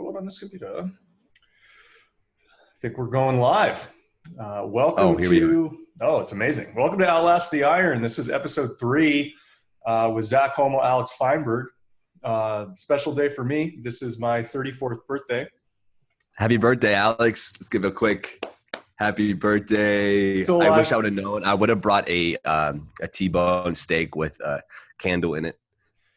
record on this computer. I think we're going live. Oh, here we are. It's amazing. Welcome to Outlast the Iron. This is episode 3 with Zach Homo, Alex Feinberg. Special day for me. This is my 34th birthday. Happy birthday, Alex. Let's give a quick happy birthday. So, I wish I would have known. I would have brought a T-bone steak with a candle in it.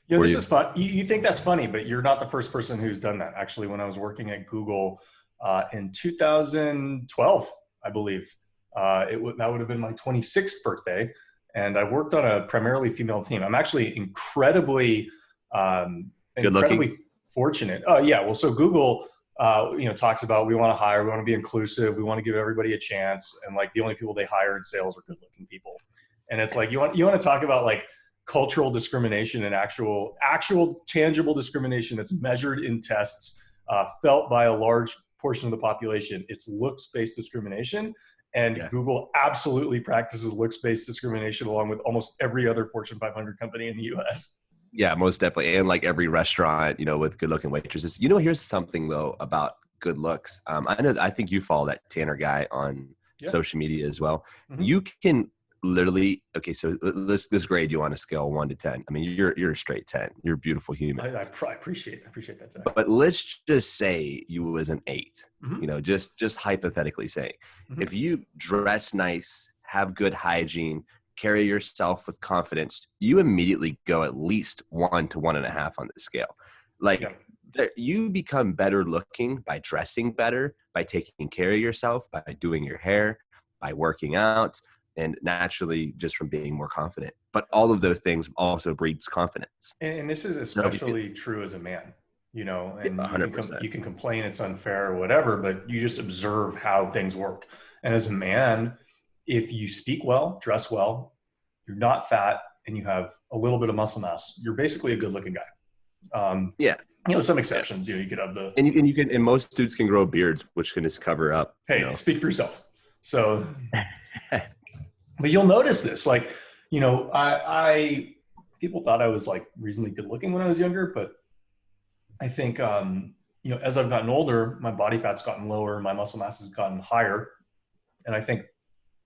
This is fun. You think that's funny, but you're not the first person who's done that. Actually, when I was working at Google in 2012, I believe, that would have been my 26th birthday. And I worked on a primarily female team. I'm actually incredibly fortunate. Oh yeah. Well, so Google, talks about, we want to hire, we want to be inclusive. We want to give everybody a chance. And like the only people they hire in sales are good looking people. And it's like, you want to talk about like cultural discrimination and actual tangible discrimination that's measured in tests, felt by a large portion of the population. It's looks-based discrimination. And Google absolutely practices looks-based discrimination along with almost every other Fortune 500 company in the US. Yeah, most definitely. And like every restaurant, with good-looking waitresses. Here's something though about good looks. I think you follow that Tanner guy on social media as well. Mm-hmm. You can literally, so let's grade you on a scale of 1 to 10. I mean, you're a straight 10. You're a beautiful human. I appreciate that, Zach. But let's just say you was an 8. Mm-hmm. Just hypothetically saying, mm-hmm. if you dress nice, have good hygiene, carry yourself with confidence, you immediately go at least 1 to 1.5 on the scale. You become better looking by dressing better, by taking care of yourself, by doing your hair, by working out, and naturally just from being more confident. But all of those things also breeds confidence. And this is especially true as a man, and 100%. You can complain it's unfair or whatever, but you just observe how things work. And as a man, if you speak well, dress well, you're not fat, and you have a little bit of muscle mass, you're basically a good looking guy. Some exceptions, you could have the, and most dudes can grow beards, which can just cover up. Hey, speak for yourself. So, but you'll notice this, I people thought I was like reasonably good looking when I was younger, but I think, as I've gotten older, my body fat's gotten lower, my muscle mass has gotten higher. And I think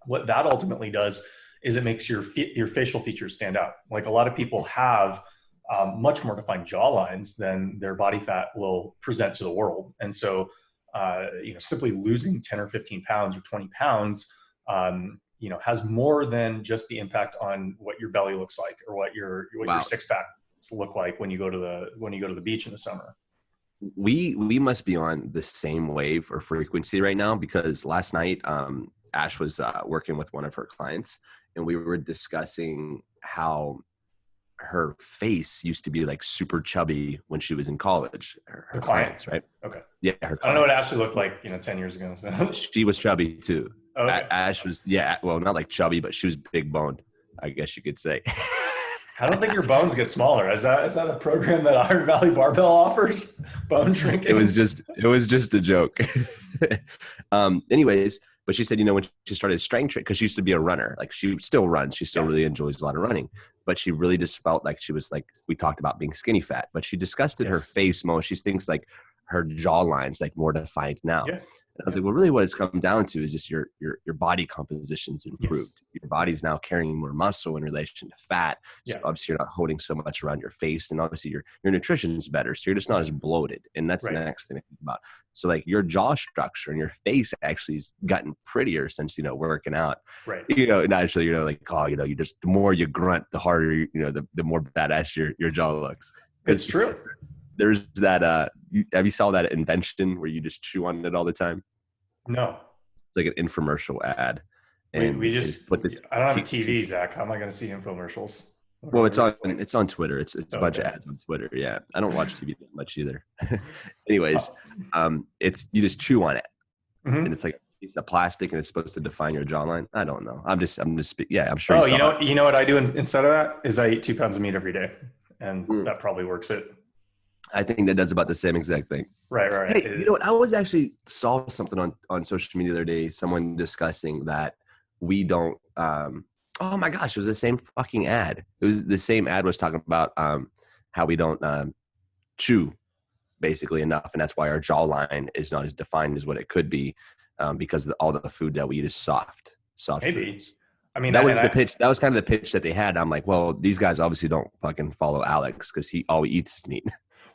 what that ultimately does is it makes your facial features stand out. Like a lot of people have much more defined jawlines than their body fat will present to the world. And so, simply losing 10 or 15 pounds or 20 pounds, has more than just the impact on what your belly looks like or what your six packs look like when you go to the beach in the summer. We must be on the same wave or frequency right now, because last night Ash was working with one of her clients, and we were discussing how her face used to be like super chubby when she was in college. Her clients, right? Okay. Yeah. Her clients. I don't know what Ashley looked like, 10 years ago. So. She was chubby too. Okay. Ash was, well, not like chubby, but she was big boned, I guess you could say. I don't think your bones get smaller. Is that a program that Iron Valley Barbell offers? Bone shrinking? It was just a joke. Anyways, but she said, when she started strength training, because she used to be a runner, like she still runs, she still really enjoys a lot of running, but she really just felt like she was like, we talked about being skinny fat, but she discussed her face more. She thinks like her jawline's like more defined now. Yeah. And I was like, well, really what it's come down to is just your body composition's improved. Yes. Your body's now carrying more muscle in relation to fat. So obviously you're not holding so much around your face, and obviously your nutrition's better. So you're just not as bloated. And that's the next thing to think about. So like your jaw structure and your face actually has gotten prettier since, working out. Right. Naturally, you just, the more you grunt, the harder, the more badass your jaw looks. It's true. There's that, have you saw that invention where you just chew on it all the time? No. It's like an infomercial ad. And we just put this. I don't have a TV, Zach. How am I going to see infomercials? Well, it's on Twitter. It's a bunch of ads on Twitter. Yeah. I don't watch TV that much either. Anyways, you just chew on it. Mm-hmm. And it's like a piece of plastic, and it's supposed to define your jawline. I don't know. I'm sure. Oh, you know what I do instead of that is I eat 2 pounds of meat every day. And that probably works it. I think that does about the same exact thing. Right. Hey, you know what? I was actually saw something on social media the other day, someone discussing that we don't, oh my gosh, it was the same fucking ad. It was the same ad was talking about how we don't chew basically enough, and that's why our jawline is not as defined as what it could be, because all the food that we eat is soft Maybe. foods. I mean, That and was the I, pitch. That was kind of the pitch that they had. I'm like, well, these guys obviously don't fucking follow Alex because all he eats is meat.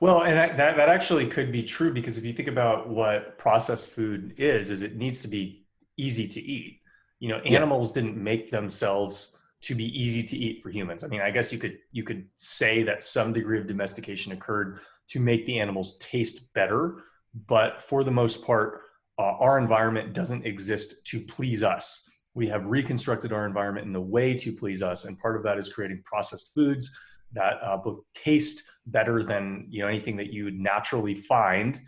well, and that actually could be true because if you think about what processed food is it needs to be easy to eat. Yeah. Animals didn't make themselves to be easy to eat for humans. I mean, I guess you could say that some degree of domestication occurred to make the animals taste better, but for the most part, our environment doesn't exist to please us. We have reconstructed our environment in a way to please us, and part of that is creating processed foods that both taste better than anything that you would naturally find,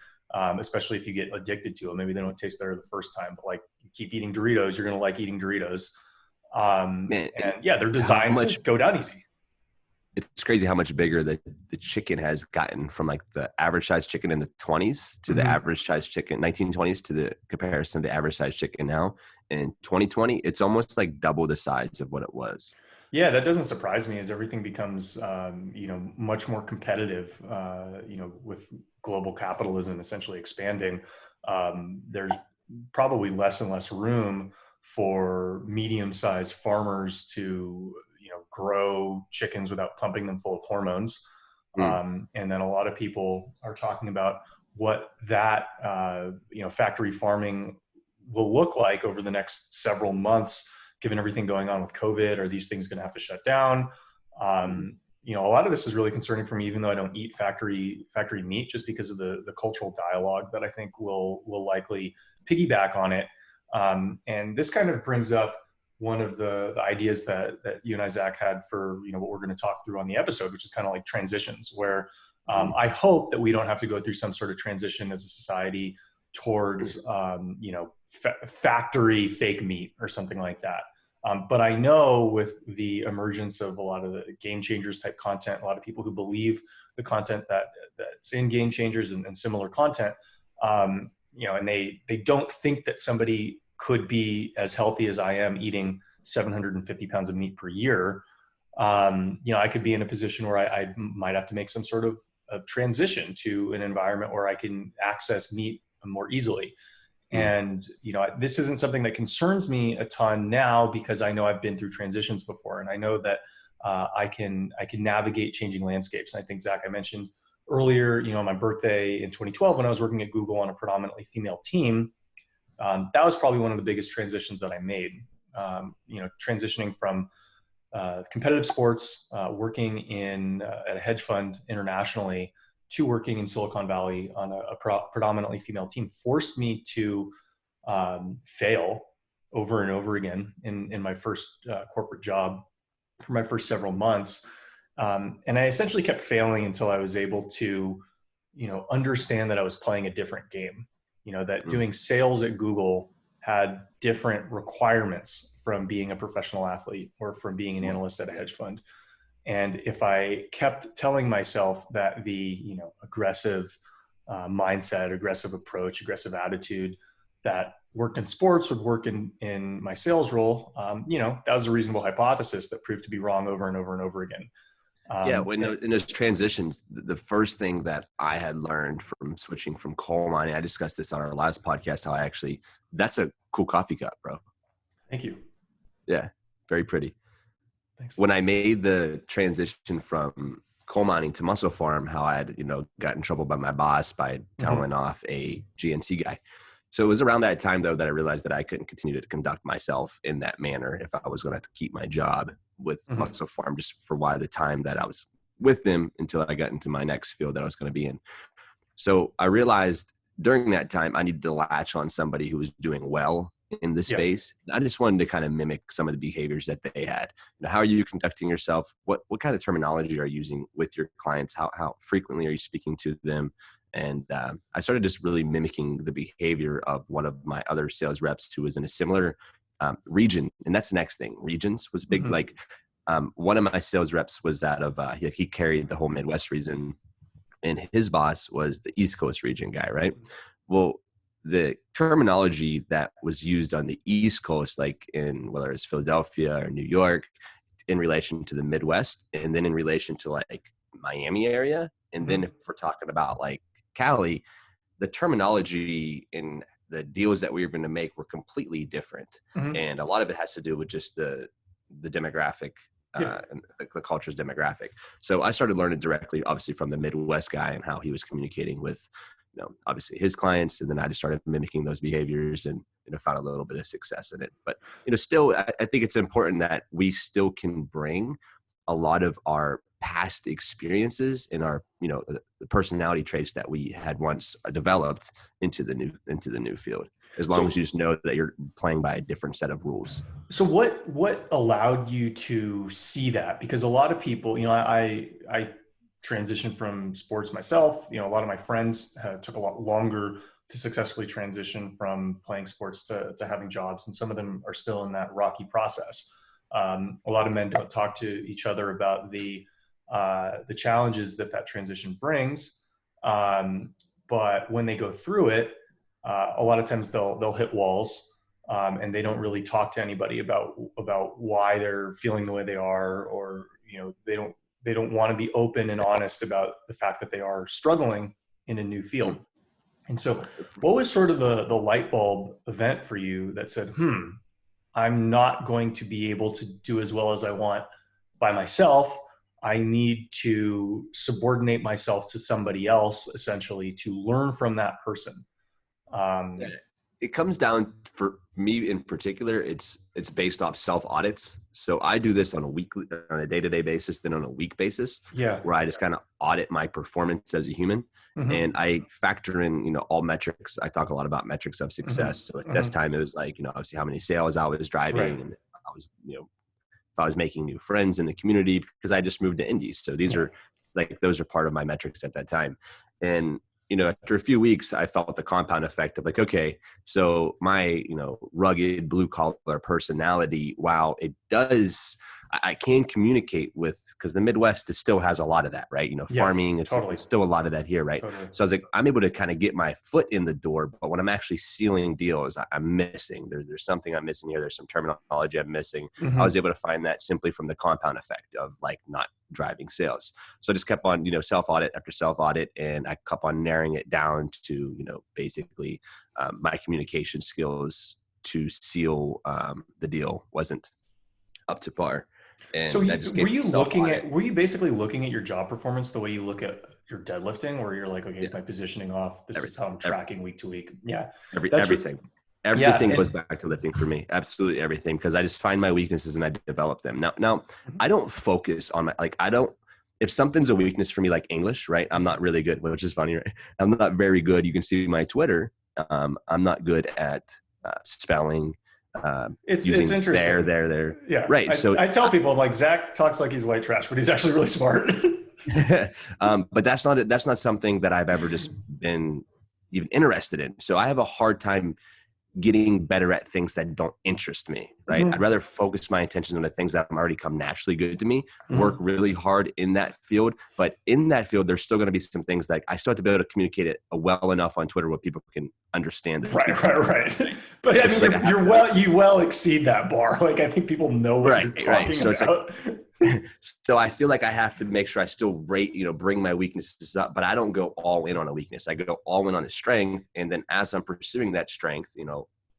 especially if you get addicted to them. Maybe they don't taste better the first time, but like you keep eating Doritos, you're going to like eating Doritos. Man, and And yeah, they're how designed to much go down easy. it's crazy how much bigger the chicken has gotten from like the average size chicken in the 20s to the Mm-hmm. average size chicken 1920s to the comparison to the average size chicken now in 2020. It's almost like double the size of what it was. Yeah, that doesn't surprise me as everything becomes, much more competitive, with global capitalism essentially expanding. There's probably less and less room for medium-sized farmers to, grow chickens without pumping them full of hormones. Mm. And then a lot of people are talking about what that, factory farming will look like over the next several months given everything going on with COVID. Are these things going to have to shut down? Mm. A lot of this is really concerning for me, even though I don't eat factory meat, just because of the cultural dialogue that I think will likely piggyback on it. And this kind of brings up one of the ideas that you and I, Zach, had for what we're going to talk through on the episode, which is kind of like transitions, where Mm. I hope that we don't have to go through some sort of transition as a society towards factory fake meat or something like that. But I know with the emergence of a lot of the game changers type content, a lot of people who believe the content that's in game changers and similar content, and they don't think that somebody could be as healthy as I am eating 750 pounds of meat per year. I could be in a position where I might have to make some sort of transition to an environment where I can access meat more easily. Mm. And this isn't something that concerns me a ton now because I know I've been through transitions before, and I know that I can navigate changing landscapes. And I think, Zach, I mentioned earlier, on my birthday in 2012 when I was working at Google on a predominantly female team, that was probably one of the biggest transitions that I made. Transitioning from competitive sports, working in at a hedge fund internationally, to working in Silicon Valley on a predominantly female team forced me to fail over and over again in my first corporate job for my first several months. And I essentially kept failing until I was able to, understand that I was playing a different game, that Mm. doing sales at Google had different requirements from being a professional athlete or from being an analyst at a hedge fund. And if I kept telling myself that the aggressive mindset, aggressive approach, aggressive attitude that worked in sports would work in my sales role, that was a reasonable hypothesis that proved to be wrong over and over and over again. Yeah, Um, when and, in those transitions, the first thing that I had learned from switching from coal mining, I discussed this on our last podcast, how that's a cool coffee cup, bro. Thank you. Yeah, very pretty. Thanks. When I made the transition from coal mining to muscle farm, how I had, got in trouble by my boss by telling Mm-hmm. off a GNC guy. So it was around that time, though, that I realized that I couldn't continue to conduct myself in that manner if I was going to have to keep my job with Mm-hmm. muscle farm, just for why the time that I was with them until I got into my next field that I was going to be in. So I realized during that time I needed to latch on somebody who was doing well in this Yeah. space. I just wanted to kind of mimic some of the behaviors that they had. How are you conducting yourself? What kind of terminology are you using with your clients? How frequently are you speaking to them? And I started just really mimicking the behavior of one of my other sales reps who was in a similar region. And that's the next thing. Regions was big. Mm-hmm. Like one of my sales reps was out of, he carried the whole Midwest region, and his boss was the East Coast region guy, right? Well, the terminology that was used on the East Coast, like in whether it's Philadelphia or New York, in relation to the Midwest, and then in relation to like Miami area, and then Mm-hmm. if we're talking about like Cali, the terminology in the deals that we were going to make were completely different. Mm-hmm. And a lot of it has to do with just the demographic, Yeah. and the culture's demographic. So I started learning directly, obviously, from the Midwest guy and how he was communicating with, obviously his clients. And then I just started mimicking those behaviors and, found a little bit of success in it. But, still, I think it's important that we still can bring a lot of our past experiences and our, the personality traits that we had once developed into the new field, as long as So you just know that you're playing by a different set of rules. So what allowed you to see that? Because a lot of people, I transitioned from sports myself. A lot of my friends took a lot longer to successfully transition from playing sports to having jobs, and some of them are still in that rocky process. A lot of men don't talk to each other about the challenges that transition brings, but when they go through it, a lot of times they'll hit walls, and they don't really talk to anybody about why they're feeling the way they are, or they don't want to be open and honest about the fact that they are struggling in a new field. And so, what was sort of the light bulb event for you that said, I'm not going to be able to do as well as I want by myself. I need to subordinate myself to somebody else, essentially, to learn from that person. Yeah. Um, It comes down, for me in particular, it's based off self audits. So I do this on a day-to-day basis, then on a week basis, yeah. where I just kind of audit my performance as a human. Mm-hmm. And I factor in, all metrics. I talk a lot about metrics of success. So at Mm-hmm. this Mm-hmm. time, it was like, obviously how many sales I was Right. driving, and I was, if I was making new friends in the community, because I just moved to Indies. So Yeah. those are part of my metrics at that time. And, after a few weeks, I felt the compound effect of like, okay, so my, rugged blue collar personality, wow, it does, I can communicate with, because the Midwest still has a lot of that, right? Yeah. Farming, Totally. it's still a lot of that here, right? Totally. So I was like, I'm able to kind of get my foot in the door, but when I'm actually sealing deals, I'm missing. There's something I'm missing here. There's some terminology I'm missing. I Mm-hmm. was able to find that simply from the compound effect of like not driving sales. So I just kept on, self audit after self audit, and I kept on narrowing it down to, basically my communication skills to seal the deal wasn't up to par, So and I just gave self audit. were you basically looking at your job performance the way you look at your deadlifting, where you're like, okay, is Yeah, my positioning off? This is everything, how I'm tracking week to week. Yeah. That's what, everything. yeah. Everything goes And back to lifting for me. Absolutely everything, because I just find my weaknesses and I develop them. Now I don't focus on my, like, I don't. If something's a weakness for me, like English, right? I'm not really good, which is funny, right? I'm not very good. You can see my Twitter. I'm not good at spelling, it's using interesting. there. Yeah. Right. So, I tell people, I'm like, Zach talks like he's white trash, but he's actually really smart. but that's not something that I've ever just been even interested in. So I have a hard time getting better at things that don't interest me, right? I'd Mm-hmm. rather focus my attention on the things that already come naturally good to me, work Mm-hmm. really hard in that field. But in that field, there's still going to be some things that I still have to be able to communicate it well enough on Twitter where people can understand the Right, tweaks and right, everything. right. But I It's mean, like I have you're to, you well exceed that bar. Like, I think people know what right, you're right. talking So it's like, about. so I feel like I have to make sure I still bring my weaknesses up, but I don't go all in on a weakness. I go all in on a strength. And then as I'm pursuing that strength,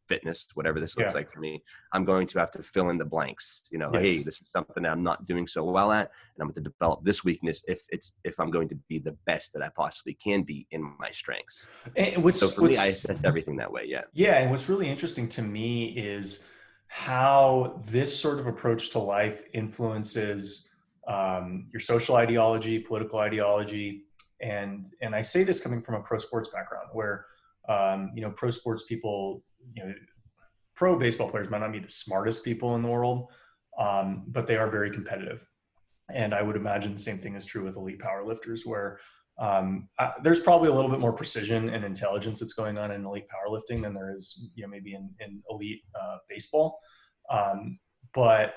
fitness, whatever this looks Yeah. like for me, I'm going to have to fill in the blanks. Hey, Yes. this is something that I'm not doing so well at, and I'm going to develop this weakness if I'm going to be the best that I possibly can be in my strengths. And So for me, I assess everything that way. Yeah. yeah, and what's really interesting to me is how this sort of approach to life influences your social ideology, political ideology, and I say this coming from a pro sports background, where pro sports people, pro baseball players might not be the smartest people in the world, but they are very competitive. And I would imagine the same thing is true with elite powerlifters, where there's probably a little bit more precision and intelligence that's going on in elite powerlifting than there is, maybe in elite baseball. But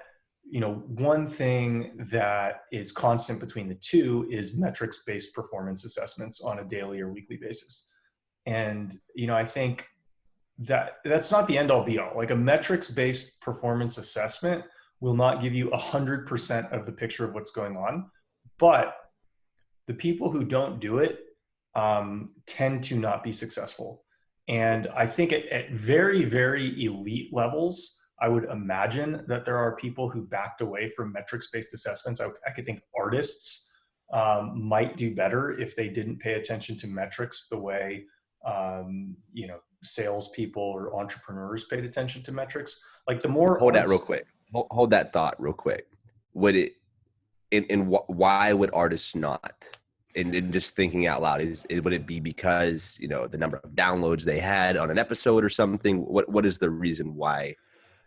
one thing that is constant between the two is metrics-based performance assessments on a daily or weekly basis. And I think that's not the end all be all. Like, a metrics based performance assessment will not give you 100% of the picture of what's going on, but the people who don't do it, tend to not be successful. And I think at very, very elite levels, I would imagine that there are people who backed away from metrics-based assessments. I could think artists might do better if they didn't pay attention to metrics the way salespeople or entrepreneurs paid attention to metrics. Like the more Hold that real arts, quick. Hold that thought real quick. Would it, and why would artists not? And just thinking out loud, would it be because, the number of downloads they had on an episode or something? What is the reason why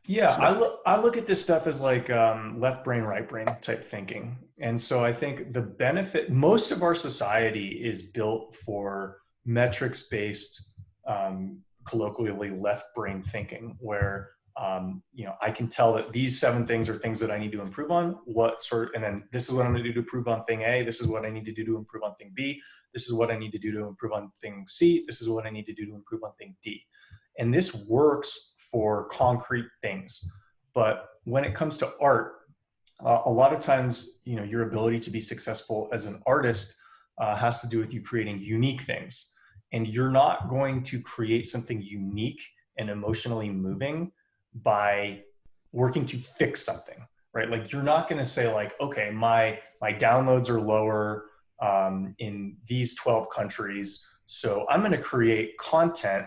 yeah, to not? I look at this stuff as like left brain, right brain type thinking. And so I think the benefit, most of our society is built for metrics based, colloquially left brain thinking, where I can tell that these 7 things are things that I need to improve on. And then this is what I'm going to do to improve on thing A. This is what I need to do to improve on thing B. This is what I need to do to improve on thing C. This is what I need to do to improve on thing D. And this works for concrete things. But when it comes to art, a lot of times, your ability to be successful as an artist has to do with you creating unique things. And you're not going to create something unique and emotionally moving by working to fix something, right? Like you're not going to say like, okay, my downloads are lower in these 12 countries, so I'm going to create content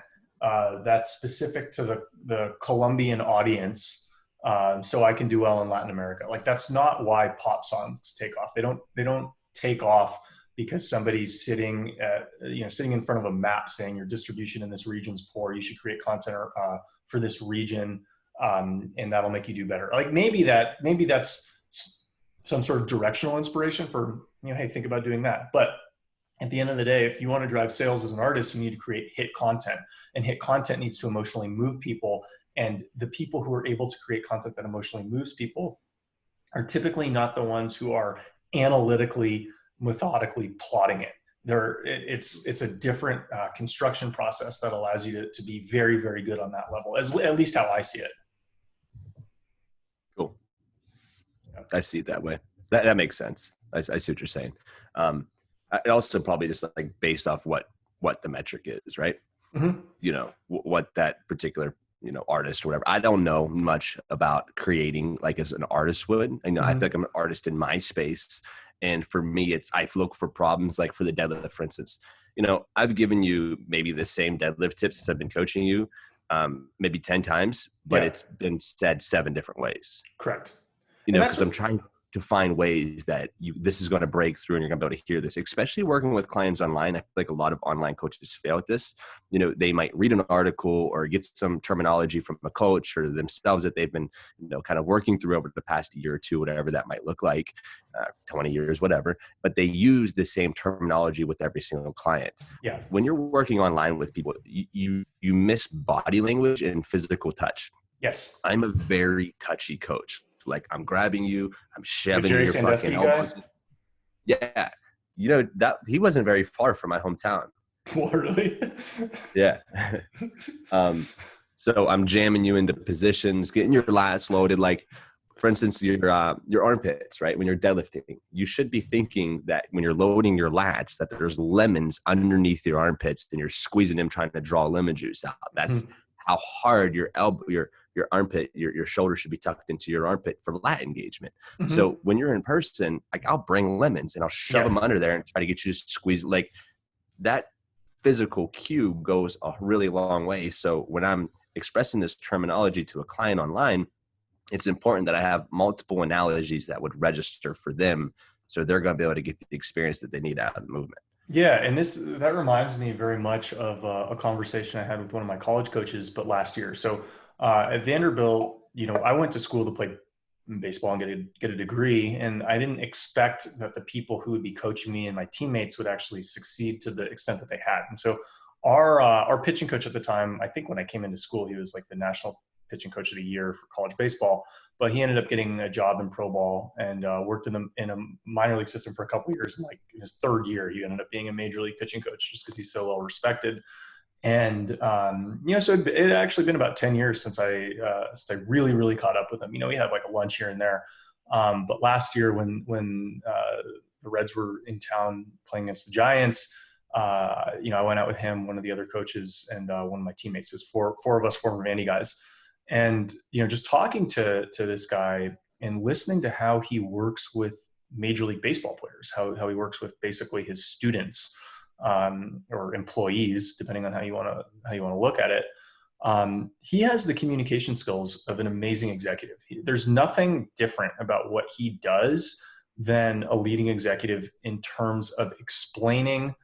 that's specific to the Colombian audience, so I can do well in Latin America. Like that's not why pop songs take off. They don't take off because somebody's sitting in front of a map saying your distribution in this region's poor. You should create content for this region, and that'll make you do better. Like maybe that's some sort of directional inspiration for hey, think about doing that, but at the end of the day, if you want to drive sales as an artist, you need to create hit content, and hit content needs to emotionally move people. And the people who are able to create content that emotionally moves people are typically not the ones who are analytically, methodically plotting it. It's a different construction process that allows you to be very, very good on that level, at least how I see it. Cool. I see it that way. That makes sense. I see what you're saying. It also probably just like based off what the metric is, right? Mm-hmm. What that particular artist or whatever. I don't know much about creating like as an artist would. Mm-hmm. I think I'm an artist in my space, and for me, I look for problems. Like for the deadlift, for instance, I've given you maybe the same deadlift tips since I've been coaching you, maybe 10 times, but Yeah. it's been said 7 different ways. Correct. And that's Because I'm trying to find ways that this is going to break through and you're going to be able to hear this, especially working with clients online. I feel like a lot of online coaches fail at this. They might read an article or get some terminology from a coach or themselves that they've been, kind of working through over the past year or two, whatever that might look like, 20 years, whatever, but they use the same terminology with every single client. Yeah. When you're working online with people, you miss body language and physical touch. Yes. I'm a very touchy coach. Like I'm grabbing you, I'm shoving Jerry your fucking Sandusky elbows. guy? Yeah. That he wasn't very far from my hometown. What, really? Yeah. So I'm jamming you into positions, getting your lats loaded. Like for instance, your armpits, right? When you're deadlifting, you should be thinking that when you're loading your lats, that there's lemons underneath your armpits and you're squeezing them, trying to draw lemon juice out. That's how hard your elbow, your armpit, your shoulder should be tucked into your armpit for lat engagement. Mm-hmm. So when you're in person, like I'll bring lemons and I'll shove them under there and try to get you to squeeze. Like that physical cue goes a really long way. So when I'm expressing this terminology to a client online, it's important that I have multiple analogies that would register for them, so they're going to be able to get the experience that they need out of the movement. Yeah, and that reminds me very much of a conversation I had with one of my college coaches, but last year. So at Vanderbilt, I went to school to play baseball and get a degree, and I didn't expect that the people who would be coaching me and my teammates would actually succeed to the extent that they had. And so our pitching coach at the time, I think when I came into school, he was like the national pitching coach of the year for college baseball. But he ended up getting a job in pro ball and worked in a minor league system for a couple of years. And like in his 3rd year, he ended up being a major league pitching coach just because he's so well respected. And so it had actually been about 10 years since I really, really caught up with him. We had like a lunch here and there. But last year when the Reds were in town playing against the Giants, I went out with him, one of the other coaches, and one of my teammates. There's four of us former Vandy guys, and just talking to this guy and listening to how he works with Major League Baseball players, how he works with basically his students, or employees, depending on how you want to look at it. He has the communication skills of an amazing executive. There's nothing different about what he does than a leading executive in terms of explaining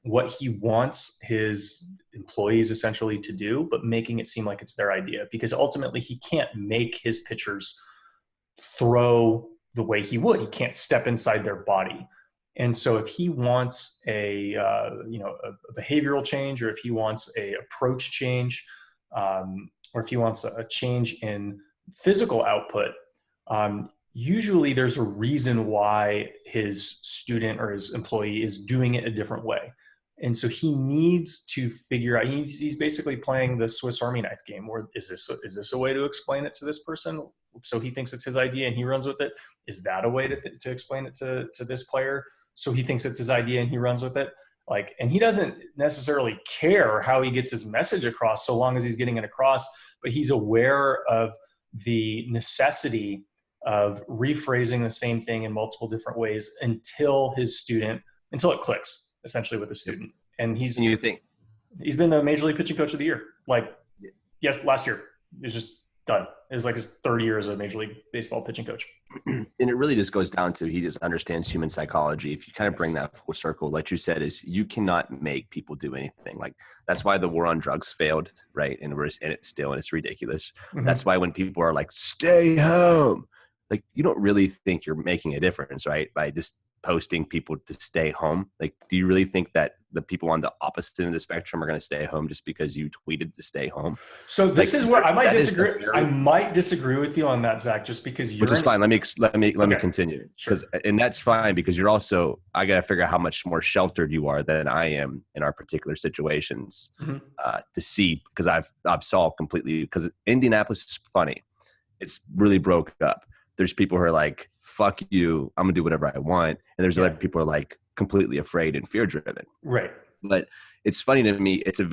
what he wants his employees essentially to do, but making it seem like it's their idea, because ultimately he can't make his pitchers throw the way he would. He can't step inside their body. And so if he wants a behavioral change, or if he wants a approach change, or if he wants a change in physical output, usually there's a reason why his student or his employee is doing it a different way. And so he needs to figure out, he's basically playing the Swiss Army knife game, where is this a way to explain it to this person? So he thinks it's his idea and he runs with it. Is that a way to explain it to this player? So he thinks it's his idea and he runs with it. And he doesn't necessarily care how he gets his message across, so long as he's getting it across, but he's aware of the necessity of rephrasing the same thing in multiple different ways until it clicks essentially with the student. And he's been the Major League Pitching Coach of the Year. Yes, last year. It was just done. It was like his third year as a Major League Baseball pitching coach. And it really just goes down to, he just understands human psychology. If you kind of bring that full circle, like you said, is you cannot make people do anything. That's why the war on drugs failed, right? And we're in it still, and it's ridiculous. Mm-hmm. That's why when people are like, stay home, you don't really think you're making a difference, right? By just posting people to stay home. Do you really think that the people on the opposite end of the spectrum are going to stay home just because you tweeted to stay home? So this is where I might disagree. I might disagree with you on that, Zach, just because which is fine. Let me continue. And that's fine, because you're also, I got to figure out how much more sheltered you are than I am in our particular situations, mm-hmm. To see, because I've saw completely, because Indianapolis is funny. It's really broke up. There's people who are like, fuck you, I'm gonna do whatever I want. And there's other people who are like completely afraid and fear driven. Right. But it's funny to me. It's a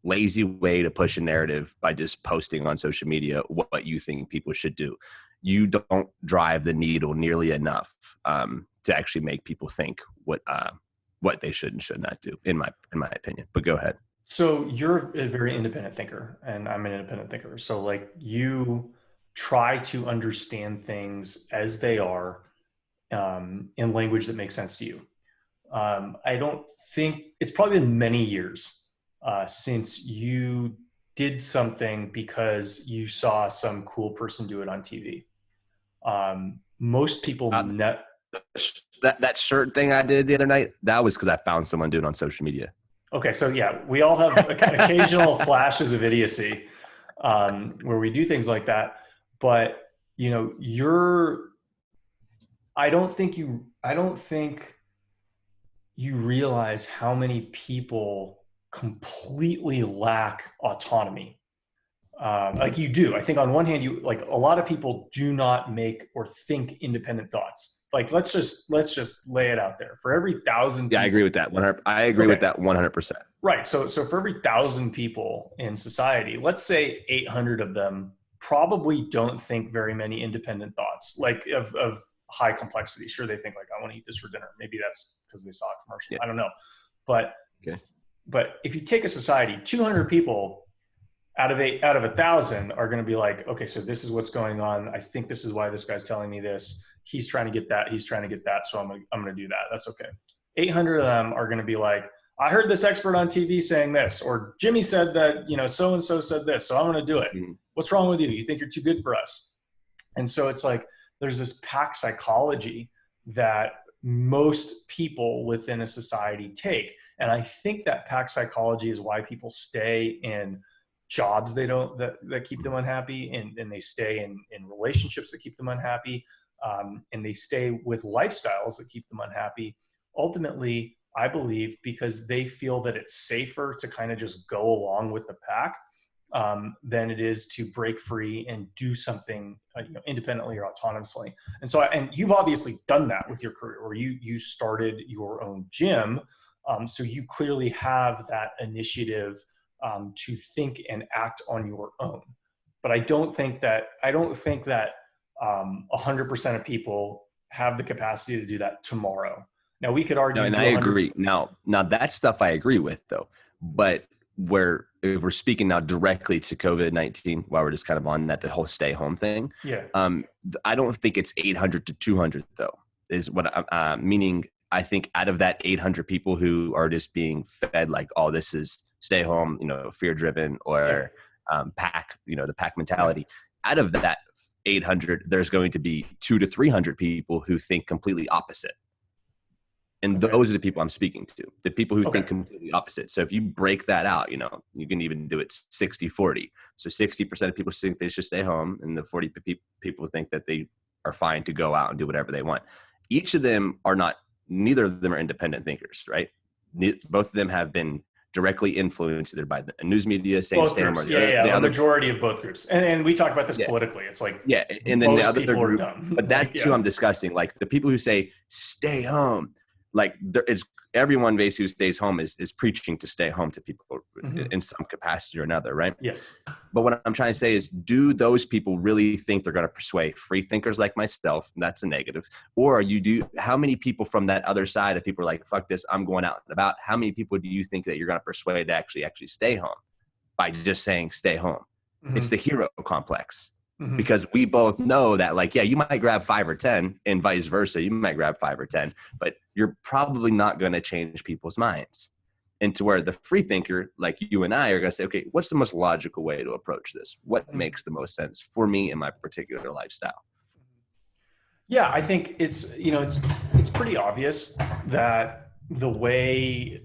lazy way to push a narrative by just posting on social media what you think people should do. You don't drive the needle nearly enough to actually make people think what they should and should not do, in my opinion. But go ahead. So you're a very independent thinker, and I'm an independent thinker. So you try to understand things as they are, in language that makes sense to you. I don't think it's probably been many years since you did something because you saw some cool person do it on TV. Most people that shirt thing I did the other night, that was because I found someone doing it on social media. Okay, so yeah, we all have occasional flashes of idiocy where we do things like that. But I don't think you realize how many people completely lack autonomy. You do. I think on one hand, a lot of people do not make or think independent thoughts. Let's just lay it out there. For every 1,000 people, I agree with that. I agree with that 100%. Right. So for every 1,000 people in society, let's say 800 of them probably don't think very many independent thoughts, of high complexity. Sure, they think I want to eat this for dinner. Maybe that's because they saw a commercial. Yeah. I don't know. But if you take a society, 200 people out of 1,000 are going to be like, okay, so this is what's going on. I think this is why this guy's telling me this. He's trying to get that. He's trying to get that. So I'm going to do that. That's okay. 800 of them are going to be like, I heard this expert on TV saying this, or Jimmy said that, so-and-so said this, so I'm going to do it. Mm-hmm. What's wrong with you? You think you're too good for us? And so it's there's this pack psychology that most people within a society take. And I think that pack psychology is why people stay in jobs that keep them unhappy, and they stay in relationships that keep them unhappy, and they stay with lifestyles that keep them unhappy. Ultimately, I believe because they feel that it's safer to kind of just go along with the pack than it is to break free and do something independently or autonomously. And so, and you've obviously done that with your career, where you started your own gym, so you clearly have that initiative to think and act on your own. But I don't think that 100% of people have the capacity to do that tomorrow. Now we could No, argue and do I 100. agree. Now that stuff I agree with though. But if we're speaking now directly to COVID-19, while we're just kind of on that the whole stay home thing, Yeah. I don't think it's 800 to 200 though. Is what meaning. I think out of that 800 people who are just being fed like, oh, this is stay home, fear driven or pack, the pack mentality. Yeah. Out of that 800, there's going to be 200 to 300 people who think completely opposite. And those are the people I'm speaking to, the people who think completely opposite. So if you break that out, you can even do it 60-40. So 60% of people think they should stay home, and the 40 people think that they are fine to go out and do whatever they want. Each of them are not, neither of them are independent thinkers, right? Both of them have been directly influenced either by the news media saying Both stay home, or groups. A majority of both groups. And we talk about this politically. It's like, and then the other people group, are dumb. but that's who I'm discussing. Like the people who say stay home, like it's everyone basically who stays home is preaching to stay home to people in some capacity or another, right? Yes. But what I'm trying to say is, do those people really think they're going to persuade free thinkers like myself? That's a negative. Or how many people from that other side of people are like, fuck this, I'm going out and about. How many people do you think that you're going to persuade to actually stay home by just saying stay home? Mm-hmm. It's the hero complex. Mm-hmm. Because we both know that, like, yeah, you might grab 5 or 10 and vice versa. You might grab 5 or 10, but you're probably not going to change people's minds. And to where the free thinker, like you and I, are going to say, okay, what's the most logical way to approach this? What makes the most sense for me in my particular lifestyle? Yeah, I think it's pretty obvious that the way,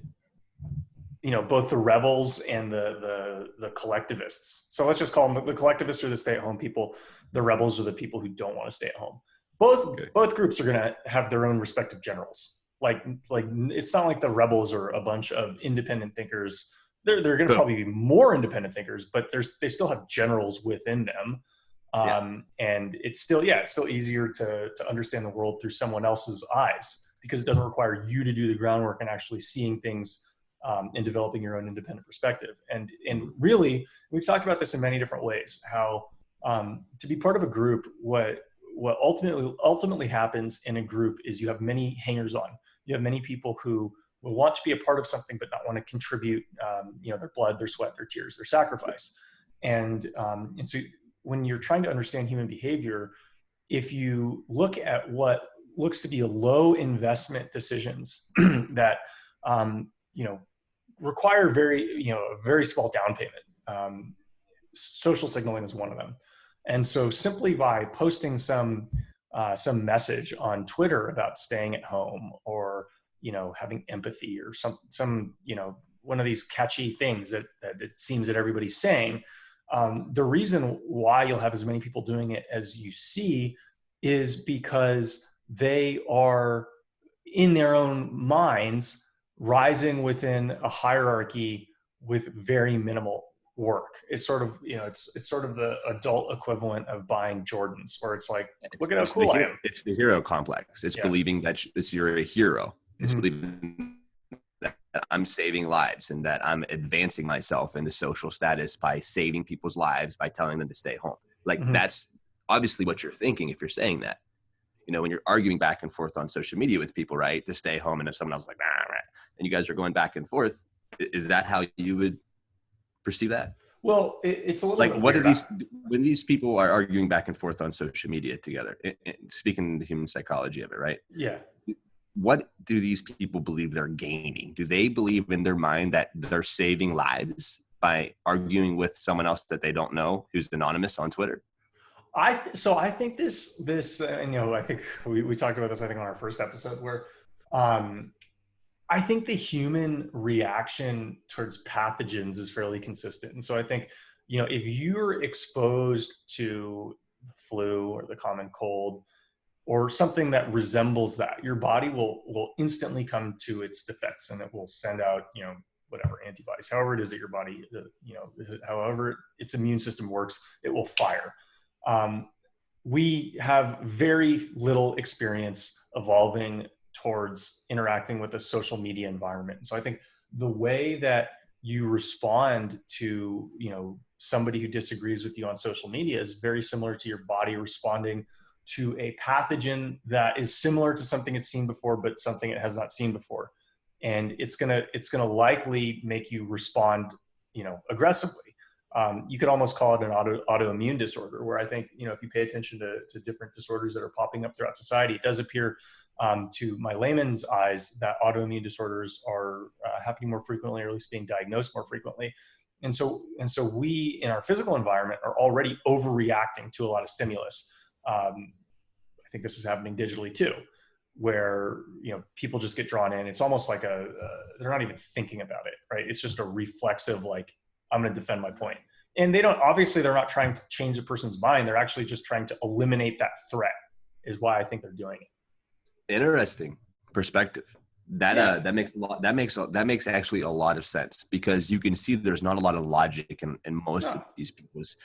both the rebels and the collectivists. So let's just call them the collectivists are the stay-at-home people. The rebels are the people who don't want to stay at home. Both groups are going to have their own respective generals. Like it's not like the rebels are a bunch of independent thinkers. They're going to probably be more independent thinkers, but they still have generals within them. And it's still easier to understand the world through someone else's eyes, because it doesn't require you to do the groundwork and actually seeing things and developing your own independent perspective. And really, we've talked about this in many different ways, how to be part of a group, what ultimately happens in a group is you have many hangers on. You have many people who will want to be a part of something, but not want to contribute, their blood, their sweat, their tears, their sacrifice. And so when you're trying to understand human behavior, if you look at what looks to be low investment decisions that, require a very small down payment, social signaling is one of them. And so simply by posting some message on Twitter about staying at home, or, having empathy, or some one of these catchy things that it seems that everybody's saying, the reason why you'll have as many people doing it as you see is because they are in their own minds rising within a hierarchy with very minimal work. It's sort of, it's sort of the adult equivalent of buying Jordans, where it's like, look at how cool I am. It's the hero complex. It's believing that you're a hero. It's believing that I'm saving lives and that I'm advancing myself in the social status by saving people's lives, by telling them to stay home. Like that's obviously what you're thinking if you're saying that. When you're arguing back and forth on social media with people, right, to stay home, and if someone else is like, and you guys are going back and forth, is that how you would perceive that? Well, it's a little like, bit what weird. Are these, when these people are arguing back and forth on social media together, speaking the human psychology of it, right? Yeah. What do these people believe they're gaining? Do they believe in their mind that they're saving lives by arguing with someone else that they don't know, who's anonymous on Twitter? I think this, I think we talked about this, I think on our first episode, where I think the human reaction towards pathogens is fairly consistent. And so I think, if you're exposed to the flu or the common cold or something that resembles that, your body will instantly come to its defense, and it will send out, whatever antibodies, however it is that your body, however its immune system works, it will fire. We have very little experience evolving towards interacting with a social media environment. So I think the way that you respond to, somebody who disagrees with you on social media is very similar to your body responding to a pathogen that is similar to something it's seen before, but something it has not seen before. And it's gonna likely make you respond, aggressively. You could almost call it an autoimmune disorder, where I think, if you pay attention to different disorders that are popping up throughout society, it does appear, to my layman's eyes, that autoimmune disorders are happening more frequently, or at least being diagnosed more frequently. And so we, in our physical environment, are already overreacting to a lot of stimulus. I think this is happening digitally too, where people just get drawn in. It's almost like they're not even thinking about it, right? It's just a reflexive, like, I'm going to defend my point. And they're not trying to change a person's mind. They're actually just trying to eliminate that threat, is why I think they're doing it. Interesting perspective. That makes actually a lot of sense, because you can see there's not a lot of logic in most of these people's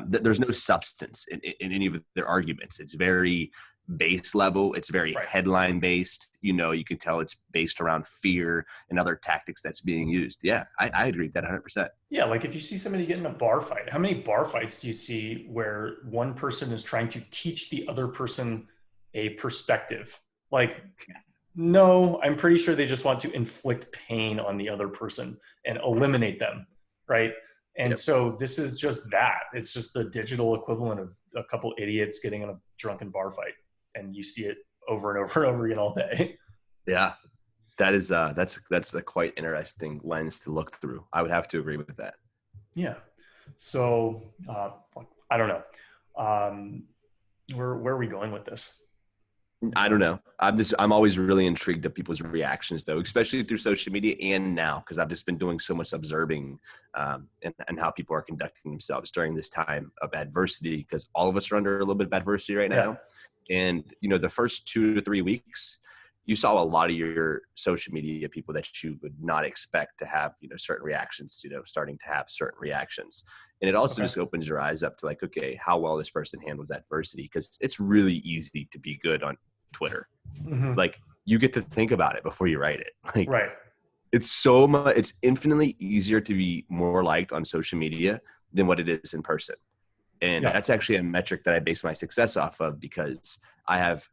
there's no substance in any of their arguments. It's very base level. It's very headline based. You can tell it's based around fear and other tactics that's being used. Yeah, I agree with that 100%. Yeah, like if you see somebody get in a bar fight, how many bar fights do you see where one person is trying to teach the other person a perspective? Like, no, I'm pretty sure they just want to inflict pain on the other person and eliminate them, right? And so this is just that. It's just the digital equivalent of a couple idiots getting in a drunken bar fight, and you see it over and over and over again all day. Yeah, that's a quite interesting lens to look through. I would have to agree with that. Yeah. So I don't know. Where are we going with this? I don't know. I'm always really intrigued at people's reactions, though, especially through social media and now, because I've just been doing so much observing and how people are conducting themselves during this time of adversity, because all of us are under a little bit of adversity right now. And, the first 2 to 3 weeks, you saw a lot of your social media people that you would not expect to have, certain reactions, starting to have certain reactions. And it also just opens your eyes up to, like, okay, how well this person handles adversity, because it's really easy to be good on Twitter. Mm-hmm. Like, you get to think about it before you write it. Like, right. It's infinitely easier to be more liked on social media than what it is in person. And that's actually a metric that I base my success off of, because I have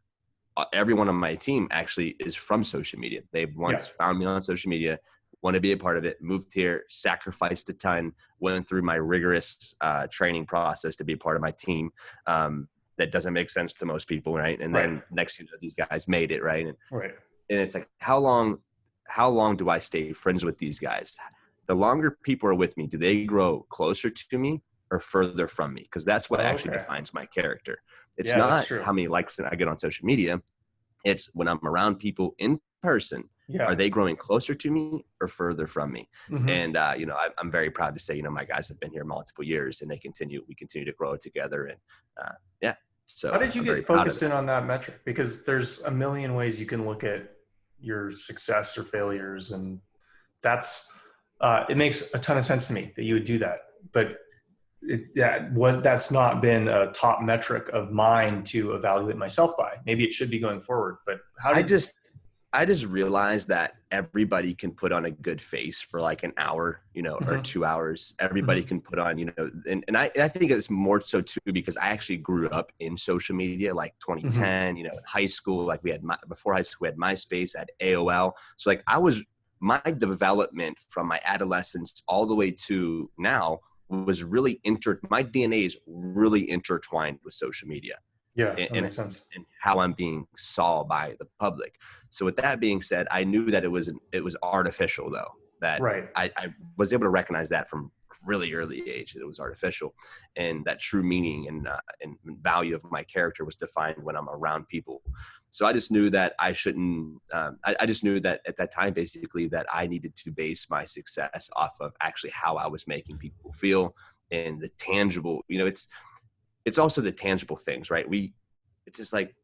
everyone on my team actually is from social media. They once found me on social media, want to be a part of it, moved here, sacrificed a ton, went through my rigorous training process to be a part of my team. That doesn't make sense to most people, right? And then next thing you know, these guys made it, right? And it's like, how long do I stay friends with these guys? The longer people are with me, do they grow closer to me or further from me? Because that's what actually defines my character. It's not how many likes I get on social media. It's when I'm around people in person. Are they growing closer to me or further from me? Mm-hmm. And, I'm very proud to say, my guys have been here multiple years, and we continue to grow together. And so how did you get focused in on that metric? Because there's a million ways you can look at your success or failures. And that's, it makes a ton of sense to me that you would do that. But that's not been a top metric of mine to evaluate myself by. Maybe it should be going forward, but I just realized that everybody can put on a good face for like an hour, or 2 hours. Everybody can put on, and I think it's more so too, because I actually grew up in social media, like 2010, in high school, like before high school, we had MySpace, I had AOL. So like my development from my adolescence all the way to now was really my DNA is really intertwined with social media. Yeah, that makes sense. And how I'm being saw by the public. So with that being said, I knew that it was artificial, though. That I was able to recognize that from really early age, that it was artificial, and that true meaning and value of my character was defined when I'm around people. So I just knew that I shouldn't. I just knew that at that time, basically, that I needed to base my success off of actually how I was making people feel, and the tangible. It's also the tangible things, right? It's just like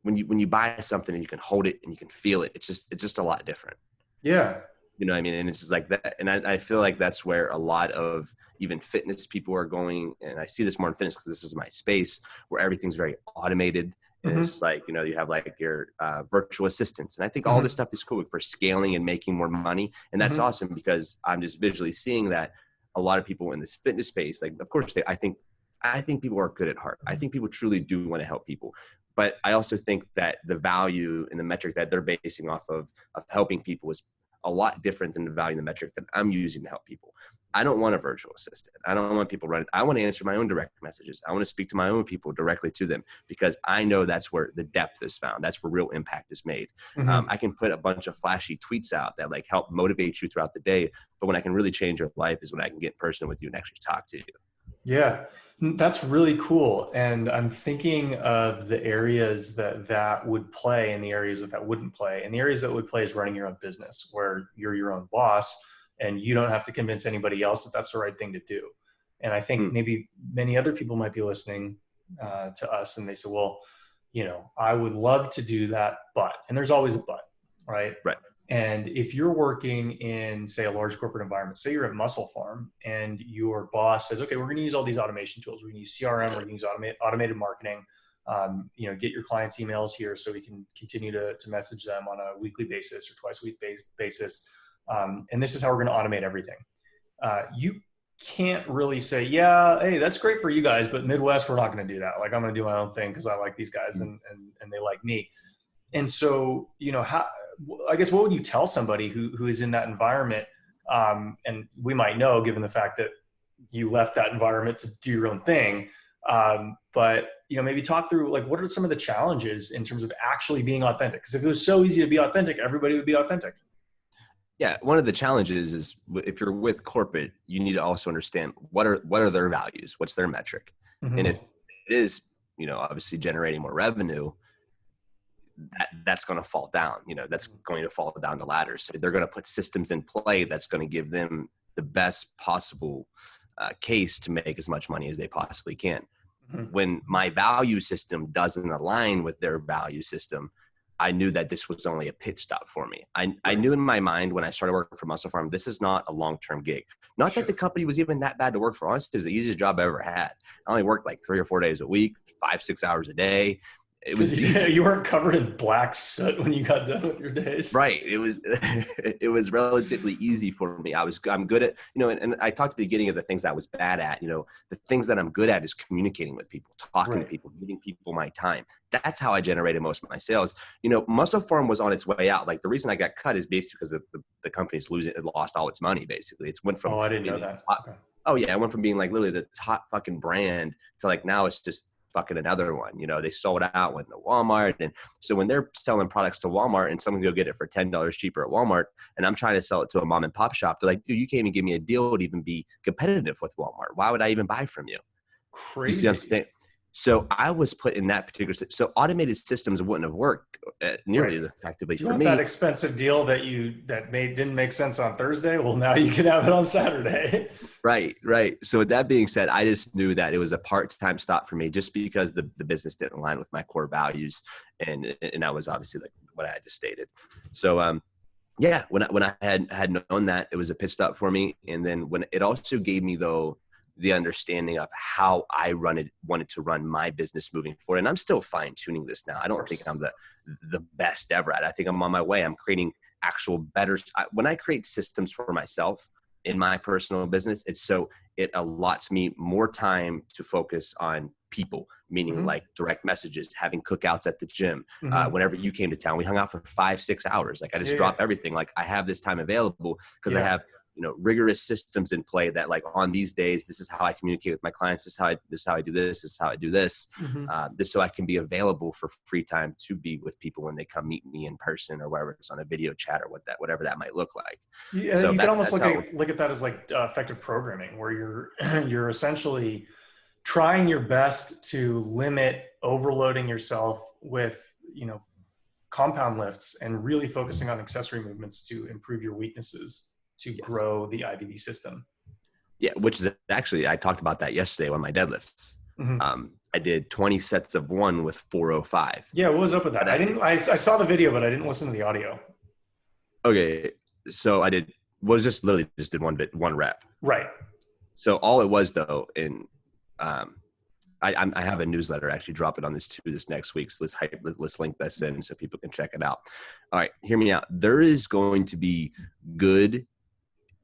when you buy something and you can hold it and you can feel it. It's just a lot different. Yeah. You know what I mean? And it's just like that. And I feel like that's where a lot of even fitness people are going. And I see this more in fitness because this is my space where everything's very automated. And it's Mm-hmm. just like, you have like your virtual assistants. And I think all this Mm-hmm. stuff is cool for scaling and making more money. And that's Mm-hmm. awesome because I'm just visually seeing that a lot of people in this fitness space, like, of course, I think people are good at heart. I think people truly do want to help people. But I also think that the value and the metric that they're basing off of helping people is a lot different than the value and the metric that I'm using to help people. I don't want a virtual assistant. I don't want people running. I want to answer my own direct messages. I want to speak to my own people directly to them because I know that's where the depth is found. That's where real impact is made. Mm-hmm. I can put a bunch of flashy tweets out that like help motivate you throughout the day. But when I can really change your life is when I can get in person with you and actually talk to you. Yeah, that's really cool. And I'm thinking of the areas that that would play and the areas that that wouldn't play. And the areas that would play is running your own business, where you're your own boss and you don't have to convince anybody else that that's the right thing to do. And I think Mm, maybe many other people might be listening to us and they say, well, I would love to do that, but, and there's always a but, right? right. And if you're working in, say, a large corporate environment, say you're at Muscle Farm and your boss says, okay, we're going to use all these automation tools. We're going to use CRM, we're going to use automated marketing, get your clients' emails here so we can continue to message them on a weekly basis or twice a week basis. And this is how we're going to automate everything. You can't really say, yeah, hey, that's great for you guys, but Midwest, we're not going to do that. Like, I'm going to do my own thing because I like these guys and they like me. And so, how, I guess, what would you tell somebody who is in that environment? And we might know, given the fact that you left that environment to do your own thing. But, maybe talk through, like, what are some of the challenges in terms of actually being authentic? Because if it was so easy to be authentic, everybody would be authentic. Yeah, one of the challenges is if you're with corporate, you need to also understand what are their values, what's their metric, and Mm-hmm. if it is, obviously generating more revenue, that's going to fall down. That's going to fall down the ladder. So they're going to put systems in play that's going to give them the best possible case to make as much money as they possibly can. Mm-hmm. When my value system doesn't align with their value system, I knew that this was only a pit stop for me. I Right. knew in my mind when I started working for Muscle Farm, this is not a long-term gig. Not that the Sure. company was even that bad to work for. Honestly, it was the easiest job I ever had. I only worked like 3 or 4 days a week, 5, 6 hours a day. It Because was easy. you weren't covered in black soot when you got done with your days. Right. It was it was relatively easy for me. I'm good at, and I talked at the beginning of the things I was bad at. The things that I'm good at is communicating with people, talking to Right. people, giving people my time. That's how I generated most of my sales. Muscle Farm was on its way out. Like the reason I got cut is basically because the company's it lost all its money basically. It's went from Oh, I didn't know being that. top, Okay. oh yeah, it went from being like literally the top fucking brand to like now it's just fucking another one. They sold out, went to Walmart. And so when they're selling products to Walmart and someone go get it for $10 cheaper at Walmart, and I'm trying to sell it to a mom and pop shop, they're like, dude, you can't even give me a deal to even be competitive with Walmart. Why would I even buy from you? Do you see what I'm Crazy. saying? So I was put in that particular, so automated systems wouldn't have worked nearly Right. as effectively Do you for want that me. expensive deal that didn't make sense on Thursday? Well, now you can have it on Saturday. Right, right. So with that being said, I just knew that it was a part-time stop for me just because the business didn't align with my core values. And that was obviously like what I had just stated. So yeah, when I had known that, it was a pit stop for me. And then when it also gave me though the understanding of how I wanted to run my business moving forward. And I'm still fine tuning this now. I Of don't think course. I'm the best ever at it. I think I'm on my way. I'm creating actual better. When I create systems for myself in my personal business, it allots me more time to focus on people, meaning Mm-hmm. like direct messages, having cookouts at the gym. Mm-hmm. Whenever you came to town, we hung out for 5, 6 hours. Like I just Yeah. drop everything. Like I have this time available because I Yeah. have rigorous systems in play that like on these days, this is how I communicate with my clients. This is how I do this. This is how I do this. Mm-hmm. This so I can be available for free time to be with people when they come meet me in person or wherever it's on a video chat or whatever that might look like. Yeah, So you can almost that's how. look at that as like effective programming, where you're essentially trying your best to limit overloading yourself with compound lifts and really focusing on accessory movements to improve your weaknesses to Yes. grow the IBD system. Yeah, which is actually I talked about that yesterday on my deadlifts. Mm-hmm. I did 20 sets of one with 405. Yeah, what was up with that? But I didn't. I saw the video, but I didn't listen to the audio. okay, So I did, was just literally just did one rep. Right. So all it was though, um, I have a newsletter actually dropping on this too this next week. So let's link this in so people can check it out. All right, hear me out. There is going to be good,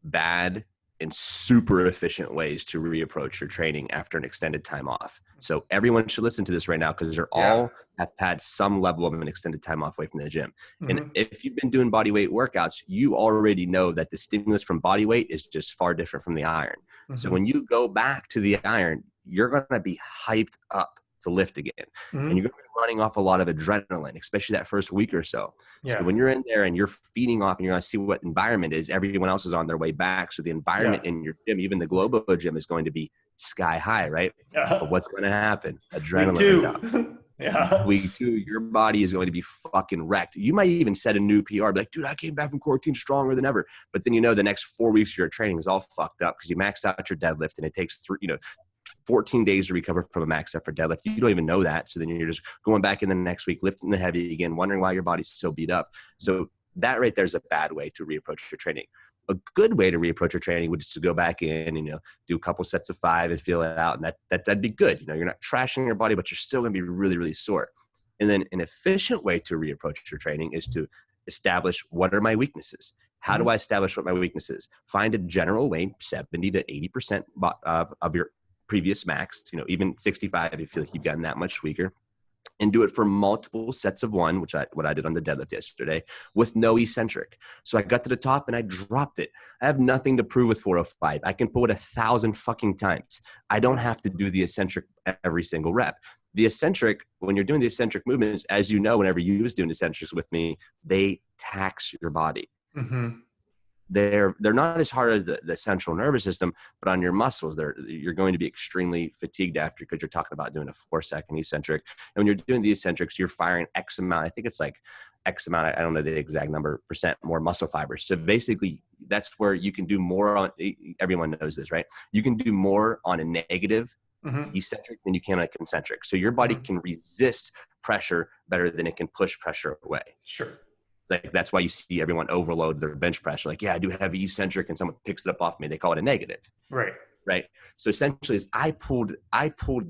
bad, and super efficient ways to reapproach your training after an extended time off. So everyone should listen to this right now because they're Yeah. all have had some level of an extended time off away from the gym. And Mm-hmm. if you've been doing body weight workouts, you already know that the stimulus from body weight is just far different from the iron. So Mm-hmm. when you go back to the iron, you're going to be hyped up to lift again. And Mm-hmm. you're going to be running off a lot of adrenaline, especially that first week or so. So Yeah. when you're in there and you're feeding off and you're going to see what environment is, everyone else is on their way back. So the environment Yeah. in your gym, even the Globo gym, is going to be sky high, right? But Yeah. what's going to happen? Week Adrenaline two. dump. Yeah. Week 2, your body is going to be fucking wrecked. You might even set a new PR, be like, dude, I came back from quarantine stronger than ever. But then the next 4 weeks of your training is all fucked up because you maxed out your deadlift and it takes 14 days to recover from a max effort deadlift. You don't even know that. So then you're just going back in the next week, lifting the heavy again, wondering why your body's so beat up. So that right there is a bad way to reapproach your training. A good way to reapproach your training would just to go back in and, do a couple sets of 5 and feel it out. And that'd be good. You're not trashing your body, but you're still going to be really, really sore. And then an efficient way to reapproach your training is to establish what are my weaknesses. How do I establish what my weakness is? Find a general weight, 70 to 80% of your previous max, even 65 if you feel like you've gotten that much weaker, and do it for multiple sets of one, what I did on the deadlift yesterday, with no eccentric. So I got to the top and I dropped it. I have nothing to prove with 405. I can pull it 1,000 fucking times. I don't have to do the eccentric every single rep. The eccentric, when you're doing the eccentric movements, as you know, whenever you was doing eccentrics with me, they tax your body. Mm-hmm. They're not as hard as the central nervous system, but on your muscles, you're going to be extremely fatigued after because you're talking about doing a 4-second eccentric. And when you're doing the eccentrics, you're firing X amount. I think it's like X amount. I don't know the exact number percent more muscle fibers. So basically, that's where you can do more on. Everyone knows this, right? You can do more on a negative Mm-hmm. eccentric than you can on a concentric. So your body can resist pressure better than it can push pressure away. Sure. Like that's why you see everyone overload their bench press. Like, yeah, I do heavy eccentric, and someone picks it up off me. They call it a negative, Right. right? So essentially, I pulled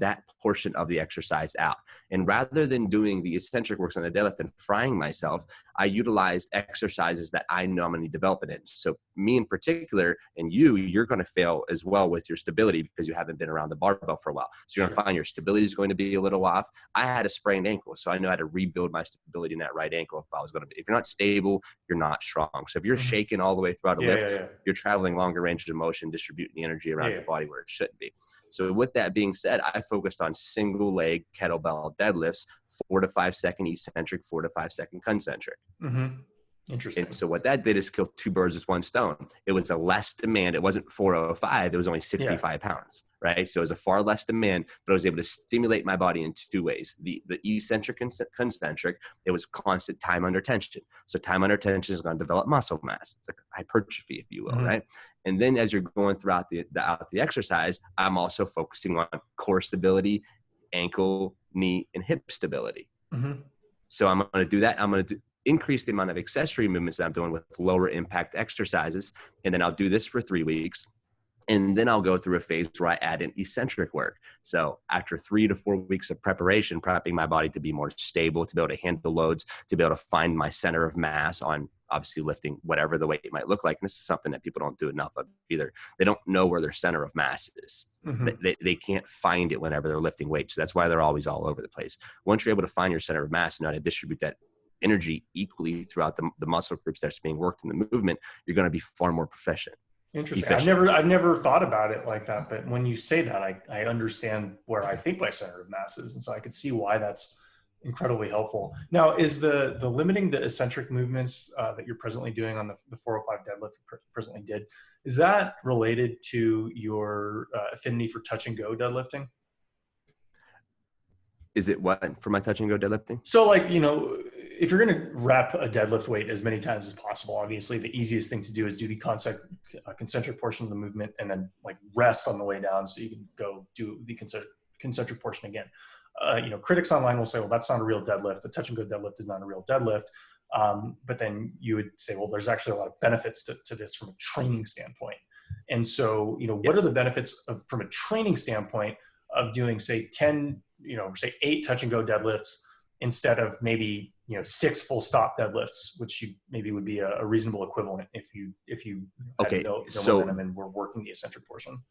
that portion of the exercise out, and rather than doing the eccentric works on the deadlift and frying myself, I utilized exercises that I know I'm going to need development in. So me in particular, and you're going to fail as well with your stability because you haven't been around the barbell for a while. So you're going to find your stability is going to be a little off. I had a sprained ankle, so I know how to rebuild my stability in that right ankle if I was going to be. If you're not stable, you're not strong. So if you're shaking all the way throughout a lift, you're traveling longer ranges of motion, distributing the energy around your body where it shouldn't be. So with that being said, I focused on single leg kettlebell deadlifts, 4 to 5 second eccentric, 4 to 5 second concentric. Mm-hmm. Interesting. And so what that did is kill 2 birds with 1 stone. It was a less demand. It wasn't 405. It was only 65 pounds, right? So it was a far less demand, but I was able to stimulate my body in 2 ways. The eccentric and concentric, it was constant time under tension. So time under tension is going to develop muscle mass. It's like hypertrophy, if you will, right? And then as you're going throughout the exercise, I'm also focusing on core stability, ankle, knee, and hip stability. So I'm going to do that. I'm going to increase the amount of accessory movements that I'm doing with lower impact exercises. And then I'll do this for 3 weeks. And then I'll go through a phase where I add in eccentric work. So after 3 to 4 weeks of preparation, prepping my body to be more stable, to be able to handle loads, to be able to find my center of mass on obviously lifting whatever the weight might look like. And this is something that people don't do enough of either. They don't know where their center of mass is. They can't find it whenever they're lifting weights. So that's why they're always all over the place. Once you're able to find your center of mass and how to distribute that energy equally throughout the muscle groups that's being worked in the movement, you're going to be far more proficient. Interesting. Efficient. I've never thought about it like that, but when you say that, I understand where I think my center of mass is, and so I could see why that's incredibly helpful. Now, is the limiting the eccentric movements that you're presently doing on the 405 deadlift you presently did, is that related to your affinity for touch and go deadlifting? Is it what for my touch and go deadlifting? So like, if you're going to rep a deadlift weight as many times as possible, obviously the easiest thing to do is do the concentric portion of the movement and then like rest on the way down so you can go do the concentric portion again. Critics online will say, well, that's not a real deadlift. The touch and go deadlift is not a real deadlift. But then you would say, well, there's actually a lot of benefits to this from a training standpoint. And so, what are Yes. the benefits from a training standpoint of doing, say, 10, say 8 touch and go deadlifts instead of maybe, 6 full stop deadlifts, which maybe would be a reasonable equivalent if you had Okay. no So momentum and were working the eccentric portion.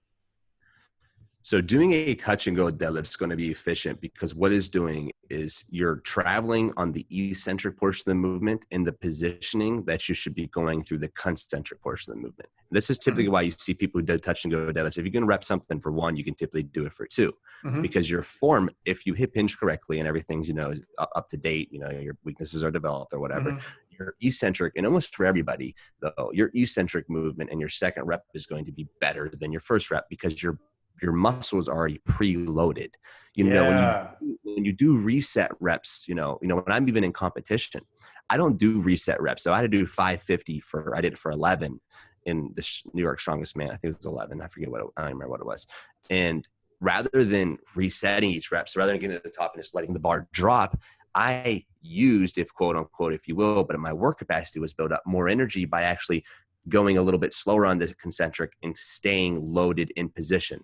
So doing a touch and go deadlift is going to be efficient because what it's doing is you're traveling on the eccentric portion of the movement in the positioning that you should be going through the concentric portion of the movement. This is typically Mm-hmm. why you see people who do touch and go deadlifts. If you can rep something for 1, you can typically do it for 2 Mm-hmm. because your form, if you hip hinge correctly and everything's, up to date, your weaknesses are developed or whatever, Mm-hmm. your eccentric, and almost for everybody though, your eccentric movement and your second rep is going to be better than your first rep because your muscles are already preloaded. Yeah. When you do reset reps, when I'm even in competition, I don't do reset reps. So I had to do 550 I did it for 11 in the New York Strongest Man. I think it was 11. I don't remember what it was. And rather than resetting each rep, so rather than getting to the top and just letting the bar drop, I used, if quote unquote, if you will, but my work capacity was built up, more energy by actually going a little bit slower on the concentric and staying loaded in position.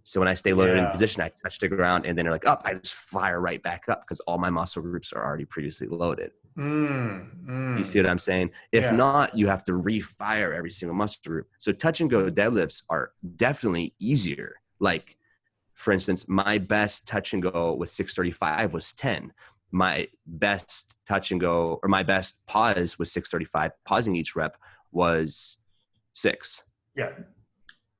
So when I stay loaded in Yeah. position, I touch the ground and then they're like, up, I just fire right back up because all my muscle groups are already previously loaded. You see what I'm saying? If Yeah. not, you have to refire every single muscle group. So touch and go deadlifts are definitely easier. Like, for instance, my best touch and go with 635 was 10. My best touch and go, or my best pause with 635, pausing each rep was 6. Yeah.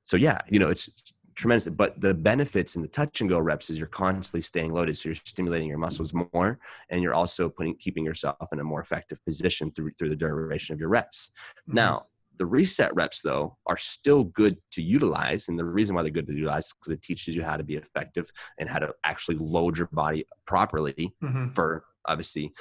So yeah, it's tremendous. But the benefits in the touch and go reps is you're constantly staying loaded. So you're stimulating your muscles more, and you're also keeping yourself in a more effective position through the duration of your reps. Mm-hmm. Now, the reset reps, though, are still good to utilize. And the reason why they're good to utilize is because it teaches you how to be effective and how to actually load your body properly Mm-hmm. for, obviously,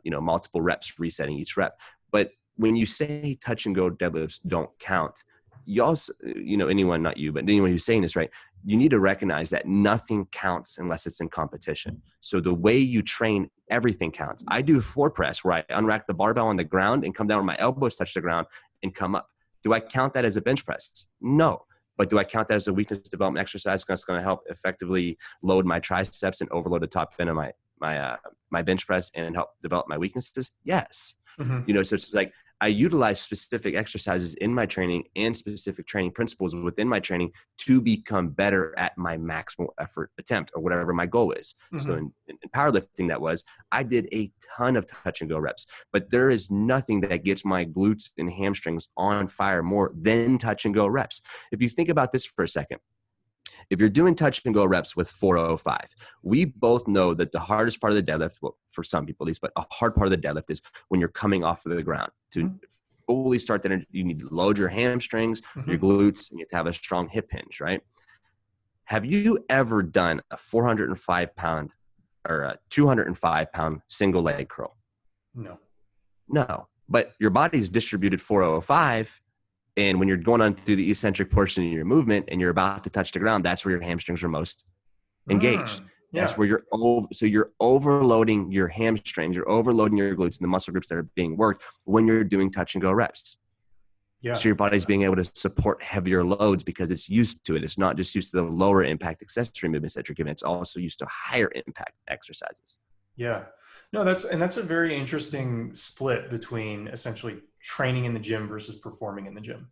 multiple reps, resetting each rep. But when you say touch and go deadlifts don't count, you also, anyone, not you, but anyone who's saying this, right, you need to recognize that nothing counts unless it's in competition. So the way you train, everything counts. I do floor press where I unrack the barbell on the ground and come down where my elbows touch the ground and come up. Do I count that as a bench press? No. But do I count that as a weakness development exercise that's going to help effectively load my triceps and overload the top end of my bench press and help develop my weaknesses? Yes. Mm-hmm. So it's just like I utilize specific exercises in my training and specific training principles within my training to become better at my maximal effort attempt or whatever my goal is. So Mm-hmm. in powerlifting, I did a ton of touch and go reps, but there is nothing that gets my glutes and hamstrings on fire more than touch and go reps. If you think about this for a second, if you're doing touch and go reps with 405, we both know that the hardest part of the deadlift, well, for some people at least, but a hard part of the deadlift is when you're coming off of the ground. To fully start that, you need to load your hamstrings, your Mm-hmm. glutes, and you have to have a strong hip hinge, right? Have you ever done a 405 pound or a 205 pound single leg curl? No. No, but your body's distributed 405. And when you're going on through the eccentric portion of your movement and you're about to touch the ground, that's where your hamstrings are most engaged. That's Yeah. where you're overloading your hamstrings, you're overloading your glutes and the muscle groups that are being worked when you're doing touch and go reps. Yeah. So your body's being able to support heavier loads because it's used to it. It's not just used to the lower impact accessory movements that you're giving. It's also used to higher impact exercises. Yeah. No, that's a very interesting split between essentially training in the gym versus performing in the gym,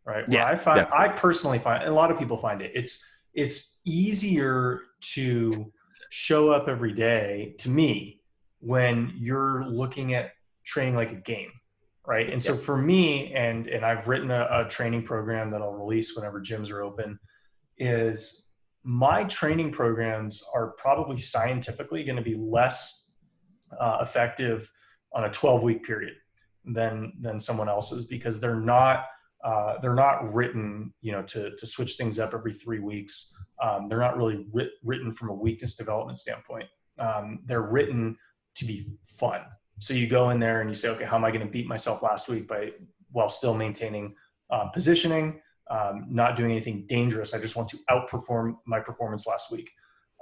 right? Where Yeah, I definitely. personally find, and a lot of people find it's easier to show up every day to me when you're looking at training like a game, right? And so Yeah. for me, and I've written a training program that I'll release whenever gyms are open, is my training programs are probably scientifically going to be less effective on a 12-week period than someone else's because they're not written to switch things up every 3 weeks. They're not really written from a weakness development standpoint. They're written to be fun. So you go in there and you say, okay, how am I going to beat myself last week while still maintaining positioning, not doing anything dangerous. I just want to outperform my performance last week.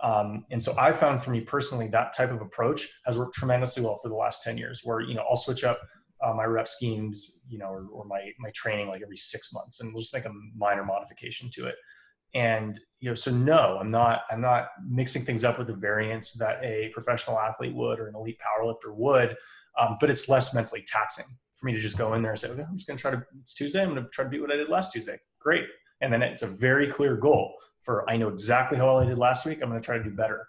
And so I found for me personally, that type of approach has worked tremendously well for the last 10 years, where, I'll switch up my rep schemes, or my training like every 6 months, and we'll just make a minor modification to it. And, so no, I'm not mixing things up with the variance that a professional athlete would, or an elite powerlifter would. But it's less mentally taxing for me to just go in there and say, okay, I'm just going to try to, it's Tuesday, I'm going to try to beat what I did last Tuesday. Great. And then it's a very clear goal for, I know exactly how well I did last week. I'm going to try to do better.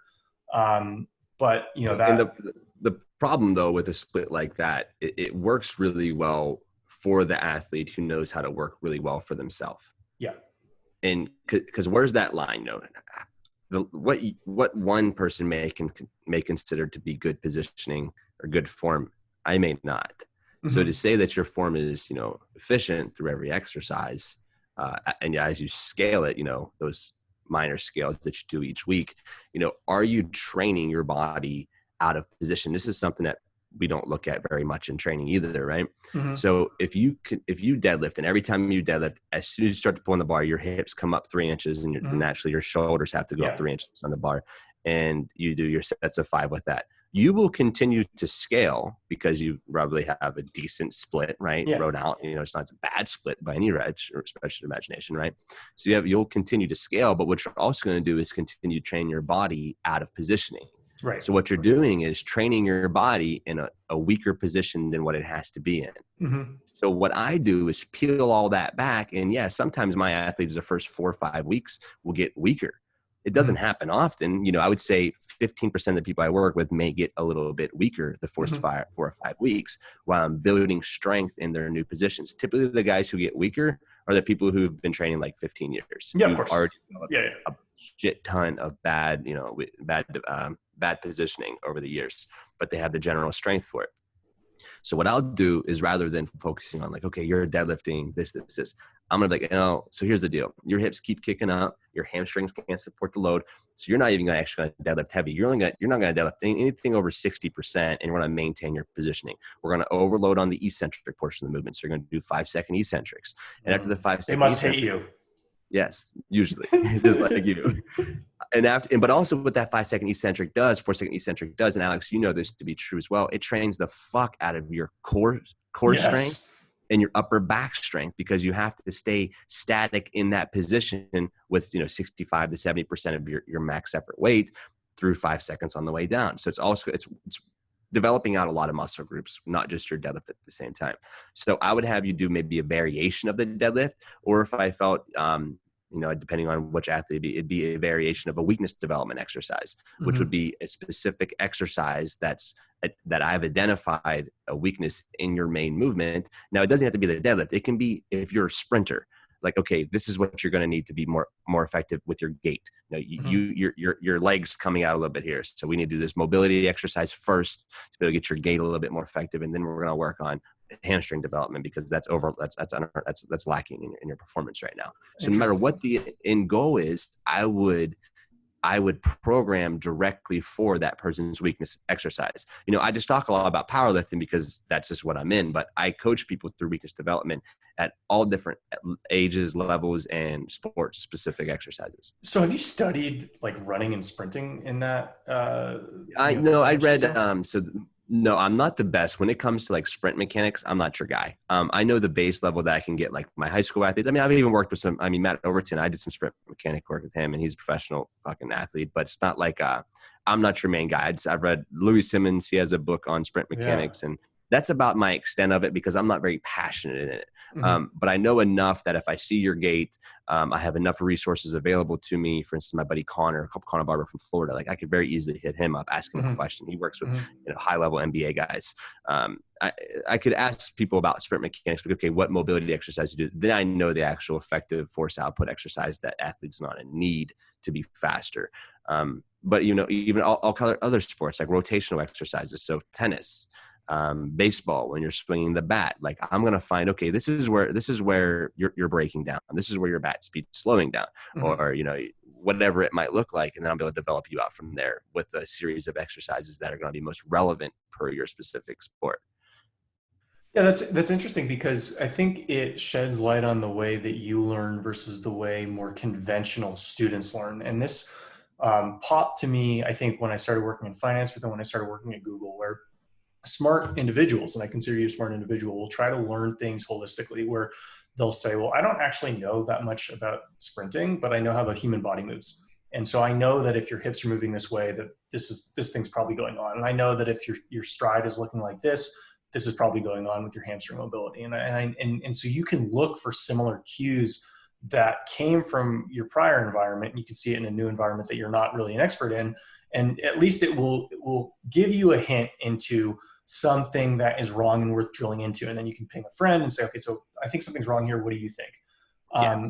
But And that, the problem though with a split like that, it works really well for the athlete who knows how to work really well for themselves. yeah. And because where's that line? What one person may consider to be good positioning or good form, I may not. Mm-hmm. So to say that your form is efficient through every exercise, and as you scale it, those minor scales that you do each week, are you training your body out of position? This is something that we don't look at very much in training either, right? Mm-hmm. So if you deadlift, and every time you deadlift, as soon as you start to pull on the bar, your hips come up 3 inches, and mm-hmm. naturally your shoulders have to go up 3 inches on the bar, and you do your sets of 5 with that. You will continue to scale because you probably have a decent split, right? Yeah. Wrote out, it's not a bad split by any stretch or special imagination, right? So you'll continue to scale, but what you're also going to do is continue to train your body out of positioning. Right. So what you're doing is training your body in a weaker position than what it has to be in. Mm-hmm. So what I do is peel all that back. And yeah, sometimes my athletes the first 4 or 5 weeks will get weaker. It doesn't mm-hmm. happen often. I would say 15% of the people I work with may get a little bit weaker the first mm-hmm. 4 or 5 weeks while I'm building strength in their new positions. Typically the guys who get weaker are the people who've been training like 15 years. Yeah, of course. Already a shit ton of bad positioning over the years, but they have the general strength for it. So what I'll do is, rather than focusing on like, okay, you're deadlifting this, I'm going to be like, so here's the deal. Your hips keep kicking up. Your hamstrings can't support the load. So you're not even going to actually deadlift heavy. You're not going to deadlift anything over 60%, and we're going to maintain your positioning. We're going to overload on the eccentric portion of the movement. So you're going to do 5-second eccentrics. And after the 5-second, they must hate you. Yes, usually, just like you. But also what that 5-second eccentric does, 4-second eccentric does, and Alex, you know this to be true as well, it trains the fuck out of your core yes. strength and your upper back strength, because you have to stay static in that position with 65 to 70% of your max effort weight through 5 seconds on the way down. So it's developing out a lot of muscle groups, not just your deadlift at the same time. So I would have you do maybe a variation of the deadlift, or if I felt, depending on which athlete it'd be a variation of a weakness development exercise, mm-hmm. which would be a specific exercise that I've identified a weakness in your main movement. Now, it doesn't have to be the deadlift. It can be if you're a sprinter. Like, okay, this is what you're going to need to be more effective with your gait. Mm-hmm. Your legs coming out a little bit here. So we need to do this mobility exercise first to be able to get your gait a little bit more effective, and then we're going to work on hamstring development, because that's lacking in your performance right now. So no matter what the end goal is, I would program directly for that person's weakness exercise. I just talk a lot about powerlifting because that's just what I'm in, but I coach people through weakness development at all different ages, levels, and sports specific exercises. So have you studied like running and sprinting in that? I read, no, I'm not the best when it comes to like sprint mechanics. I'm not your guy. I know the base level that I can get, like my high school athletes. I mean, I've even worked with Matt Overton. I did some sprint mechanic work with him, and he's a professional fucking athlete, but it's not like, I'm not your main guy. I've read Louis Simmons. He has a book on sprint mechanics, and that's about my extent of it, because I'm not very passionate in it. Mm-hmm. But I know enough that if I see your gait, I have enough resources available to me. For instance, my buddy Connor Barber from Florida, like I could very easily hit him up, ask him mm-hmm. a question. He works with high level NBA guys. I could ask people about sprint mechanics, but okay, what mobility exercise you do? Then I know the actual effective force output exercise that athletes not in need to be faster. But even I'll color other sports like rotational exercises. So tennis, baseball, when you're swinging the bat, like I'm going to find, okay, this is where you're breaking down. This is where your bat speed is slowing down, mm-hmm. or, whatever it might look like. And then I'll be able to develop you out from there with a series of exercises that are going to be most relevant per your specific sport. Yeah, that's interesting, because I think it sheds light on the way that you learn versus the way more conventional students learn. And this, popped to me, I think, when I started working in finance, but then when I started working at Google, where smart individuals, and I consider you a smart individual, will try to learn things holistically, where they'll say, well, I don't actually know that much about sprinting, but I know how the human body moves. And so I know that if your hips are moving this way, that this thing's probably going on. And I know that if your stride is looking like this is probably going on with your hamstring mobility. And so you can look for similar cues that came from your prior environment, and you can see it in a new environment that you're not really an expert in. And at least it will give you a hint into something that is wrong and worth drilling into. And then you can ping a friend and say, okay, so I think something's wrong here. What do you think? Yeah.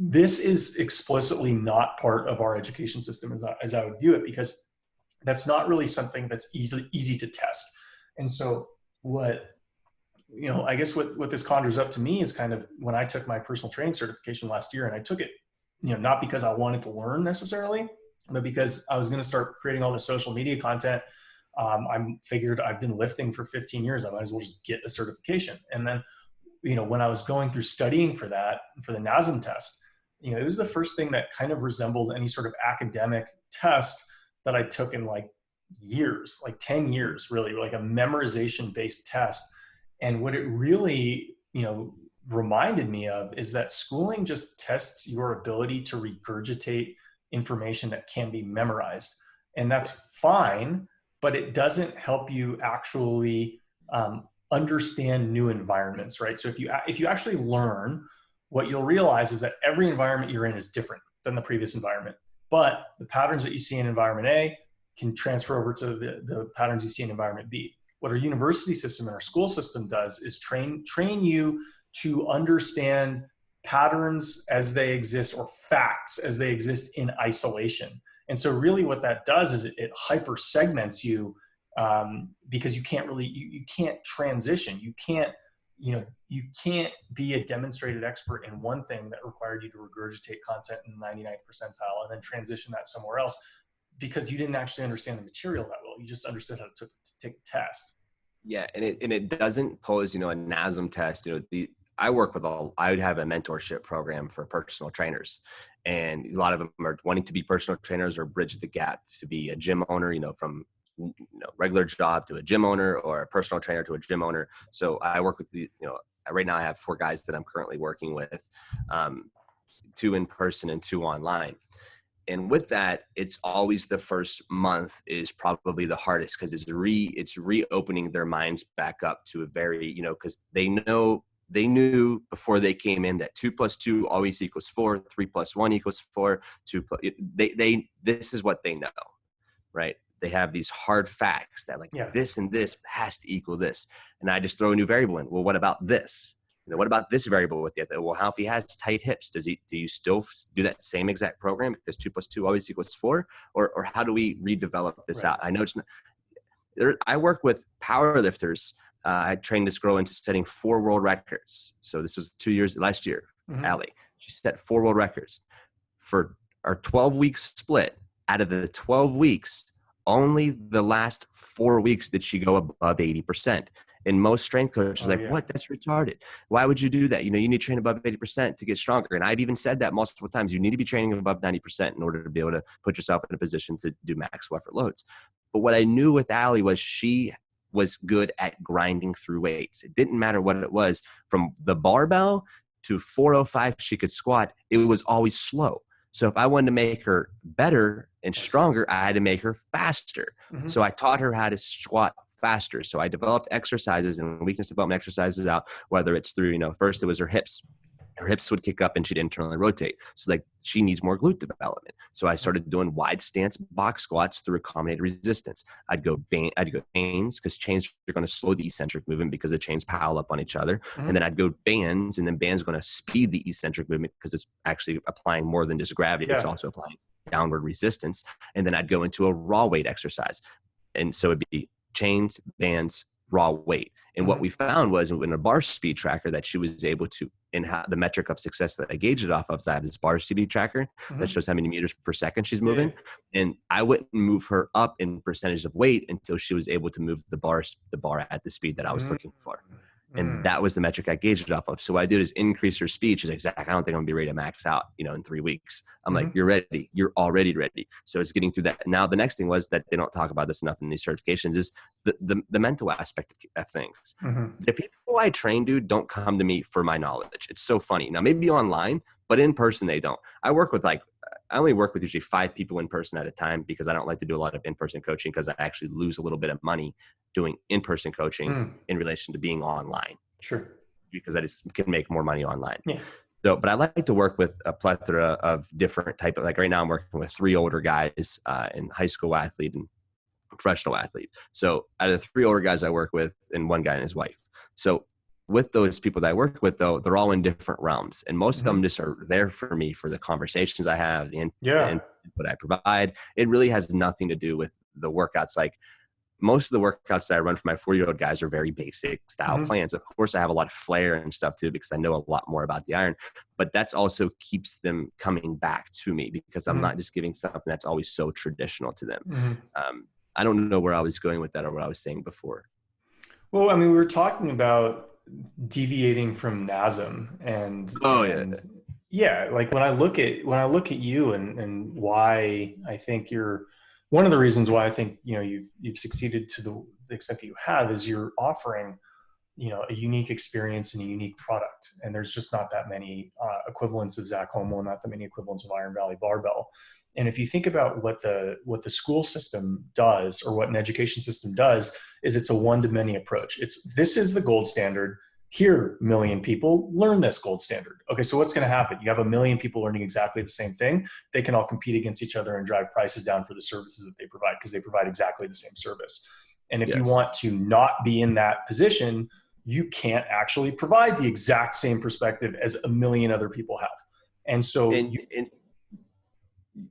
This is explicitly not part of our education system as I would view it, because that's not really something that's easy to test. And so I guess what this conjures up to me is kind of when I took my personal training certification last year, and I took it, not because I wanted to learn necessarily, but because I was going to start creating all this social media content. I figured I've been lifting for 15 years. I might as well just get a certification. And then, when I was going through studying for that, for the NASM test, it was the first thing that kind of resembled any sort of academic test that I took in like years, like 10 years, really, like a memorization based test. And what it really, reminded me of is that schooling just tests your ability to regurgitate information that can be memorized. And that's fine, but it doesn't help you actually understand new environments, right? So if you actually learn, what you'll realize is that every environment you're in is different than the previous environment. But the patterns that you see in environment A can transfer over to the patterns you see in environment B. What our university system and our school system does is train you to understand patterns as they exist, or facts as they exist in isolation. And so really what that does is it hyper segments you, because you can't transition. You can't be a demonstrated expert in one thing that required you to regurgitate content in the 99th percentile and then transition that somewhere else, because you didn't actually understand the material that well. You just understood how to take the test. Yeah. And it doesn't pose, a NASM test. I would have a mentorship program for personal trainers, and a lot of them are wanting to be personal trainers or bridge the gap to be a gym owner, from regular job to a gym owner, or a personal trainer to a gym owner. So I work with right now I have 4 guys that I'm currently working with, 2 in person and 2 online. And with that, it's always the first month is probably the hardest, because it's reopening their minds back up to a very, because they knew before they came in that 2 + 2 always equals 4, 3 + 1 equals 4. This is what they know, right? They have these hard facts that this and this has to equal this. And I just throw a new variable in. Well, what about this? What about this variable with the other? Well, how if he has tight hips? Do you still do that same exact program because 2 + 2 always equals 4? Or how do we redevelop this out? I know it's not, I work with powerlifters. I trained this girl into setting 4 world records. So this was last year, Allie. She set 4 world records for our 12-week split. Out of the 12 weeks, only the last 4 weeks did she go above 80%. And most strength coaches are like, what? That's retarded. Why would you do that? You need to train above 80% to get stronger. And I've even said that multiple times. You need to be training above 90% in order to be able to put yourself in a position to do maximal effort loads. But what I knew with Allie was she was good at grinding through weights. It didn't matter what it was, from the barbell to 405 she could squat. It was always slow. So if I wanted to make her better and stronger, I had to make her faster. So I taught her how to squat faster. So I developed exercises and weakness development exercises out, whether it's through, first it was her hips. Her hips would kick up and she'd internally rotate. So she needs more glute development. So I started doing wide stance box squats through accommodated resistance. I'd go chains, because chains are going to slow the eccentric movement because the chains pile up on each other. And then I'd go bands, and then bands are going to speed the eccentric movement because it's actually applying more than just gravity. Yeah. It's also applying downward resistance. And then I'd go into a raw weight exercise. And so it'd be chains, bands, raw weight. And what we found was in a bar speed tracker that she was able to, and how the metric of success that I gauged it off of is I have this bar speed tracker that shows how many meters per second she's moving. And I wouldn't move her up in percentage of weight until she was able to move the bar at the speed that I was looking for. And Mm. that was the metric I gauged it off of. So what I did is increase her speed. She's like, Zach, I don't think I'm gonna be ready to max out, in 3 weeks. I'm like, Mm-hmm. you're ready. You're already ready. So it's getting through that. Now, the next thing was that they don't talk about this enough in these certifications is the mental aspect of things. Mm-hmm. The people I train, dude, don't come to me for my knowledge. It's so funny. Now, maybe online, but in person, they don't. I only work with usually 5 people in person at a time because I don't like to do a lot of in-person coaching because I actually lose a little bit of money doing in-person coaching Mm. in relation to being online Sure. because I just can make more money online. Yeah. So, but I like to work with a plethora of different type of, like right now I'm working with 3 older guys and high school athlete and professional athlete. So out of the 3 older guys I work with and 1 guy and his wife. So with those people that I work with though, they're all in different realms and most of them Mm-hmm. just are there for me for the conversations I have, the Yeah. input I provide. It really has nothing to do with the workouts. Like most of the workouts that I run for my 40-year-old guys are very basic style Mm-hmm. plans. Of course, I have a lot of flair and stuff too because I know a lot more about the iron, but that's also keeps them coming back to me because I'm Mm-hmm. not just giving something that's always so traditional to them. Mm-hmm. I don't know where I was going with that or what I was saying before. Well, I mean, we were talking about deviating from NASM Oh yeah, and yeah, like when I look at you and why I think you're one of the reasons why I think you've succeeded to the extent that you have is you're offering a unique experience and a unique product, and there's just not that many equivalents of Zach Homo, not that many equivalents of Iron Valley Barbell. And if you think about what the school system does or what an education system does, is it's a one-to-many approach. This is the gold standard. Here, million people learn this gold standard. Okay, so what's going to happen? You have a million people learning exactly the same thing. They can all compete against each other and drive prices down for the services that they provide because they provide exactly the same service. And if you yes, want to not be in that position, you can't actually provide the exact same perspective as a million other people have. And so and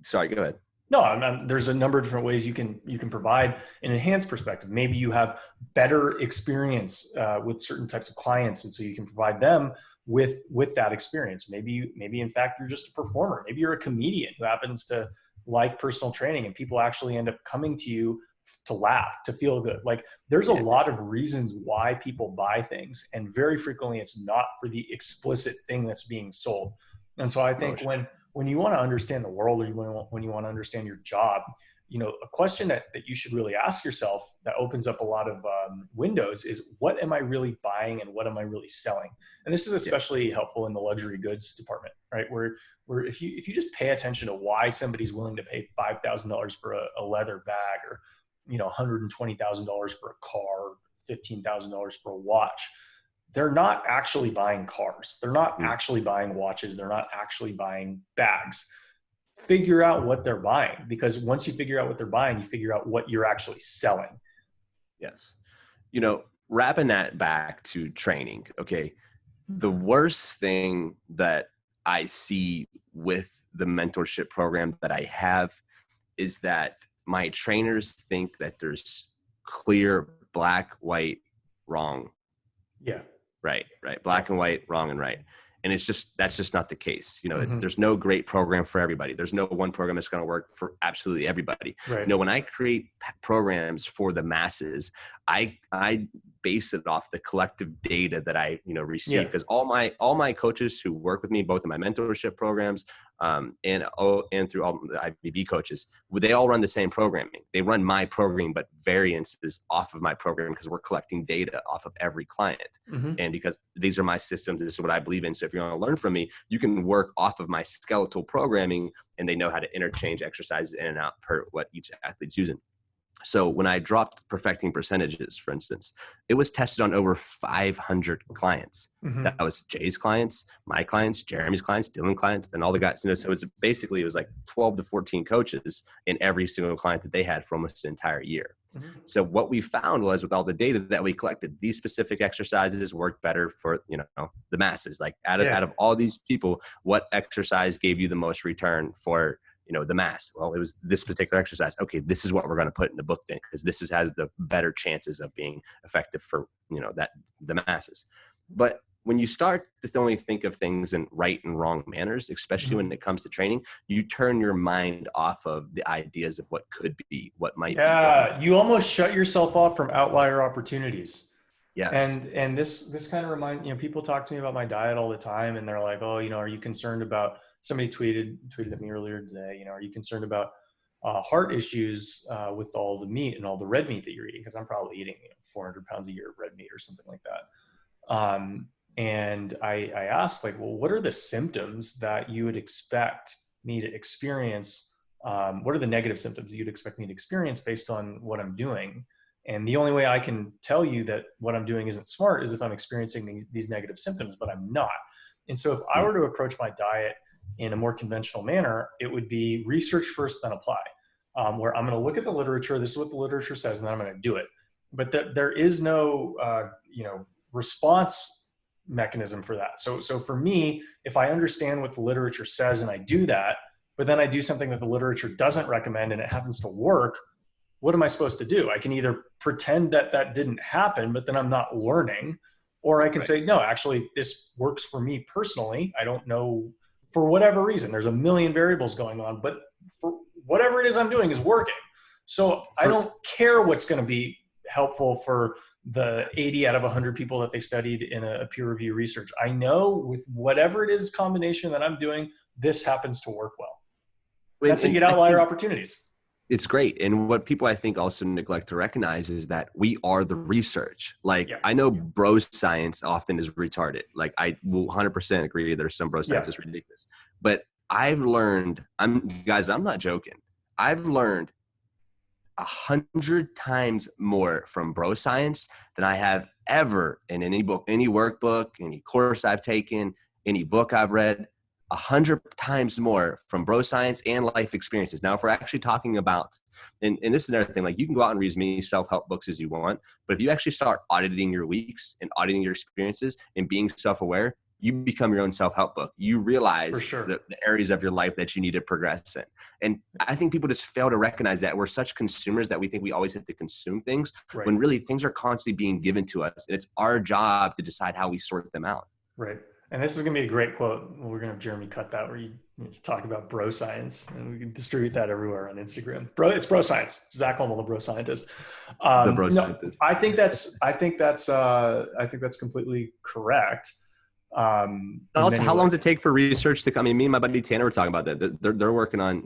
sorry, go ahead. no, there's a number of different ways you can provide an enhanced perspective. Maybe you have better experience with certain types of clients, and so you can provide them with that experience. Maybe in fact you're just a performer. Maybe you're a comedian who happens to like personal training, and people actually end up coming to you to laugh, to feel good. Like there's a Yeah, lot of reasons why people buy things, and very frequently it's not for the explicit thing that's being sold. And so it's I the think motion. when you want to understand the world, or when you want to understand your job, a question that you should really ask yourself that opens up a lot of windows is, what am I really buying and what am I really selling? And this is Yeah, especially helpful in the luxury goods department, right? Where if you just pay attention to why somebody's willing to pay $5,000 for a leather bag, or $120,000 for a car, $15,000 for a watch, they're not actually buying cars. They're not mm, actually buying watches. They're not actually buying bags. Figure out what they're buying, because once you figure out what they're buying, you figure out what you're actually selling. yes. Wrapping that back to training. Okay, the worst thing that I see with the mentorship program that I have is that my trainers think that there's clear black, white, wrong, Yeah. right, Yeah. black and white, wrong and right. And that's just not the case. Mm-hmm. There's no great program for everybody. There's no one program that's going to work for absolutely everybody. Right. When I create programs for the masses, I base it off the collective data that I receive, Yeah. because all my coaches who work with me, both in my mentorship programs and through all the IBB coaches, they all run the same programming. They run my programming, but variances off of my program because we're collecting data off of every client. Mm-hmm. And because these are my systems, this is what I believe in. So if you want to learn from me, you can work off of my skeletal programming, and they know how to interchange exercises in and out per what each athlete's using. So when I dropped perfecting percentages, for instance, it was tested on over 500 clients. That Mm-hmm. was Jay's clients, my clients, Jeremy's clients, Dylan clients, and all the guys. So it was like 12 to 14 coaches in every single client that they had for almost an entire year. Mm-hmm. So what we found was, with all the data that we collected, these specific exercises worked better for the masses. Like out Yeah. of all these people, what exercise gave you the most return for the mass? Well, it was this particular exercise. Okay, this is what we're going to put in the book then, because this has the better chances of being effective for that the masses. But when you start to only think of things in right and wrong manners, especially Mm-hmm. when it comes to training, you turn your mind off of the ideas of what could be, what might be, what might. Yeah. You almost shut yourself off from outlier opportunities. Yes. And this kind of people talk to me about my diet all the time, and they're like, oh, are you concerned about, somebody tweeted at me earlier today, are you concerned about heart issues with all the meat and all the red meat that you're eating? Because I'm probably eating 400 pounds a year of red meat or something like that. And I asked, like, well, what are the symptoms that you would expect me to experience? What are the negative symptoms that you'd expect me to experience based on what I'm doing? And the only way I can tell you that what I'm doing isn't smart is if I'm experiencing these negative symptoms, but I'm not. And so if I were to approach my diet in a more conventional manner, it would be research first, then apply, where I'm going to look at the literature. This is what the literature says, and then I'm going to do it. But there is no, response mechanism for that. So for me, if I understand what the literature says and I do that, but then I do something that the literature doesn't recommend and it happens to work, what am I supposed to do? I can either pretend that that didn't happen, but then I'm not learning, or I can say, no, actually, this works for me personally. I don't know, for whatever reason, there's a million variables going on, but for whatever it is I'm doing is working. So I don't care what's going to be helpful for the 80 out of 100 people that they studied in a peer review research. I know with whatever it is combination that I'm doing, this happens to work well. That's how you get outlier opportunities. It's great. And what people I think also neglect to recognize is that we are the research. Like, I know bro science often is retarded. Like, I will 100% agree there's some bro science is ridiculous. But I've learned, I'm not joking. I've learned 100 times more from bro science than I have ever in any book, any workbook, any course I've taken, any book I've read. 100 times more from bro science and life experiences. Now, if we're actually talking about, and this is another thing, like, you can go out and read as many self-help books as you want, but if you actually start auditing your weeks and auditing your experiences and being self-aware, you become your own self-help book. You realize the areas of your life that you need to progress in. And I think people just fail to recognize that we're such consumers that we think we always have to consume things, when really things are constantly being given to us. And it's our job to decide how we sort them out. Right. And this is going to be a great quote. We're going to have Jeremy cut that, where you talk about bro science, and we can distribute that everywhere on Instagram. It's bro science. Zach Holmel, the bro scientist. The bro scientist. I think that's completely correct. Also, how long does it take for research to come? I mean, me and my buddy Tanner were talking about that. They're working on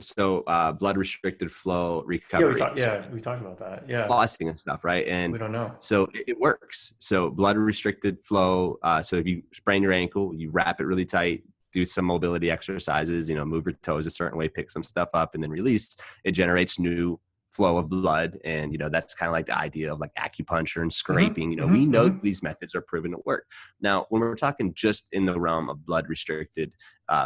blood restricted flow recovery. We talked about that. Yeah, flossing and stuff, right? And we don't know. So it works. So blood restricted flow. So if you sprain your ankle, you wrap it really tight, do some mobility exercises. Move your toes a certain way, pick some stuff up, and then release. It generates new flow of blood. And, that's kind of like the idea of like acupuncture and scraping. We know these methods are proven to work. Now, when we're talking just in the realm of blood restricted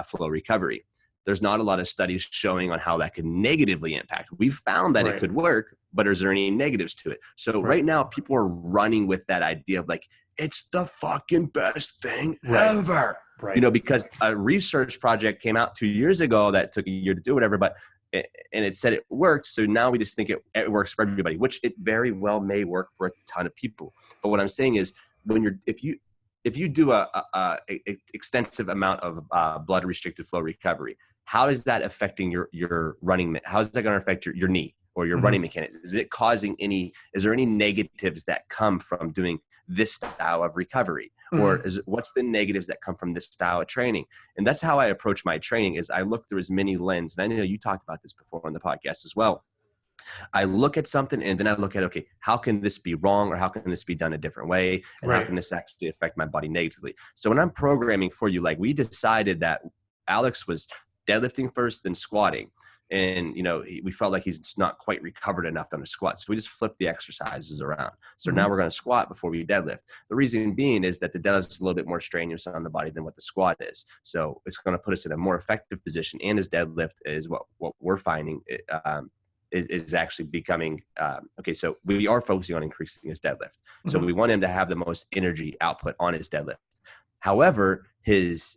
flow recovery, there's not a lot of studies showing on how that could negatively impact. We've found that it could work, but is there any negatives to it? So right now, people are running with that idea of like, it's the fucking best thing ever. Right. Because a research project came out 2 years ago that took a year to do whatever, and it said it worked. So now we just think it works for everybody, which it very well may work for a ton of people. But what I'm saying is, if you do a extensive amount of blood restricted flow recovery, how is that affecting your running? How is that going to affect your knee or your running mechanics? Is there any negatives that come from doing this style of recovery? Or what's the negatives that come from this style of training? And that's how I approach my training. Is I look through as many lenses. And I know you talked about this before on the podcast as well. I look at something and then I look at, okay, how can this be wrong, or how can this be done a different way? And how can this actually affect my body negatively? So when I'm programming for you, like, we decided that Alex was deadlifting first, then squatting. And, we felt like he's not quite recovered enough on the squat. So we just flipped the exercises around. So now we're going to squat before we deadlift. The reason being is that the deadlift is a little bit more strenuous on the body than what the squat is. So it's going to put us in a more effective position. And his deadlift is what we're finding is actually becoming, okay, so we are focusing on increasing his deadlift. So we want him to have the most energy output on his deadlift. However, his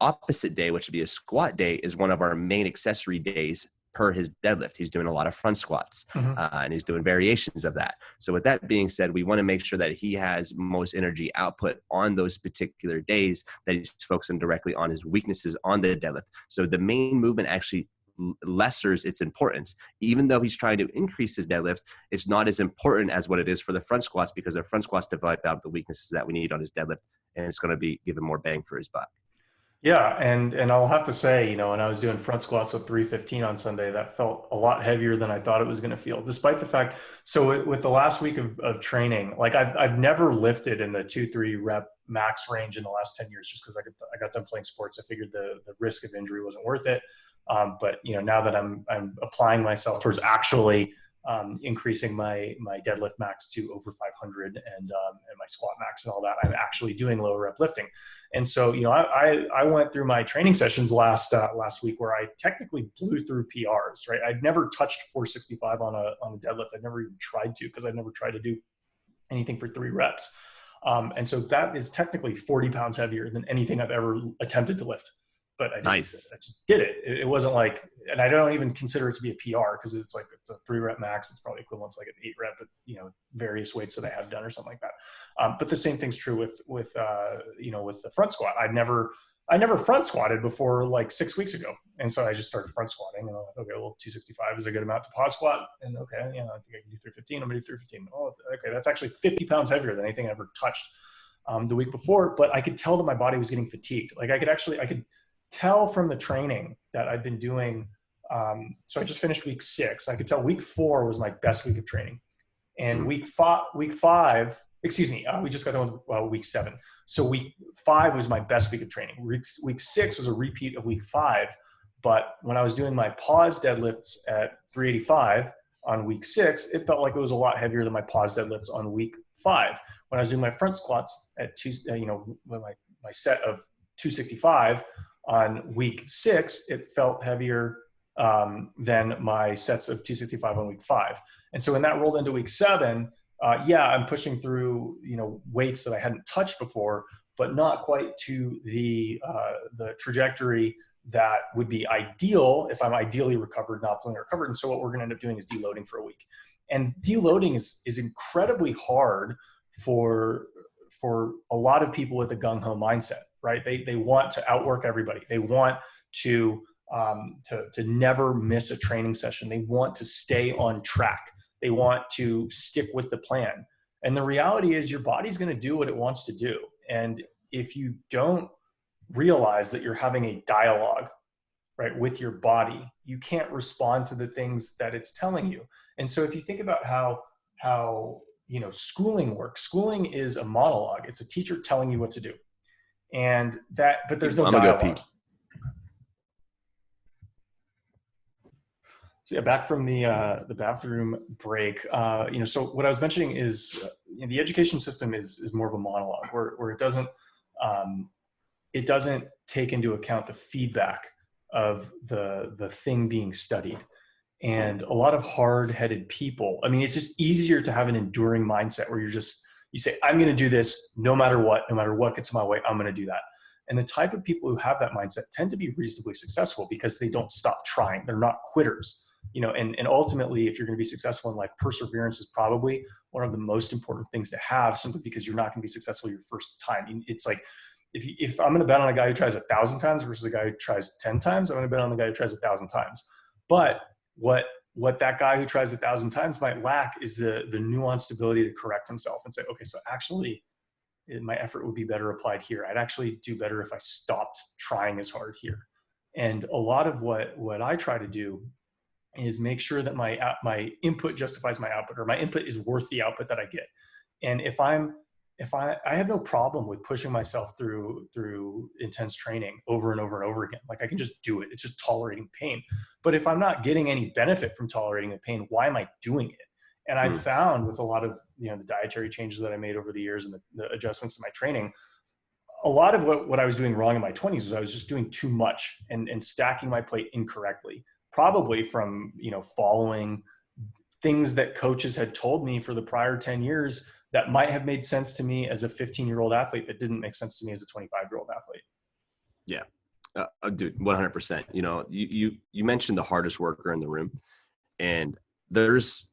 opposite day, which would be a squat day, is one of our main accessory days per his deadlift. He's doing a lot of front squats and he's doing variations of that. So with that being said, we want to make sure that he has most energy output on those particular days, that he's focusing directly on his weaknesses on the deadlift. So the main movement actually lessers its importance. Even though he's trying to increase his deadlift, it's not as important as what it is for the front squats, because the front squats develop out the weaknesses that we need on his deadlift, and it's going to be give him more bang for his buck. Yeah, and I'll have to say, when I was doing front squats with 315 on Sunday, that felt a lot heavier than I thought it was going to feel, despite the fact. So with the last week of training, like I've never lifted in the 2-3 rep max range in the last 10 years, just because I got done playing sports. I figured the risk of injury wasn't worth it. But now that I'm applying myself towards actually increasing my deadlift max to over 500 and my squat max and all that, I'm actually doing lower rep lifting. And so, I went through my training sessions last week where I technically blew through PRs, right? I'd never touched 465 on a deadlift. I'd never even tried to, because I'd never tried to do anything for 3 reps. And so that is technically 40 pounds heavier than anything I've ever attempted to lift. But I just did it. It wasn't like, and I don't even consider it to be a PR, because it's like it's a 3 rep max. It's probably equivalent to like an 8 rep, but various weights that I have done or something like that. But the same thing's true with the front squat. I never front squatted before like 6 weeks ago. And so I just started front squatting, and I'm like, okay, well, 265 is a good amount to pause squat. And okay, I think I can do 315. I'm gonna do 315. Oh, okay. That's actually 50 pounds heavier than anything I ever touched the week before. But I could tell that my body was getting fatigued. Like I could tell from the training that I'd been doing. So I just finished week 6. I could tell week 4 was my best week of training. And week five, excuse me, we just got done with week 7. So week 5 was my best week of training. Week 6 was a repeat of week 5. But when I was doing my pause deadlifts at 385 on week 6, it felt like it was a lot heavier than my pause deadlifts on week 5. When I was doing my front squats at my set of 265 on week 6, it felt heavier than my sets of 265 on week 5. And so when that rolled into week 7, I'm pushing through, weights that I hadn't touched before, but not quite to the trajectory that would be ideal if I'm ideally recovered, not fully recovered. And so what we're going to end up doing is deloading for a week. And deloading is incredibly hard for a lot of people with a gung-ho mindset, right? They want to outwork everybody. They want to never miss a training session. They want to stay on track. They want to stick with the plan. And the reality is your body's going to do what it wants to do. And if you don't realize that you're having a dialogue, right, with your body, you can't respond to the things that it's telling you. And so if you think about how schooling works, schooling is a monologue. It's a teacher telling you what to do. But there's no dialogue. So back from the bathroom break, so what I was mentioning is the education system is more of a monologue where it doesn't take into account the feedback of the thing being studied. And a lot of hard-headed people, it's just easier to have an enduring mindset where you say, I'm going to do this no matter what gets in my way, I'm going to do that. And the type of people who have that mindset tend to be reasonably successful because they don't stop trying. They're not quitters. And ultimately, if you're going to be successful in life, perseverance is probably one of the most important things to have, simply because you're not going to be successful your first time. It's like, if I'm going to bet on a guy who tries 1,000 times versus a guy who tries 10 times, I'm going to bet on the guy who tries 1,000 times. But what that guy who tries 1,000 times might lack is the nuanced ability to correct himself and say, okay, so actually my effort would be better applied here. I'd actually do better if I stopped trying as hard here. And a lot of what I try to do is make sure that my input justifies my output, or my input is worth the output that I get. And if I have no problem with pushing myself through intense training over and over and over again. Like I can just do it. It's just tolerating pain. But if I'm not getting any benefit from tolerating the pain, why am I doing it? And I found with a lot of the dietary changes that I made over the years and the adjustments to my training, a lot of what I was doing wrong in my 20s was I was just doing too much and stacking my plate incorrectly. Probably from following things that coaches had told me for the prior 10 years that might have made sense to me as a 15-year-old athlete that didn't make sense to me as a 25-year-old athlete. Yeah. Dude, 100%. You mentioned the hardest worker in the room, and there's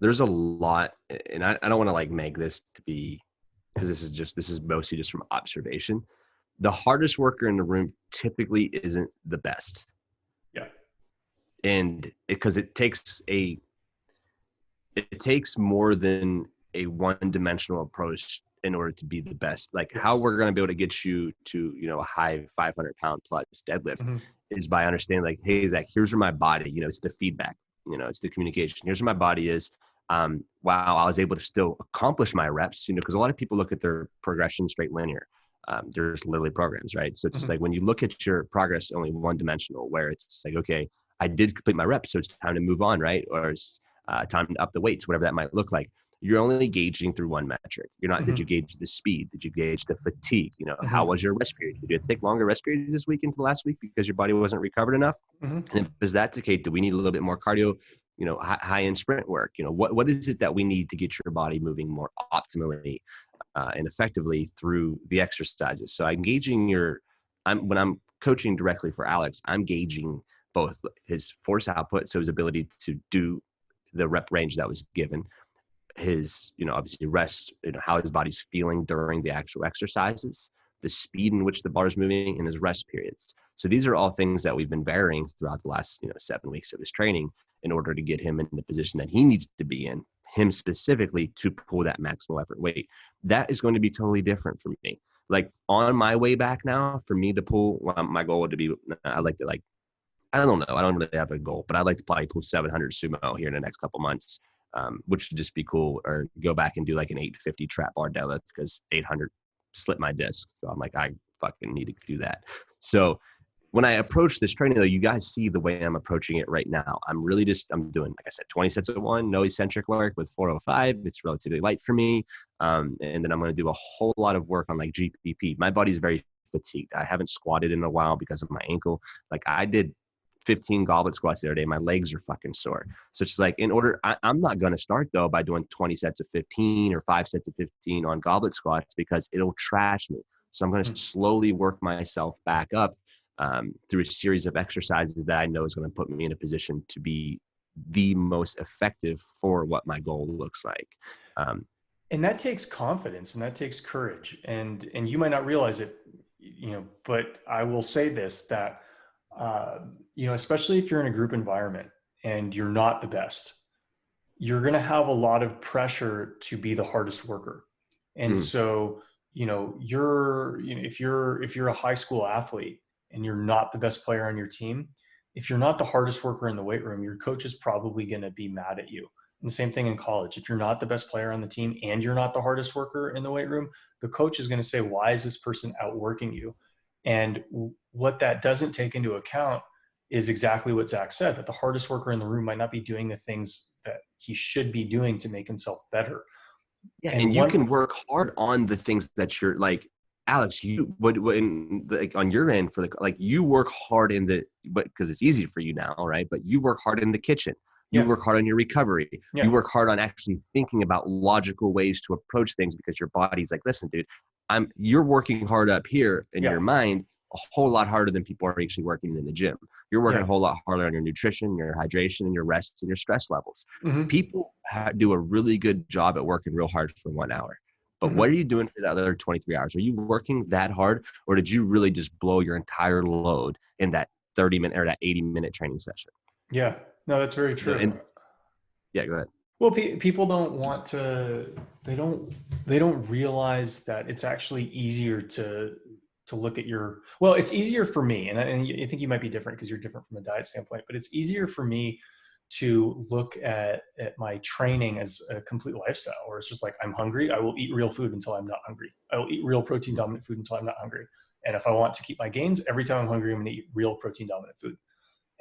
a lot, and I don't want to like make this to be, because this is mostly just from observation. The hardest worker in the room typically isn't the best. Yeah. And because it takes more than a one-dimensional approach in order to be the best. Like how Yes. we're going to be able to get you to, a high 500-pound plus deadlift Mm-hmm. is by understanding like, hey, Zach, here's where my body, it's the feedback, it's the communication. Here's where my body is. Wow, I was able to still accomplish my reps, because a lot of people look at their progression straight linear. There's literally programs, right? So it's just Mm-hmm. like when you look at your progress only one dimensional, where it's like, okay, I did complete my reps, so it's time to move on, right? Or it's time to up the weights, whatever that might look like. You're only gauging through one metric. You're not, did you Mm-hmm. gauge the speed? Did you gauge the fatigue? How Mm-hmm. was your rest period? Did you take longer rest periods this week into last week because your body wasn't recovered enough? Mm-hmm. And if is that the case, do we need a little bit more cardio, high end sprint work? What is it that we need to get your body moving more optimally and effectively through the exercises? So I'm gauging when I'm coaching directly for Alex, I'm gauging both his force output, so his ability to do the rep range that was given, his, obviously rest, how his body's feeling during the actual exercises, the speed in which the bar is moving, and his rest periods. So these are all things that we've been varying throughout the last, 7 weeks of his training in order to get him in the position that he needs to be in, him specifically to pull that maximal effort weight. That is going to be totally different for me. Like on my way back now, for me to pull, my goal would be, I like to I don't know. I don't really have a goal, but I'd like to probably pull 700 sumo here in the next couple months, which would just be cool. Or go back and do like an 850 trap bar deadlift because 800 slipped my disc. So I'm like, I fucking need to do that. So when I approach this training, though, you guys see the way I'm approaching it right now. I'm doing, like I said, 20 sets of one, no eccentric work with 405. It's relatively light for me. And then I'm going to do a whole lot of work on like GPP. My body's very fatigued. I haven't squatted in a while because of my ankle. Like I did 15 goblet squats the other day. My legs are fucking sore. So it's like I'm not going to start though by doing 20 sets of 15 or 5 sets of 15 on goblet squats because it'll trash me. So I'm going to slowly work myself back up through a series of exercises that I know is going to put me in a position to be the most effective for what my goal looks like. And that takes confidence and that takes courage. And you might not realize it, but I will say this, that especially if you're in a group environment and you're not the best, you're going to have a lot of pressure to be the hardest worker. And Mm, so, if you're a high school athlete and you're not the best player on your team, if you're not the hardest worker in the weight room, your coach is probably going to be mad at you. And the same thing in college. If you're not the best player on the team and you're not the hardest worker in the weight room, the coach is going to say, why is this person outworking you? And what that doesn't take into account is exactly what Zach said, that the hardest worker in the room might not be doing the things that he should be doing to make himself better. yeah, and And you one, can work hard on the things that you're like, Alex. You would like on your end for the like you work hard but because it's easy for you now, right? But you work hard in the kitchen. You yeah, work hard on your recovery. yeah, You work hard on actually thinking about logical ways to approach things because your body's like, listen, dude, you're working hard up here in yeah, your mind a whole lot harder than people are actually working in the gym. You're working yeah. a whole lot harder on your nutrition, your hydration, and your rest and your stress levels. Mm-hmm, People do a really good job at working real hard for 1 hour. But what are mm-hmm. you doing for the other 23 hours? Are you working that hard or did you really just blow your entire load in that 30-minute or that 80-minute training session? Yeah, no, that's very true. And yeah, go ahead. Well, people don't want to. They don't. They don't realize that it's actually easier to look at your. Well, it's easier for me, and I think you might be different because you're different from a diet standpoint. But it's easier for me to look at my training as a complete lifestyle, where it's just like I'm hungry, I will eat real food until I'm not hungry. I will eat real protein dominant food until I'm not hungry. And if I want to keep my gains, every time I'm hungry, I'm going to eat real protein dominant food.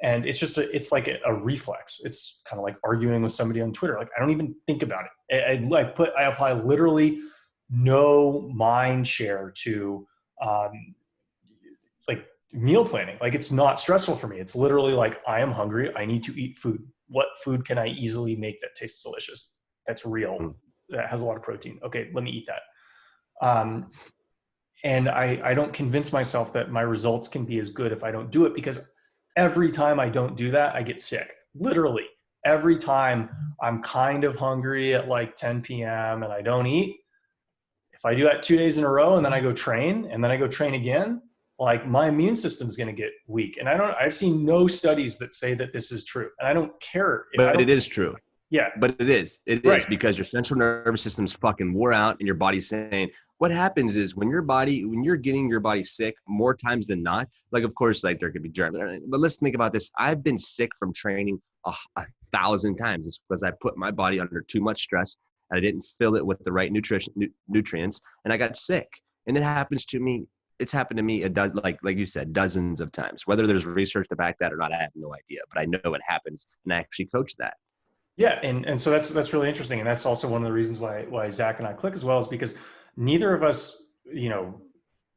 And it's like a reflex. It's kind of like arguing with somebody on Twitter. Like I don't even think about it. I apply literally no mind share to um, like meal planning. Like it's not stressful for me. It's literally like I am hungry. I need to eat food. What food can I easily make that tastes delicious? That's real. Mm. That has a lot of protein. Okay, let me eat that. And I don't convince myself that my results can be as good if I don't do it, because every time I don't do that, I get sick. Literally, every time I'm kind of hungry at like 10 p.m. and I don't eat, if I do that 2 days in a row and then I go train and then I go train again, like my immune system is going to get weak. And I've seen no studies that say that this is true. And I don't care. I But don't, it is true. yeah, But it is. It right. is because your central nervous system's fucking wore out and your body's saying what happens is when you're getting your body sick more times than not, like of course, like there could be germs. But let's think about this. I've been sick from training a thousand times. It's because I put my body under too much stress and I didn't fill it with the right nutrients and I got sick. And it happens to me. It's happened to me like you said, dozens of times. Whether there's research to back that or not, I have no idea. But I know it happens and I actually coach that. Yeah, and so that's really interesting, and that's also one of the reasons why Zach and I click as well, is because neither of us,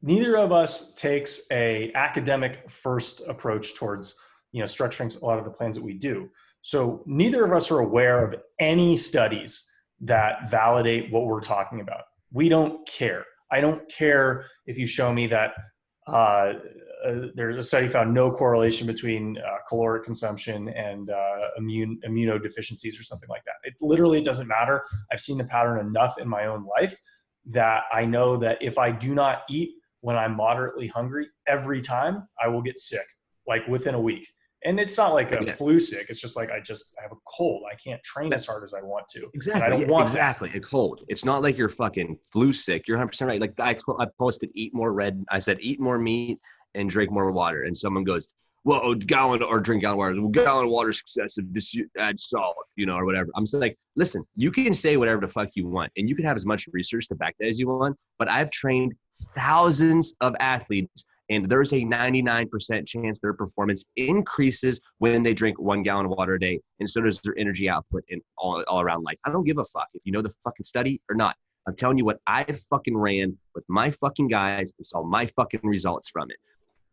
neither of us takes a academic first approach towards structuring a lot of the plans that we do. So neither of us are aware of any studies that validate what we're talking about. We don't care. I don't care if you show me that uh, there's a study found no correlation between caloric consumption and immunodeficiencies or something like that. It literally doesn't matter. I've seen the pattern enough in my own life that I know that if I do not eat when I'm moderately hungry, every time I will get sick, like within a week. And it's not like a Yeah. flu sick. It's just like I have a cold. I can't train as hard as I want to, and I Exactly. don't Yeah, want that. exactly. A cold. It's not like you're fucking flu sick. You're 100% right. Like I posted eat more red. I said eat more meat and drink more water. And someone goes, well, a gallon or drink gallon of water. Well, gallon of water is excessive. Just add salt, or whatever. I'm just like, listen, you can say whatever the fuck you want and you can have as much research to back that as you want. But I've trained thousands of athletes and there's a 99% chance their performance increases when they drink 1 gallon of water a day, and so does their energy output in all around life. I don't give a fuck if you know the fucking study or not. I'm telling you what I fucking ran with my fucking guys and saw my fucking results from it.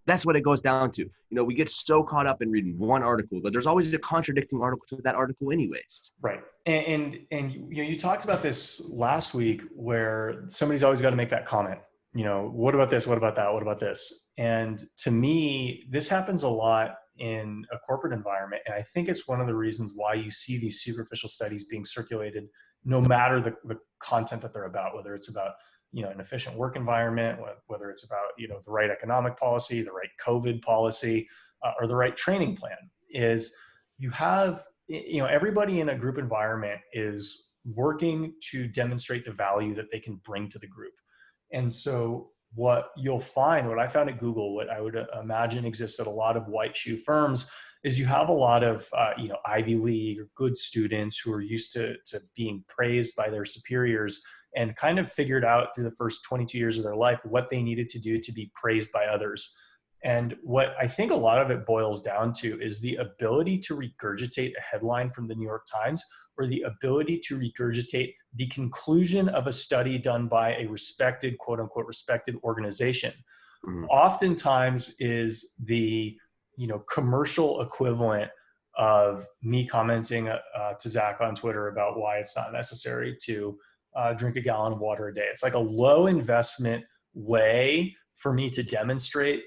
That's what it goes down to. We get so caught up in reading one article that there's always a contradicting article to that article anyways. Right. And you talked about this last week where somebody's always got to make that comment. What about this? What about that? What about this? And to me, this happens a lot in a corporate environment. And I think it's one of the reasons why you see these superficial studies being circulated, no matter the content that they're about, whether it's about, an efficient work environment, whether it's about, the right economic policy, the right COVID policy, or the right training plan. Is you have, everybody in a group environment is working to demonstrate the value that they can bring to the group. And so what you'll find, what I found at Google, what I would imagine exists at a lot of white shoe firms, is you have a lot of Ivy League or good students who are used to being praised by their superiors and kind of figured out through the first 22 years of their life what they needed to do to be praised by others. And what I think a lot of it boils down to is the ability to regurgitate a headline from the New York Times, or the ability to regurgitate the conclusion of a study done by a respected, quote unquote, respected organization. Mm-hmm. Oftentimes is the commercial equivalent of me commenting to Zach on Twitter about why it's not necessary to drink a gallon of water a day. It's like a low investment way for me to demonstrate,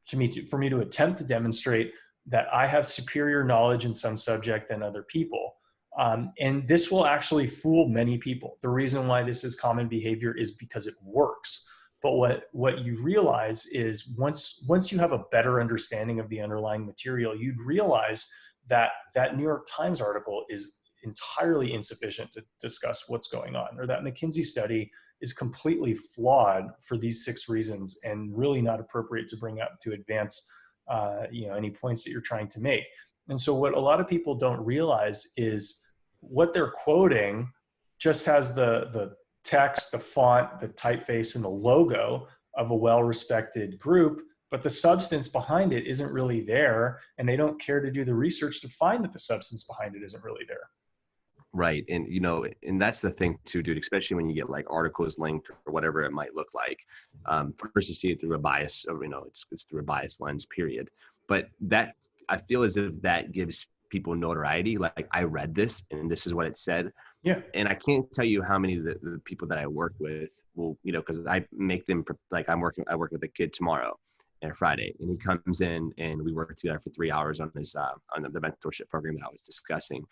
for me to attempt to demonstrate that I have superior knowledge in some subject than other people. And this will actually fool many people. The reason why this is common behavior is because it works. But what you realize is once you have a better understanding of the underlying material, you'd realize that that New York Times article is entirely insufficient to discuss what's going on, or that McKinsey study is completely flawed for these 6 reasons and really not appropriate to bring up to advance any points that you're trying to make. And so what a lot of people don't realize is what they're quoting just has the text, the font, the typeface, and the logo of a well-respected group, but the substance behind it isn't really there, and they don't care to do the research to find that the substance behind it isn't really there. Right. And, and that's the thing too, dude, especially when you get like articles linked or whatever it might look like. First you see it through a bias, or, it's through a bias lens, period. But that, I feel as if that gives people notoriety. Like I read this and this is what it said. Yeah. And I can't tell you how many of the people that I work with will, cause I make them like I work with a kid tomorrow and Friday, and he comes in and we work together for 3 hours on this, on the mentorship program that I was discussing.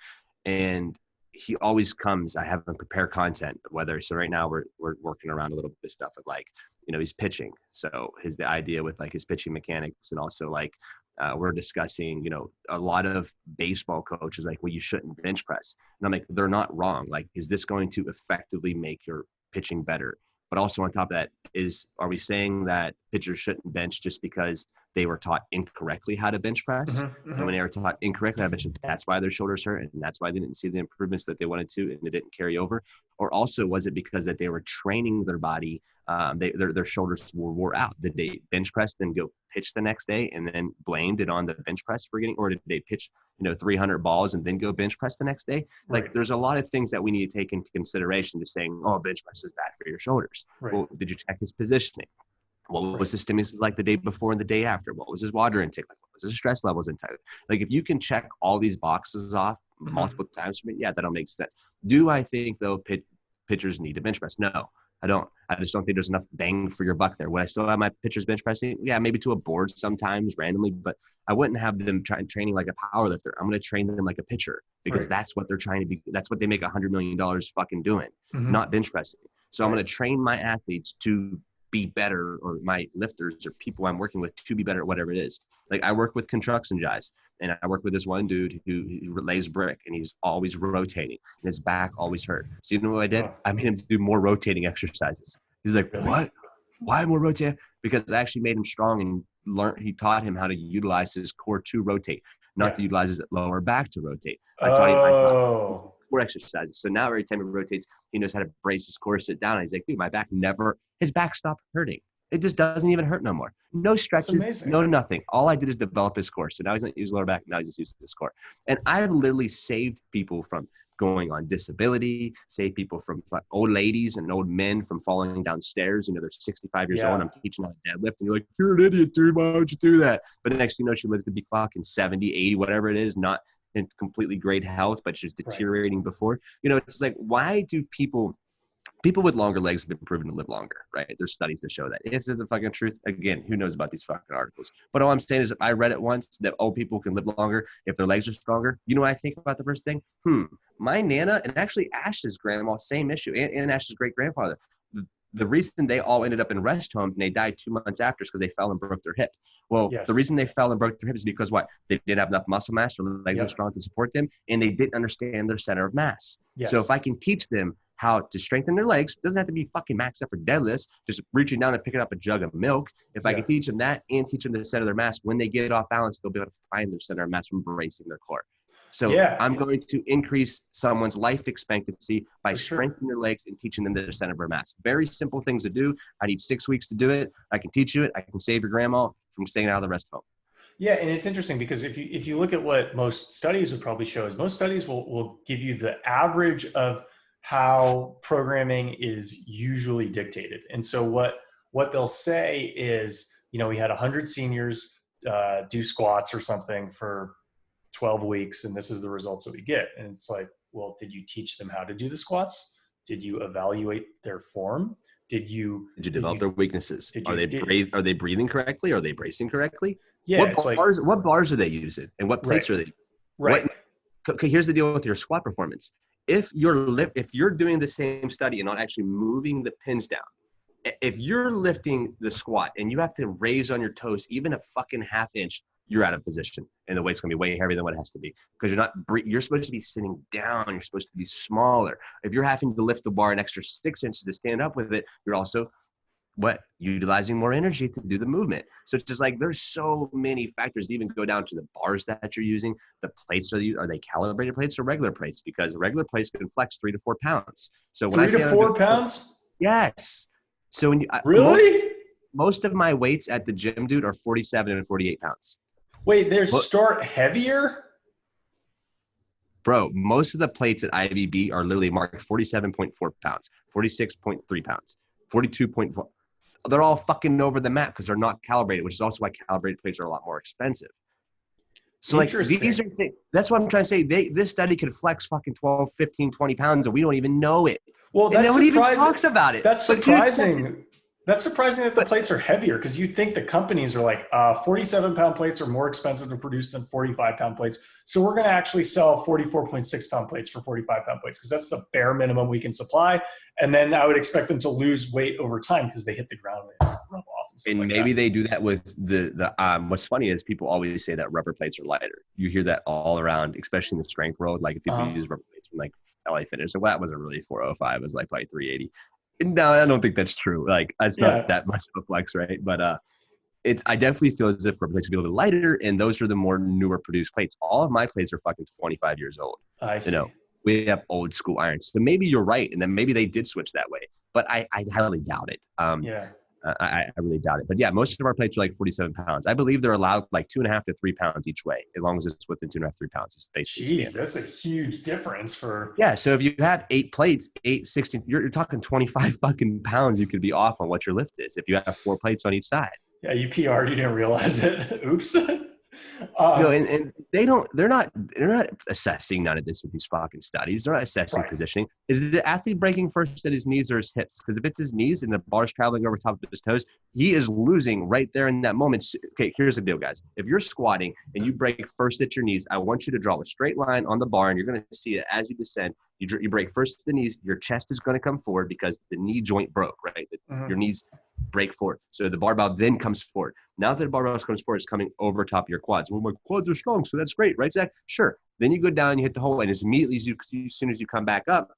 And he always comes. I have him prepare content, so right now we're working around a little bit of stuff with like, he's pitching. So the idea with like his pitching mechanics, and also like we're discussing, a lot of baseball coaches like, well, you shouldn't bench press. And I'm like, they're not wrong. Like, is this going to effectively make your pitching better? But also on top of that are we saying that pitchers shouldn't bench just because they were taught incorrectly how to bench press? Mm-hmm, And mm-hmm. when they were taught incorrectly how to bench, that's why their shoulders hurt, and that's why they didn't see the improvements that they wanted to, and it didn't carry over? Or also was it because that they were training their body, their shoulders were wore out? Did they bench press, then go pitch the next day and then blamed it on the bench press for getting, or did they pitch 300 balls and then go bench press the next day? Like, Right. there's a lot of things that we need to take into consideration, just saying, oh, bench press is bad for your shoulders. Right. Well, did you check his positioning? What was his stimulus like the day before and the day after? What was his water intake like? What was his stress levels inside? Like, if you can check all these boxes off multiple times for me, yeah, that'll make sense. Do I think, though, pitchers need to bench press? No, I don't. I just don't think there's enough bang for your buck there. Would I still have my pitchers bench pressing? Yeah, maybe to a board sometimes randomly, but I wouldn't have them training like a power lifter. I'm going to train them like a pitcher, because that's what they're trying to be. That's what they make $100 million fucking doing, not bench pressing. So I'm going to train my athletes to be better, or my lifters or people I'm working with to be better at whatever it is. Like, I work with construction guys, and I work with this one dude who lays brick, and he's always rotating and his back always hurt. So you know what I did? I made him do more rotating exercises. He's like, what? Why more rotating? Because I actually made him strong and he taught him how to utilize his core to rotate, not to utilize his lower back to rotate. I taught him core exercises. So now every time he rotates, he knows how to brace his core, sit down. And he's like, dude, his back stopped hurting. It just doesn't even hurt no more. No stretches, no nothing. All I did is develop his core. So now he's not using lower back. Now he's just using his core. And I've literally saved people from going on disability, saved people from old ladies and old men from falling downstairs. They're 65 years old, and I'm teaching how to deadlift. And you're like, you're an idiot, dude. Why would you do that? But the next thing you know, she lives to be fucking 70, 80, whatever it is, not in completely great health, but she's deteriorating before. It's like, why do people with longer legs have been proven to live longer, right? There's studies that show that. Is it the fucking truth? Again, who knows about these fucking articles? But all I'm saying is, if I read it once that old people can live longer if their legs are stronger, you know what I think about the first thing? My Nana, and actually Ash's grandma, same issue, and Ash's great-grandfather. The reason they all ended up in rest homes and they died 2 months after is because they fell and broke their hip. Well, the reason they fell and broke their hip is because what? They didn't have enough muscle mass, or legs were strong to support them, and they didn't understand their center of mass. So if I can teach them how to strengthen their legs, doesn't have to be fucking maxed up for deadlifts, just reaching down and picking up a jug of milk. If I can teach them that and teach them the center of their mass, when they get off balance, they'll be able to find their center of mass from bracing their core. So I'm going to increase someone's life expectancy by strengthening their legs and teaching them their center of mass. Very simple things to do. I need 6 weeks to do it. I can teach you it. I can save your grandma from staying out of the rest home. Yeah, and it's interesting because if you look at what most studies would probably show, is most studies will give you the average of how programming is usually dictated. And so what they'll say is, we had 100 seniors do squats or something for 12 weeks, and this is the results that we get. And it's like, well, did you teach them how to do the squats? Did you evaluate their form? Did you develop their weaknesses? Are they breathing correctly? Are they bracing correctly? Yeah. What bars are they using? And what plates are they? Right. Okay, here's the deal with your squat performance. If you're doing the same study and not actually moving the pins down, if you're lifting the squat and you have to raise on your toes even a fucking half inch, you're out of position, and the weight's gonna be way heavier than what it has to be, because you're supposed to be sitting down. You're supposed to be smaller. If you're having to lift the bar an extra 6 inches to stand up with it, you're also utilizing more energy to do the movement. So it's just like, there's so many factors to even go down to the bars that you're using. The plates, are they calibrated plates or regular plates? Because regular plates can flex 3 to 4 pounds. So when 3 to 4 pounds? Yes. So when really? Most of my weights at the gym, dude, are 47 and 48 pounds. Wait, they start heavier? Bro, most of the plates at IVB are literally marked 47.4 pounds, 46.3 pounds, 42.4. They're all fucking over the map because they're not calibrated, which is also why calibrated plates are a lot more expensive. So like, these are things, that's what I'm trying to say. This study could flex fucking 12, 15, 20 pounds and we don't even know it. Well, and nobody even talks about it. That's surprising. That's surprising that the But plates are heavier, because you'd think the companies are like 47-pound plates are more expensive to produce than 45-pound plates. So we're going to actually sell 44.6-pound plates for 45-pound plates because that's the bare minimum we can supply. And then I would expect them to lose weight over time because they hit the ground and rub off and stuff and like that. maybe they do that with the what's funny is people always say that rubber plates are lighter. You hear that all around, especially in the strength world. Like if people use rubber plates from like LA Fitness, so that wasn't really 405, it was like probably 380. No, I don't think that's true. Like it's not Yeah, that much of a flex, right? But it's I definitely feel as if rubber plates would be a little bit lighter, and those are the more newer produced plates. All of my plates are fucking 25 years old. I You know, see. we have old school irons. So maybe you're right, and then maybe they did switch that way. But I highly doubt it. Yeah. I really doubt it. But yeah, most of our plates are like 47 pounds. I believe they're allowed like 2.5 to 3 pounds each way, as long as it's within 2.5, 3 pounds is basically Jeez, standard. that's a huge difference for. Yeah. So if you have 8 plates, 8, 16, you're talking 25 fucking pounds you could be off on what your lift is if you have 4 plates on each side. Yeah, you PR'd, you didn't realize it. Oops. You know, um, and they're not assessing none of this with these fucking studies. They're not assessing right. positioning. Is the athlete breaking first at his knees or his hips? Because if it's his knees and the bar's traveling over top of his toes, he is losing right there in that moment. Okay, here's the deal, guys. If you're squatting and you break first at your knees, I want you to draw a straight line on the bar, and you're going to see it as you descend. You break first at the knees, your chest is going to come forward because the knee joint broke, right? Your knees break forward. So the barbell then comes forward. Now that the barbell comes forward, it's coming over top of your quads. Well, my quads are strong, so that's great, right, Zach? Sure. Then you go down, you hit the hole, and as immediately as soon as you come back up,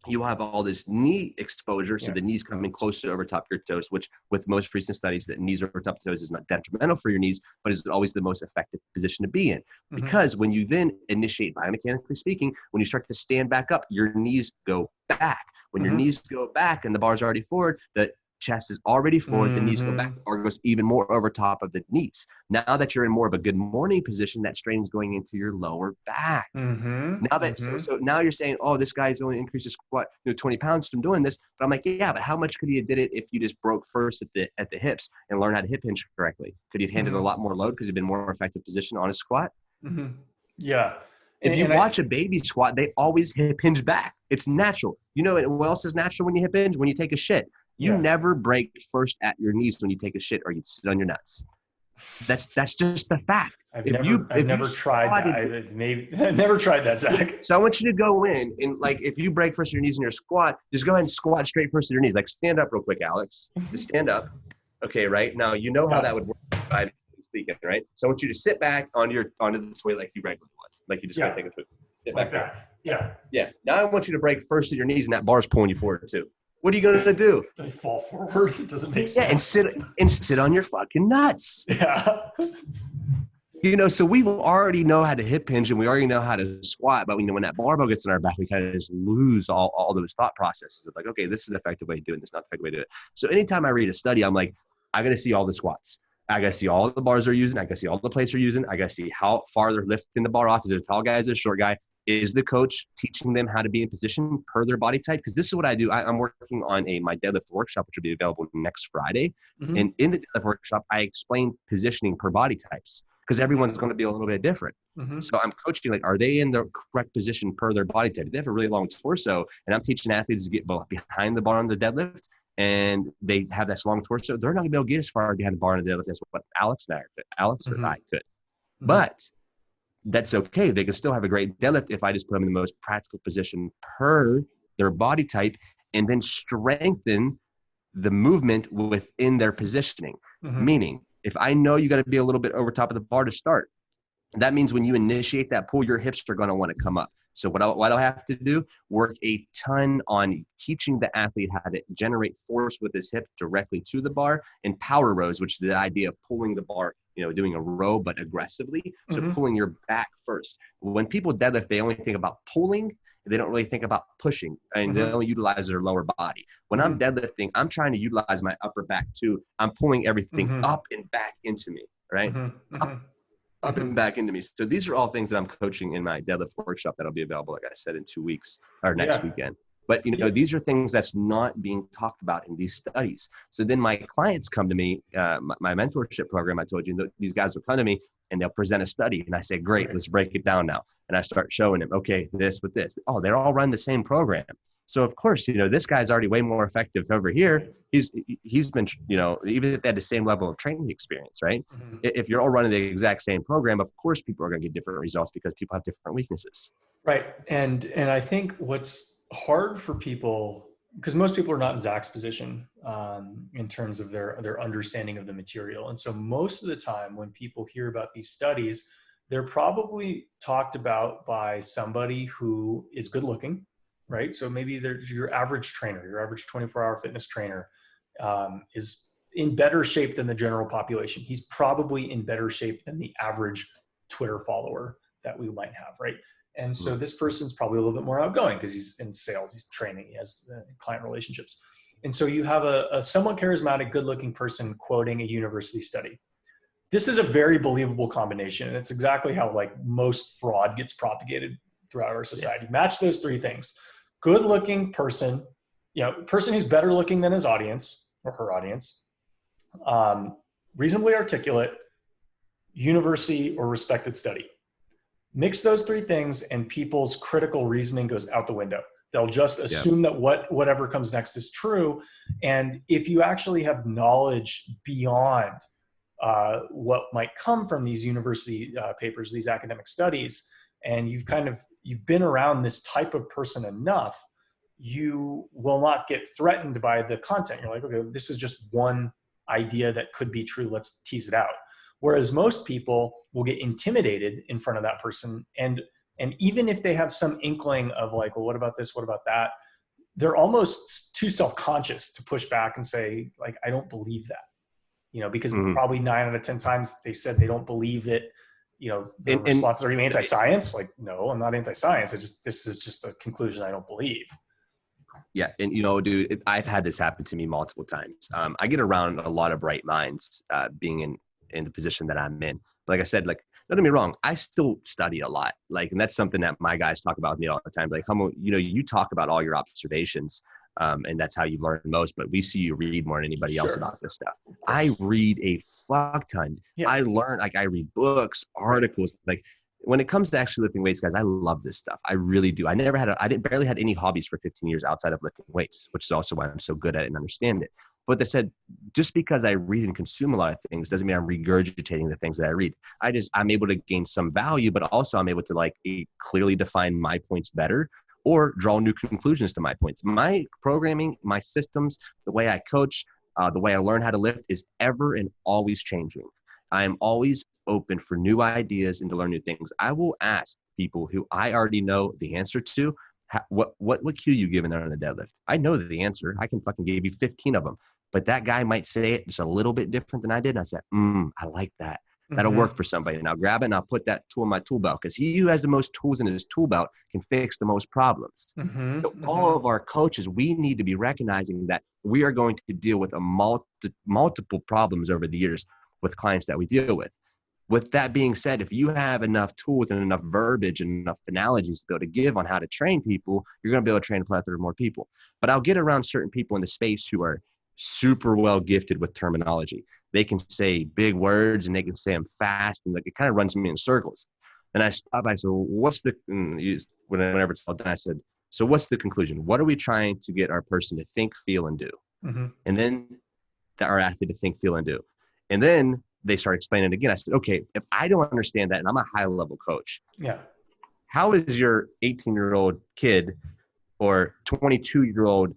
you have all this knee exposure, so Yeah. the knees coming closer over top of your toes, which with most recent studies that knees over top of the toes is not detrimental for your knees, but is always the most effective position to be in. Because when you then initiate, biomechanically speaking, when you start to stand back up, your knees go back. When your knees go back and the bar's already forward, the chest is already forward, the knees go back, the bar goes even more over top of the knees. Now that you're in more of a good morning position, that strain is going into your lower back. Now that so now you're saying, oh, this guy's only increased his squat 20 pounds from doing this. But I'm like, yeah, but how much could he have did it if you just broke first at the hips and learned how to hip hinge correctly? Could he have handled a lot more load because he'd been more effective position on his squat? Yeah. If you And I, watch a baby squat, they always hip hinge back. It's natural. You know what else is natural when you hip hinge? When you take a shit. You yeah, never break first at your knees when you take a shit or you sit on your nuts. That's just the fact. I've If you never tried that. squatted, I've never tried that, Zach. so I want you to go in and like if you break first at your knees in your squat, just go ahead and squat straight first at your knees. Like stand up real quick, Alex. Just stand up. Okay, right now you know how Yeah, that would work. Right? Speaking, right? So I want you to sit back onto the toilet like you regularly would, like you just gotta yeah, take a poop. Sit like back there. that. Yeah. Yeah. Now I want you to break first at your knees, and that bar's pulling you forward too. What are you gonna do? They fall forward. It doesn't make Yeah, sense. and sit on your fucking nuts. Yeah. You know, so we already know how to hip hinge and we already know how to squat, but when that barbell gets in our back, we kind of just lose all those thought processes of like, okay, this is an effective way of doing this, not the effective way to do it. So anytime I read a study, I'm like, I got to see all the squats. I got to see all the bars they're using. I got to see all the plates they're using. I got to see how far they're lifting the bar off. Is it a tall guy? Is it a short guy? Is the coach teaching them how to be in position per their body type? Because this is what I do. I'm working on my deadlift workshop, which will be available next Friday. And in the deadlift workshop, I explain positioning per body types because everyone's going to be a little bit different. So I'm coaching, like, are they in the correct position per their body type? If they have a really long torso, and I'm teaching athletes to get both behind the bar on the deadlift, and they have this long torso, they're not going to be able to get as far behind the bar on the deadlift as what Alex or I could. But that's okay. They can still have a great deadlift if I just put them in the most practical position per their body type and then strengthen the movement within their positioning. Meaning, if I know you got to be a little bit over top of the bar to start, that means when you initiate that pull, your hips are going to want to come up. So what do I have to do? Work a ton on teaching the athlete how to generate force with his hip directly to the bar, and power rows, which is the idea of pulling the bar, doing a row, but aggressively. So pulling your back first. When people deadlift, they only think about pulling. They don't really think about pushing, and they only utilize their lower body. When I'm deadlifting, I'm trying to utilize my upper back too. I'm pulling everything up and back into me, right? Up and back into me. So these are all things that I'm coaching in my deadlift workshop that'll be available, like I said, in 2 weeks or next weekend. But, these are things that's not being talked about in these studies. So then my clients come to me, my mentorship program, I told you, these guys will come to me and they'll present a study. And I say, great, let's break it down now. And I start showing them, okay, this with this. Oh, they're all run the same program. So of course, this guy's already way more effective over here. Right. He's been, even if they had the same level of training experience, right? Mhm. If you're all running the exact same program, of course people are going to get different results because people have different weaknesses. Right. And I think what's hard for people, because most people are not in Zach's position in terms of their understanding of the material. And so most of the time when people hear about these studies, they're probably talked about by somebody who is good looking, right? So maybe there's your average trainer, your average 24-hour fitness trainer is in better shape than the general population. He's probably in better shape than the average Twitter follower that we might have, right? And so this person's probably a little bit more outgoing because he's in sales, he's training, he has client relationships. And so you have a somewhat charismatic, good looking person quoting a university study. This is a very believable combination. And it's exactly how like most fraud gets propagated throughout our society. Yeah. Match those three things. Good looking person, person who's better looking than his audience or her audience, reasonably articulate, university or respected study. Mix those three things and people's critical reasoning goes out the window. They'll just assume that whatever comes next is true. And if you actually have knowledge beyond what might come from these university papers, these academic studies, and you've been around this type of person enough, you will not get threatened by the content. You're like, okay, this is just one idea that could be true. Let's tease it out. Whereas most people will get intimidated in front of that person. And even if they have some inkling of like, well, what about this? What about that? They're almost too self-conscious to push back and say, like, I don't believe that, because probably 9 out of 10 times they said they don't believe it. The response, are you anti-science? Like, no, I'm not anti-science. This is just a conclusion I don't believe. Yeah. And, dude, I've had this happen to me multiple times. I get around a lot of bright minds being in the position that I'm in. Like I said, like, don't get me wrong, I still study a lot. Like, and that's something that my guys talk about with me all the time. Like, you talk about all your observations, and that's how you learn most, but we see you read more than anybody else about this stuff. I read a fuck ton. Yeah. I learn, like, I read books, articles. Like, when it comes to actually lifting weights, guys, I love this stuff. I really do. I barely had any hobbies for 15 years outside of lifting weights, which is also why I'm so good at it and understand it. But they said, just because I read and consume a lot of things doesn't mean I'm regurgitating the things that I read. I'm able to gain some value, but also I'm able to like clearly define my points better or draw new conclusions to my points. My programming, my systems, the way I coach, the way I learn how to lift is ever and always changing. I am always open for new ideas and to learn new things. I will ask people who I already know the answer to, what cue you giving there on the deadlift? I know the answer. I can fucking give you 15 of them. But that guy might say it just a little bit different than I did. And I said, I like that. That'll work for somebody. And I'll grab it and I'll put that tool in my tool belt, because he who has the most tools in his tool belt can fix the most problems. So all of our coaches, we need to be recognizing that we are going to deal with multiple problems over the years with clients that we deal with. With that being said, if you have enough tools and enough verbiage and enough analogies to be able to give on how to train people, you're going to be able to train a plethora of more people. But I'll get around certain people in the space who are super well gifted with terminology. They can say big words and they can say them fast, and like it kind of runs me in circles. And I stopped. I said, whenever it's all done, I said, so what's the conclusion? What are we trying to get our person to think, feel, and do? And then our athlete to think, feel, and do. And then they start explaining it again. I said, okay, if I don't understand that, and I'm a high level coach, how is your 18-year-old kid or 22-year-old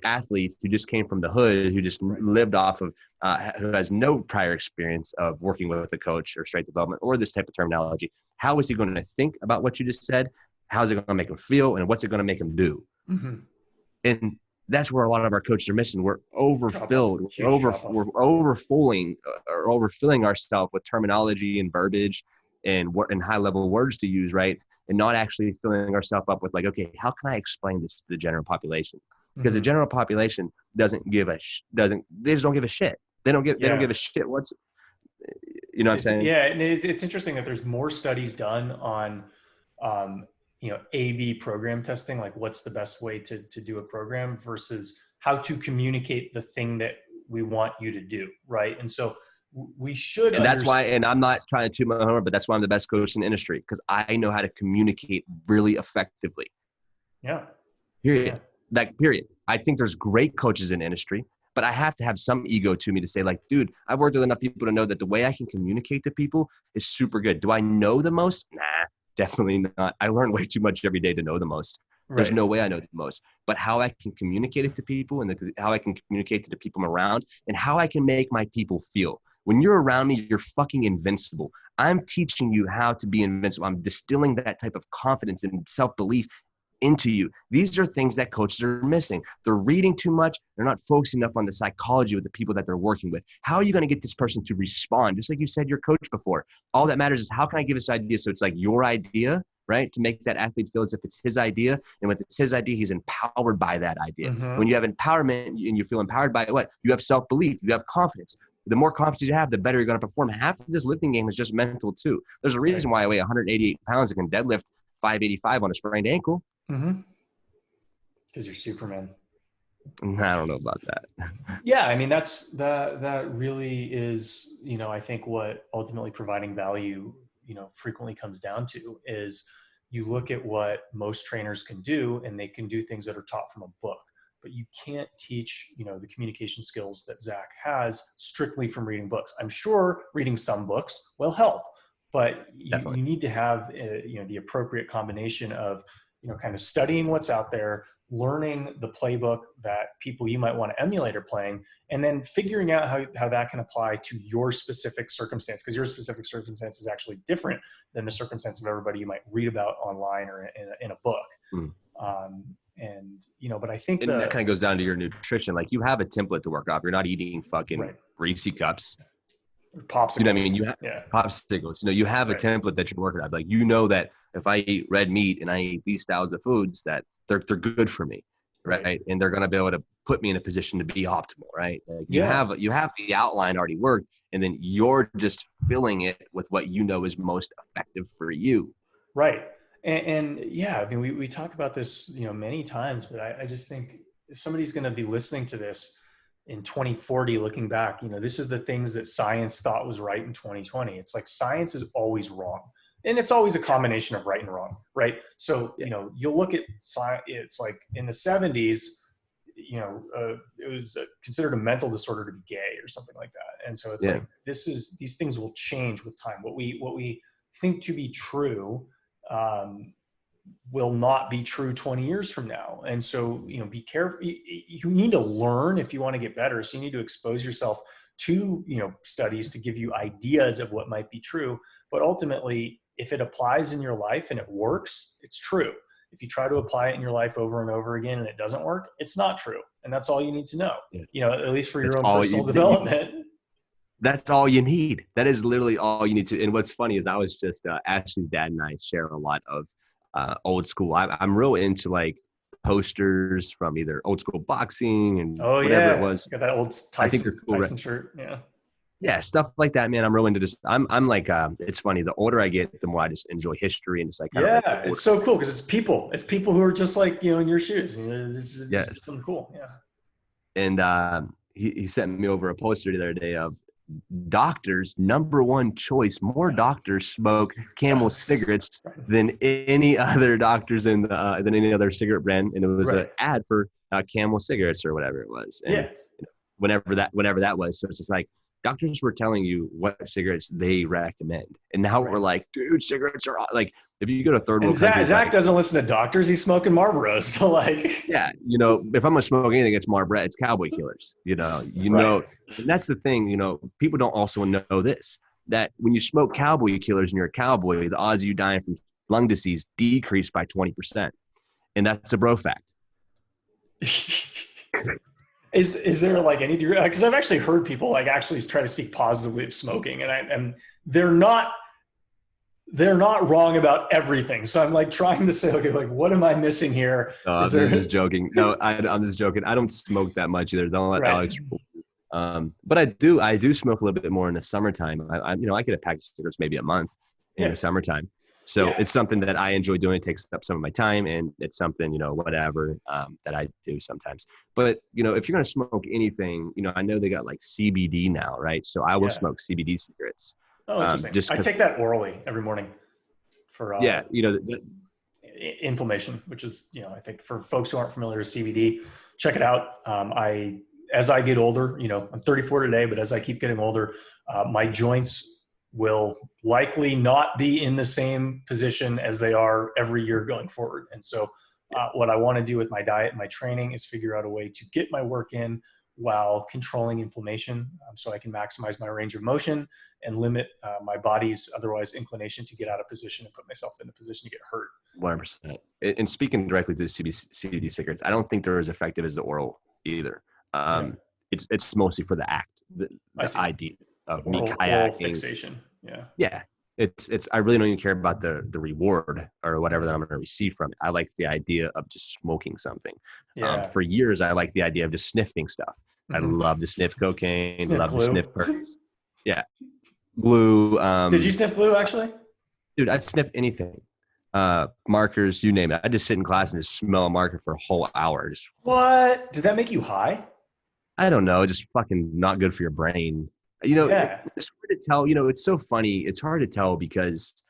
athlete who just came from the hood, who just lived off of, who has no prior experience of working with a coach or strength development or this type of terminology, how is he going to think about what you just said? How is it going to make him feel? And what's it going to make him do? And that's where a lot of our coaches are missing. We're overfilled. We're overfilling ourselves with terminology and verbiage and high level words to use, right? And not actually filling ourselves up with like, okay, how can I explain this to the general population? Because the general population they just don't give a shit. They don't give a shit. What I'm saying? Yeah. And it's interesting that there's more studies done on, A/B program testing, like what's the best way to do a program versus how to communicate the thing that we want you to do. Right. And so we should, and that's why, and I'm not trying to toot my own horn, but that's why I'm the best coach in the industry, because I know how to communicate really effectively. Yeah. Period. Like, period. I think there's great coaches in the industry, but I have to have some ego to me to say, like, dude, I've worked with enough people to know that the way I can communicate to people is super good. Do I know the most? Nah, definitely not. I learn way too much every day to know the most. There's Right. no way I know the most. But how I can communicate it to people, and how I can communicate to the people I'm around, and how I can make my people feel. When you're around me, you're fucking invincible. I'm teaching you how to be invincible. I'm distilling that type of confidence and self-belief into you. These are things that coaches are missing. They're reading too much. They're not focusing enough on the psychology with the people that they're working with. How are you going to get this person to respond? Just like you said, your coach before. All that matters is, how can I give this idea so it's like your idea, right? To make that athlete feel as if it's his idea. And when it's his idea, he's empowered by that idea. When Mm-hmm. you have empowerment and you feel empowered by what? You have self-belief. You have confidence. The more confidence you have, the better you're going to perform. Half of this lifting game is just mental too. There's a Right. reason why I weigh 188 pounds and can deadlift 585 on a sprained ankle. Mm-hmm. Because you're Superman. I don't know about that. Yeah, I mean that really is, I think what ultimately providing value, frequently comes down to is you look at what most trainers can do, and they can do things that are taught from a book, but you can't teach, the communication skills that Zach has strictly from reading books. I'm sure reading some books will help, but Definitely. you need to have, the appropriate combination of, kind of studying what's out there, learning the playbook that people you might want to emulate are playing, and then figuring out how that can apply to your specific circumstance, because your specific circumstance is actually different than the circumstance of everybody you might read about online or in a book. Mm. um, and but I think And that kind of goes down to your nutrition. Like, you have a template to work off. You're not eating fucking right, Reese cups. You know what I mean? popsicles, You have yeah, popsicles. You have a right, template that you're working on. Like, that if I eat red meat and I eat these styles of foods, that they're good for me, right, right? And they're going to be able to put me in a position to be optimal, right? Like, yeah, you have the outline already worked, and then you're just filling it with what you know is most effective for you. right. And yeah, I mean, we talk about this, many times, but I just think if somebody's going to be listening to this in 2040, looking back, this is the things that science thought was right in 2020. It's like science is always wrong. And it's always a combination of right and wrong, right? So, Yeah, you'll look at science, it's like in the 70s, it was considered a mental disorder to be gay or something like that. And so it's yeah, like, these things will change with time. What we think to be true, um, will not be true 20 years from now. And so, be careful. You need to learn if you want to get better. So you need to expose yourself to, studies to give you ideas of what might be true. But ultimately, if it applies in your life and it works, it's true. If you try to apply it in your life over and over again and it doesn't work, it's not true. And that's all you need to know, yeah. at least for That's your own all personal development. that's all you need. That is literally all you need to. And what's funny is, I was just Ashley's dad and I share a lot of old school. I'm real into like posters from either old school boxing and Oh whatever it yeah. was. Got that old I think they're Tyson cool, right? shirt. Yeah. Yeah, stuff like that, man. I'm real into this. I'm like, it's funny. The older I get, the more I just enjoy history and just like kind of like the Yeah, older. it's so cool because it's people. It's people who are just like in your shoes. This is Yes. something cool. Yeah. And he sent me over a poster the other day of doctors' number one choice. More doctors smoke Camel cigarettes Right. than any other doctors in the than any other cigarette brand, and it was an Right. ad for Camel cigarettes or whatever it was. And Yeah. whenever that was, so it's just like, doctors were telling you what cigarettes they recommend, and now we're Right. like, dude, cigarettes are like, if you go to third And world Zach, countries Zach like, doesn't listen to doctors. He's smoking Marlboros. So like, yeah, if I'm gonna smoke anything, it's Marlboro, it's Cowboy Killers. right. And that's the thing. People don't also know this, that when you smoke Cowboy Killers and you're a cowboy, the odds of you dying from lung disease decrease by 20%, and that's a bro fact. Is there like any degree? Because I've actually heard people like actually try to speak positively of smoking, and they're not they're not wrong about everything. So I'm like trying to say, okay, like what am I missing here? Is I'm just there joking. No, I'm just joking. I don't smoke that much either. Don't let right? Alex. But I do smoke a little bit more in the summertime. I get a pack of cigarettes maybe a month in Yeah. the summertime. So Yeah. it's something that I enjoy doing. It takes up some of my time, and it's something, whatever, that I do sometimes. But, if you're going to smoke anything, I know they got like CBD now, right? So I will Yeah. smoke CBD cigarettes. Oh, interesting. Just I because, take that orally every morning for yeah, inflammation, which is, I think for folks who aren't familiar with CBD, check it out. As I get older, I'm 34 today, but as I keep getting older, my joints will likely not be in the same position as they are every year going forward. And so what I want to do with my diet and my training is figure out a way to get my work in while controlling inflammation, so I can maximize my range of motion and limit my body's otherwise inclination to get out of position and put myself in a position to get hurt. 100%. And speaking directly to the CBD cigarettes, I don't think they're as effective as the oral either. Yeah. It's mostly for the act, the idea of me kayaking. Oral fixation. Yeah. Yeah. It's I really don't even care about the reward or whatever that I'm going to receive from it. I like the idea of just smoking something. Yeah. For years, I liked the idea of just sniffing stuff. I love to sniff cocaine, love to sniff perks. Yeah. Glue. Did you sniff glue actually? Dude, I'd sniff anything. Markers, you name it. I'd just sit in class and just smell a marker for a whole hour. What? Did that make you high? I don't know. Just fucking not good for your brain. It's hard to tell. It's so funny. It's hard to tell because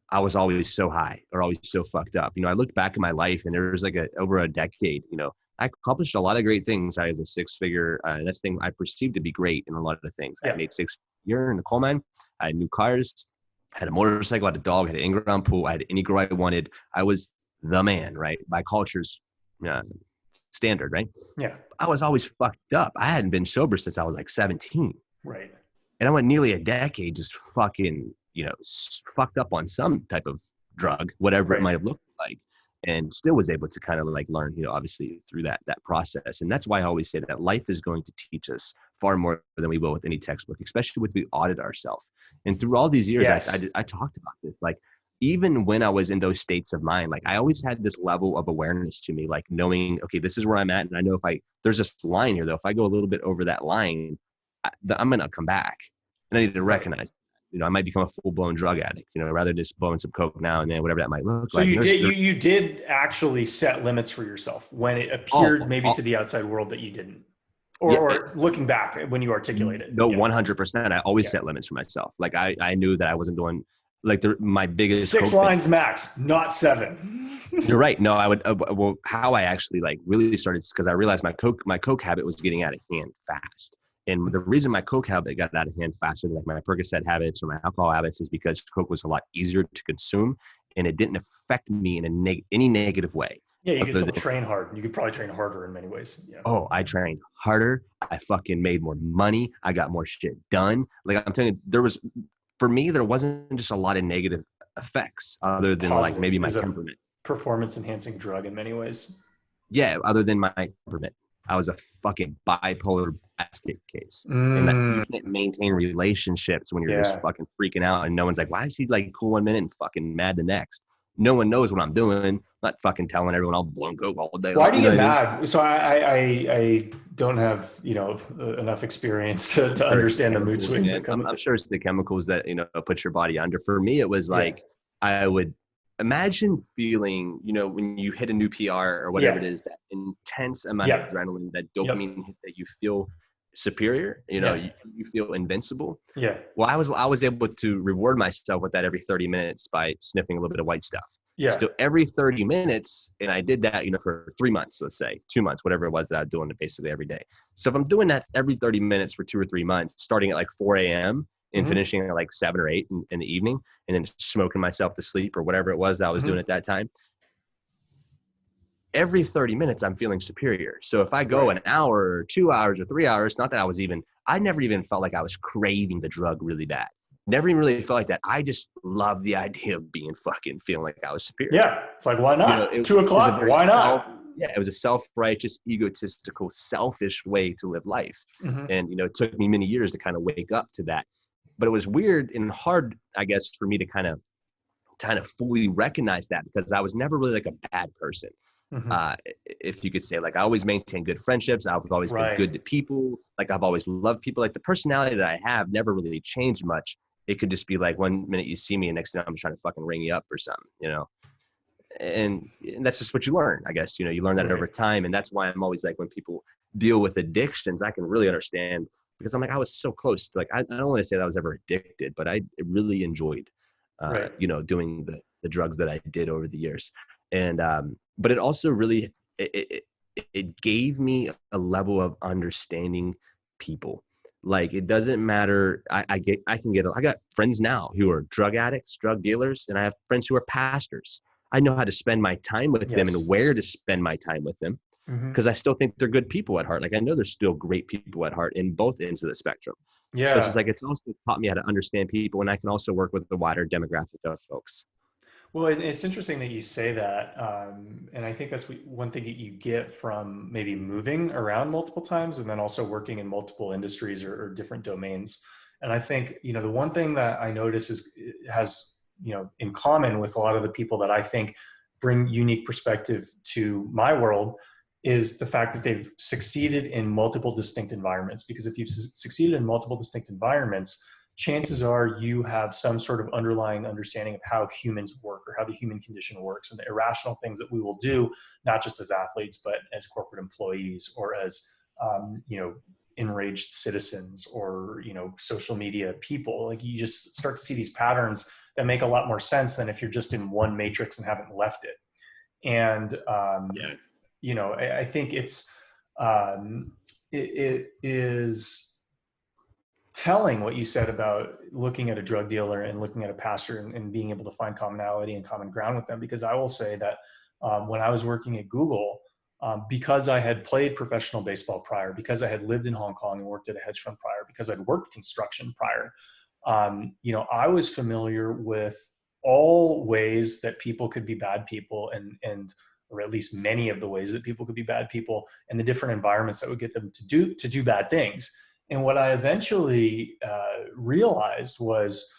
I was always so high or always so fucked up. I looked back at my life and there was like over a decade, I accomplished a lot of great things. I was a six-figure, that's thing I perceived to be great in a lot of things. Yeah. I made 6 figures in the coal mine. I had new cars, had a motorcycle, had a dog, had an in-ground pool. I had any girl I wanted. I was the man, right? By culture's standard, right? Yeah. I was always fucked up. I hadn't been sober since I was like 17. Right. And I went nearly a decade just fucking, fucked up on some type of drug, whatever it might have looked like, and still was able to kind of like learn, obviously through that process. And that's why I always say that life is going to teach us far more than we will with any textbook, especially when we audit ourselves. And through all these years, yes. I talked about this, like, even when I was in those states of mind, like I always had this level of awareness to me, like knowing, okay, this is where I'm at. And I know there's this line here though, if I go a little bit over that line, I'm going to come back, and I need to recognize, I might become a full blown drug addict, rather than just blowing some coke now and then, whatever that might look like. So you did actually set limits for yourself when it appeared to the outside world that you didn't, or looking back when you articulate it. No, 100%. I always set limits for myself. Like I knew that I wasn't doing like my biggest 6 lines max, not 7. You're right. No, I would. How I actually like really started because I realized my coke habit was getting out of hand fast. And the reason my coke habit got out of hand faster than like my Percocet habits or my alcohol habits is because coke was a lot easier to consume, and it didn't affect me in any negative way. Yeah, you could still train hard. You could probably train harder in many ways. Yeah. Oh, I trained harder. I fucking made more money. I got more shit done. Like I'm telling you, for me, there wasn't just a lot of negative effects other than like maybe my temperament. Performance enhancing drug in many ways. Yeah, other than my temperament. I was a fucking bipolar basket case. And that you can't maintain relationships when you're just fucking freaking out and no one's like, why is he like cool 1 minute and fucking mad the next? No one knows what I'm doing. I'm not fucking telling everyone I'll blow coke all day. Why do you get mad? So I don't have, enough experience to understand the mood swings. I'm sure it's the chemicals that, put your body under. For me, it was like, I would imagine feeling, when you hit a new PR or whatever it is, that intense amount of adrenaline, that dopamine hit that you feel superior, you feel invincible. Yeah. Well, I was able to reward myself with that every 30 minutes by sniffing a little bit of white stuff. Yeah. So every 30 minutes, and I did that, for 3 months, let's say 2 months, whatever it was that I was doing it basically every day. So if I'm doing that every 30 minutes for 2 or 3 months, starting at like 4 a.m. and finishing at like 7 or 8 in the evening, and then smoking myself to sleep or whatever it was that I was doing at that time, every 30 minutes I'm feeling superior. So if I go an hour or 2 hours or 3 hours, not that I never even felt like I was craving the drug really bad. Never even really felt like that. I just love the idea of feeling like I was superior. Yeah. It's like, why not? 2 o'clock, why not? It was a self-righteous, egotistical, selfish way to live life. And, it took me many years to kind of wake up to that. But it was weird and hard, I guess, for me to kind of fully recognize that, because I was never really like a bad person. If you could say, like, I always maintained good friendships. I've always been good to people. Like, I've always loved people. Like, the personality that I have never really changed much. It could just be like 1 minute you see me and next thing I'm trying to fucking ring you up or something, and that's just what you learn, I guess. You learn that over time. And that's why I'm always like, when people deal with addictions, I can really understand, because I'm like, I was so close to, like, I don't want to say that I was ever addicted, but I really enjoyed, doing the drugs that I did over the years. And but it also really it gave me a level of understanding people. Like, it doesn't matter. I got friends now who are drug addicts, drug dealers, and I have friends who are pastors. I know how to spend my time with them and Yes. where to spend my time with them, Hmm. because I still think they're good people at heart. Like, I know there's still great people at heart in both ends of the spectrum. So it's just Yeah. like, it's also taught me how to understand people, and I can also work with the wider demographic of folks. Well, it's interesting that you say that, and I think that's one thing that you get from maybe moving around multiple times, and then also working in multiple industries or different domains. And I think, the one thing that I notice is it has, in common with a lot of the people that I think bring unique perspective to my world, is the fact that they've succeeded in multiple distinct environments. Because if you've succeeded in multiple distinct environments, chances are you have some sort of underlying understanding of how humans work or how the human condition works and the irrational things that we will do, not just as athletes, but as corporate employees or as, enraged citizens or, social media people. Like, you just start to see these patterns that make a lot more sense than if you're just in one matrix and haven't left it. And, Yeah. I think it is telling what you said about looking at a drug dealer and looking at a pastor and being able to find commonality and common ground with them. Because I will say that when I was working at Google, because I had played professional baseball prior, because I had lived in Hong Kong and worked at a hedge fund prior, because I'd worked construction prior, I was familiar with all ways that people could be bad people, and or at least many of the ways that people could be bad people, and the different environments that would get them to do bad things. And what I eventually realized was,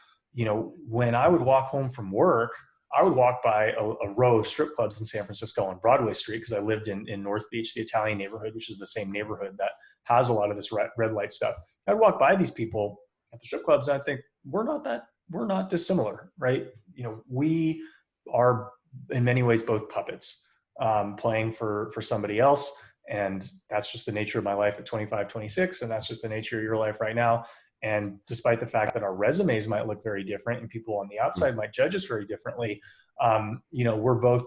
when I would walk home from work, I would walk by a row of strip clubs in San Francisco on Broadway Street, because I lived in North Beach, the Italian neighborhood, which is the same neighborhood that has a lot of this red light stuff. I'd walk by these people at the strip clubs, and I think we're not dissimilar, right? We are in many ways both puppets, playing for somebody else, and that's just the nature of my life at 25, 26, and that's just the nature of your life right now. And despite the fact that our resumes might look very different and people on the outside might judge us very differently, we're both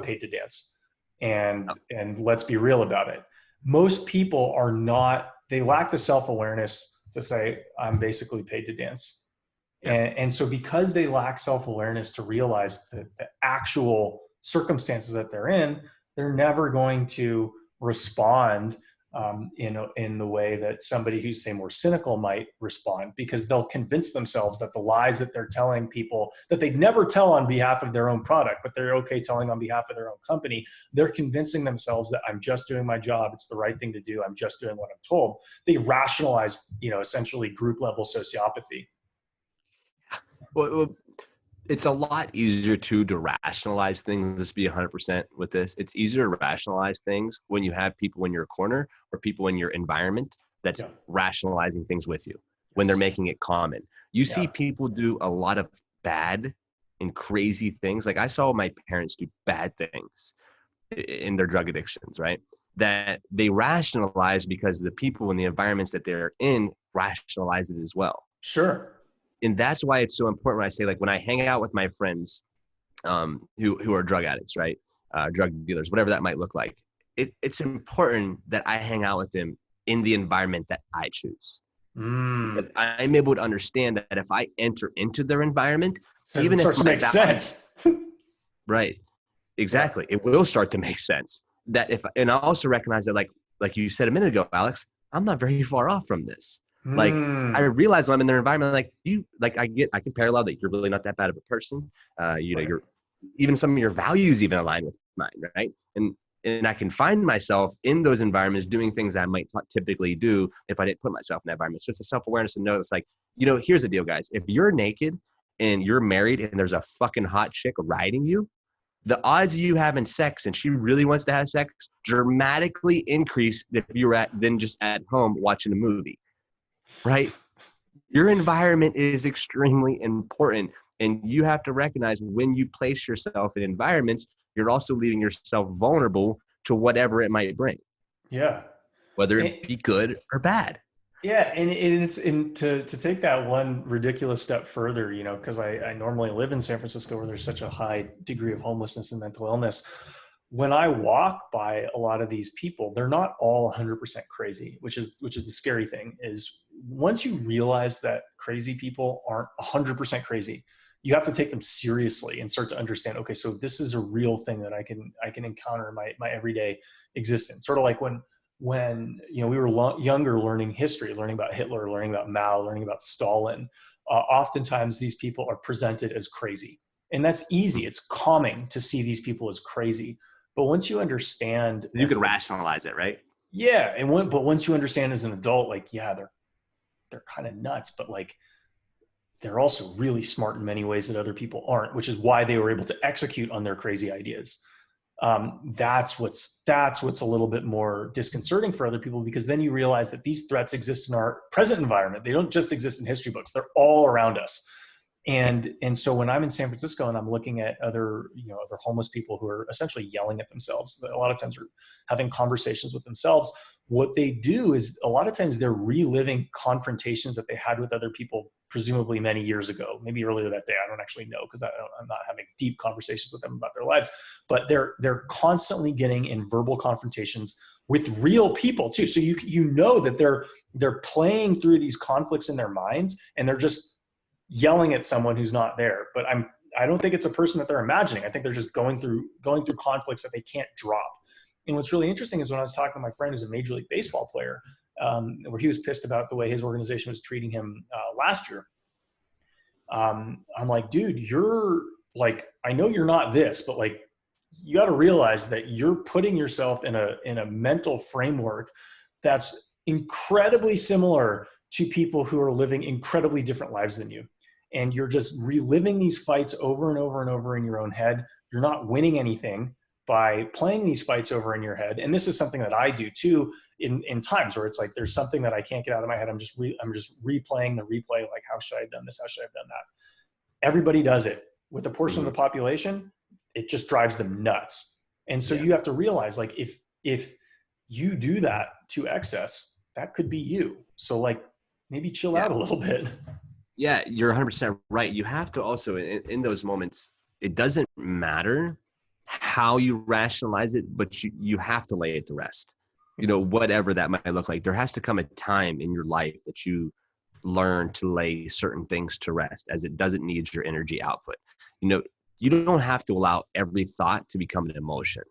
paid to dance. And let's be real about it. Most people are not, they lack the self-awareness to say, I'm basically paid to dance. Yeah. And so because they lack self-awareness to realize the actual circumstances that they're in, they're never going to respond in the way that somebody who's, say, more cynical might respond, because they'll convince themselves that the lies that they're telling people that they'd never tell on behalf of their own product, but they're okay telling on behalf of their own company, they're convincing themselves that I'm just doing my job. It's the right thing to do. I'm just doing what I'm told. They rationalize, essentially group level sociopathy. Well, it's a lot easier to rationalize things. Let's be 100% with this. It's easier to rationalize things when you have people in your corner or people in your environment that's Yeah. rationalizing things with you, when they're Yes. making it common. You see Yeah. people do a lot of bad and crazy things. Like, I saw my parents do bad things in their drug addictions, right? That they rationalize because the people in the environments that they're in rationalize it as well. Sure. And that's why it's so important when I say, like, when I hang out with my friends who are drug addicts, right? Drug dealers, whatever that might look like. It's important that I hang out with them in the environment that I choose, because Mm. I'm able to understand that if I enter into their environment, So it even if starts to my make values, sense. right, Yeah. exactly, it will start to make sense. That if, and I also recognize that, like you said a minute ago, Alex, I'm not very far off from this. Like, I Mm. realize when I'm in their environment, like I can parallel that you're really not that bad of a person. Right. You're even some of your values even align with mine, right? And I can find myself in those environments doing things I might typically do if I didn't put myself in that environment. So it's a self-awareness to know it's like, here's the deal, guys. If you're naked and you're married and there's a fucking hot chick riding you, the odds of you having sex and she really wants to have sex dramatically increase if you're than just at home watching a movie, right? Your environment is extremely important, and you have to recognize when you place yourself in environments, you're also leaving yourself vulnerable to whatever it might bring, Yeah. whether And, it be good or bad. Yeah, and it's and to take that one ridiculous step further, because I normally live in San Francisco where there's such a high degree of homelessness and mental illness. When I walk by a lot of these people, they're not all 100% crazy, which is the scary thing. Is once you realize that crazy people aren't 100% crazy, you have to take them seriously and start to understand. Okay, so this is a real thing that I can encounter in my everyday existence. Sort of like when we were younger, learning history, learning about Hitler, learning about Mao, learning about Stalin. Oftentimes these people are presented as crazy, and that's easy. It's calming to see these people as crazy. But once you understand You as could an rationalize it, right? yeah, but once you understand as an adult, like, yeah, they're kind of nuts, but like they're also really smart in many ways that other people aren't, which is why they were able to execute on their crazy ideas. That's what's a little bit more disconcerting for other people, because then you realize that these threats exist in our present environment. They don't just exist in history books; they're all around us. And so when I'm in San Francisco and I'm looking at other homeless people who are essentially yelling at themselves, a lot of times are having conversations with themselves. What they do is a lot of times they're reliving confrontations that they had with other people, presumably many years ago, maybe earlier that day. I don't actually know, because I'm not having deep conversations with them about their lives. But they're constantly getting in verbal confrontations with real people too. So you know that they're playing through these conflicts in their minds, and they're just yelling at someone who's not there. But I don't think it's a person that they're imagining. I think they're just going through conflicts that they can't drop. And what's really interesting is when I was talking to my friend who's a Major League Baseball player, where he was pissed about the way his organization was treating him last year. I'm like, dude, you're like, I know you're not this, but like, you got to realize that you're putting yourself in a mental framework that's incredibly similar to people who are living incredibly different lives than you. And you're just reliving these fights over and over and over in your own head. You're not winning anything by playing these fights over in your head. And this is something that I do too, in times where it's like there's something that I can't get out of my head. I'm just replaying the replay, like, how should I have done this? How should I have done that? Everybody does it. With a portion of the population, it just drives them nuts. And so you have to realize, like, if you do that to excess, that could be you. So like, maybe chill out a little bit. Yeah, you're 100% right. You have to also, in those moments, it doesn't matter how you rationalize it, but you have to lay it to rest. Whatever that might look like. There has to come a time in your life that you learn to lay certain things to rest, as it doesn't need your energy output. You don't have to allow every thought to become an emotion.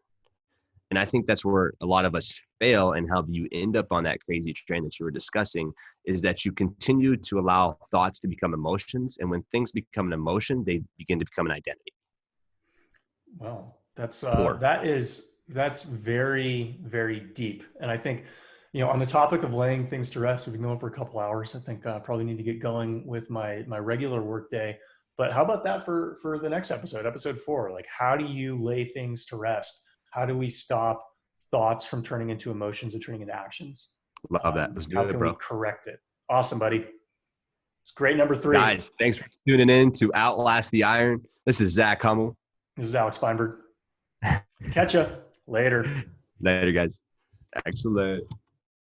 And I think that's where a lot of us fail, and how you end up on that crazy train that you were discussing, is that you continue to allow thoughts to become emotions. And when things become an emotion, they begin to become an identity. Well, Poor. that's very, very deep. And I think, on the topic of laying things to rest, we've been going for a couple hours. I think I probably need to get going with my regular work day. But how about that for the next episode 4? Like, how do you lay things to rest? How do we stop thoughts from turning into emotions and turning into actions? Love that. Let's do How it, can we bro. correct it? Awesome, buddy. It's great. Number 3. Guys, thanks for tuning in to Outlast the Iron. This is Zach Hummel. This is Alex Feinberg. Catch ya later. Later, guys. Excellent.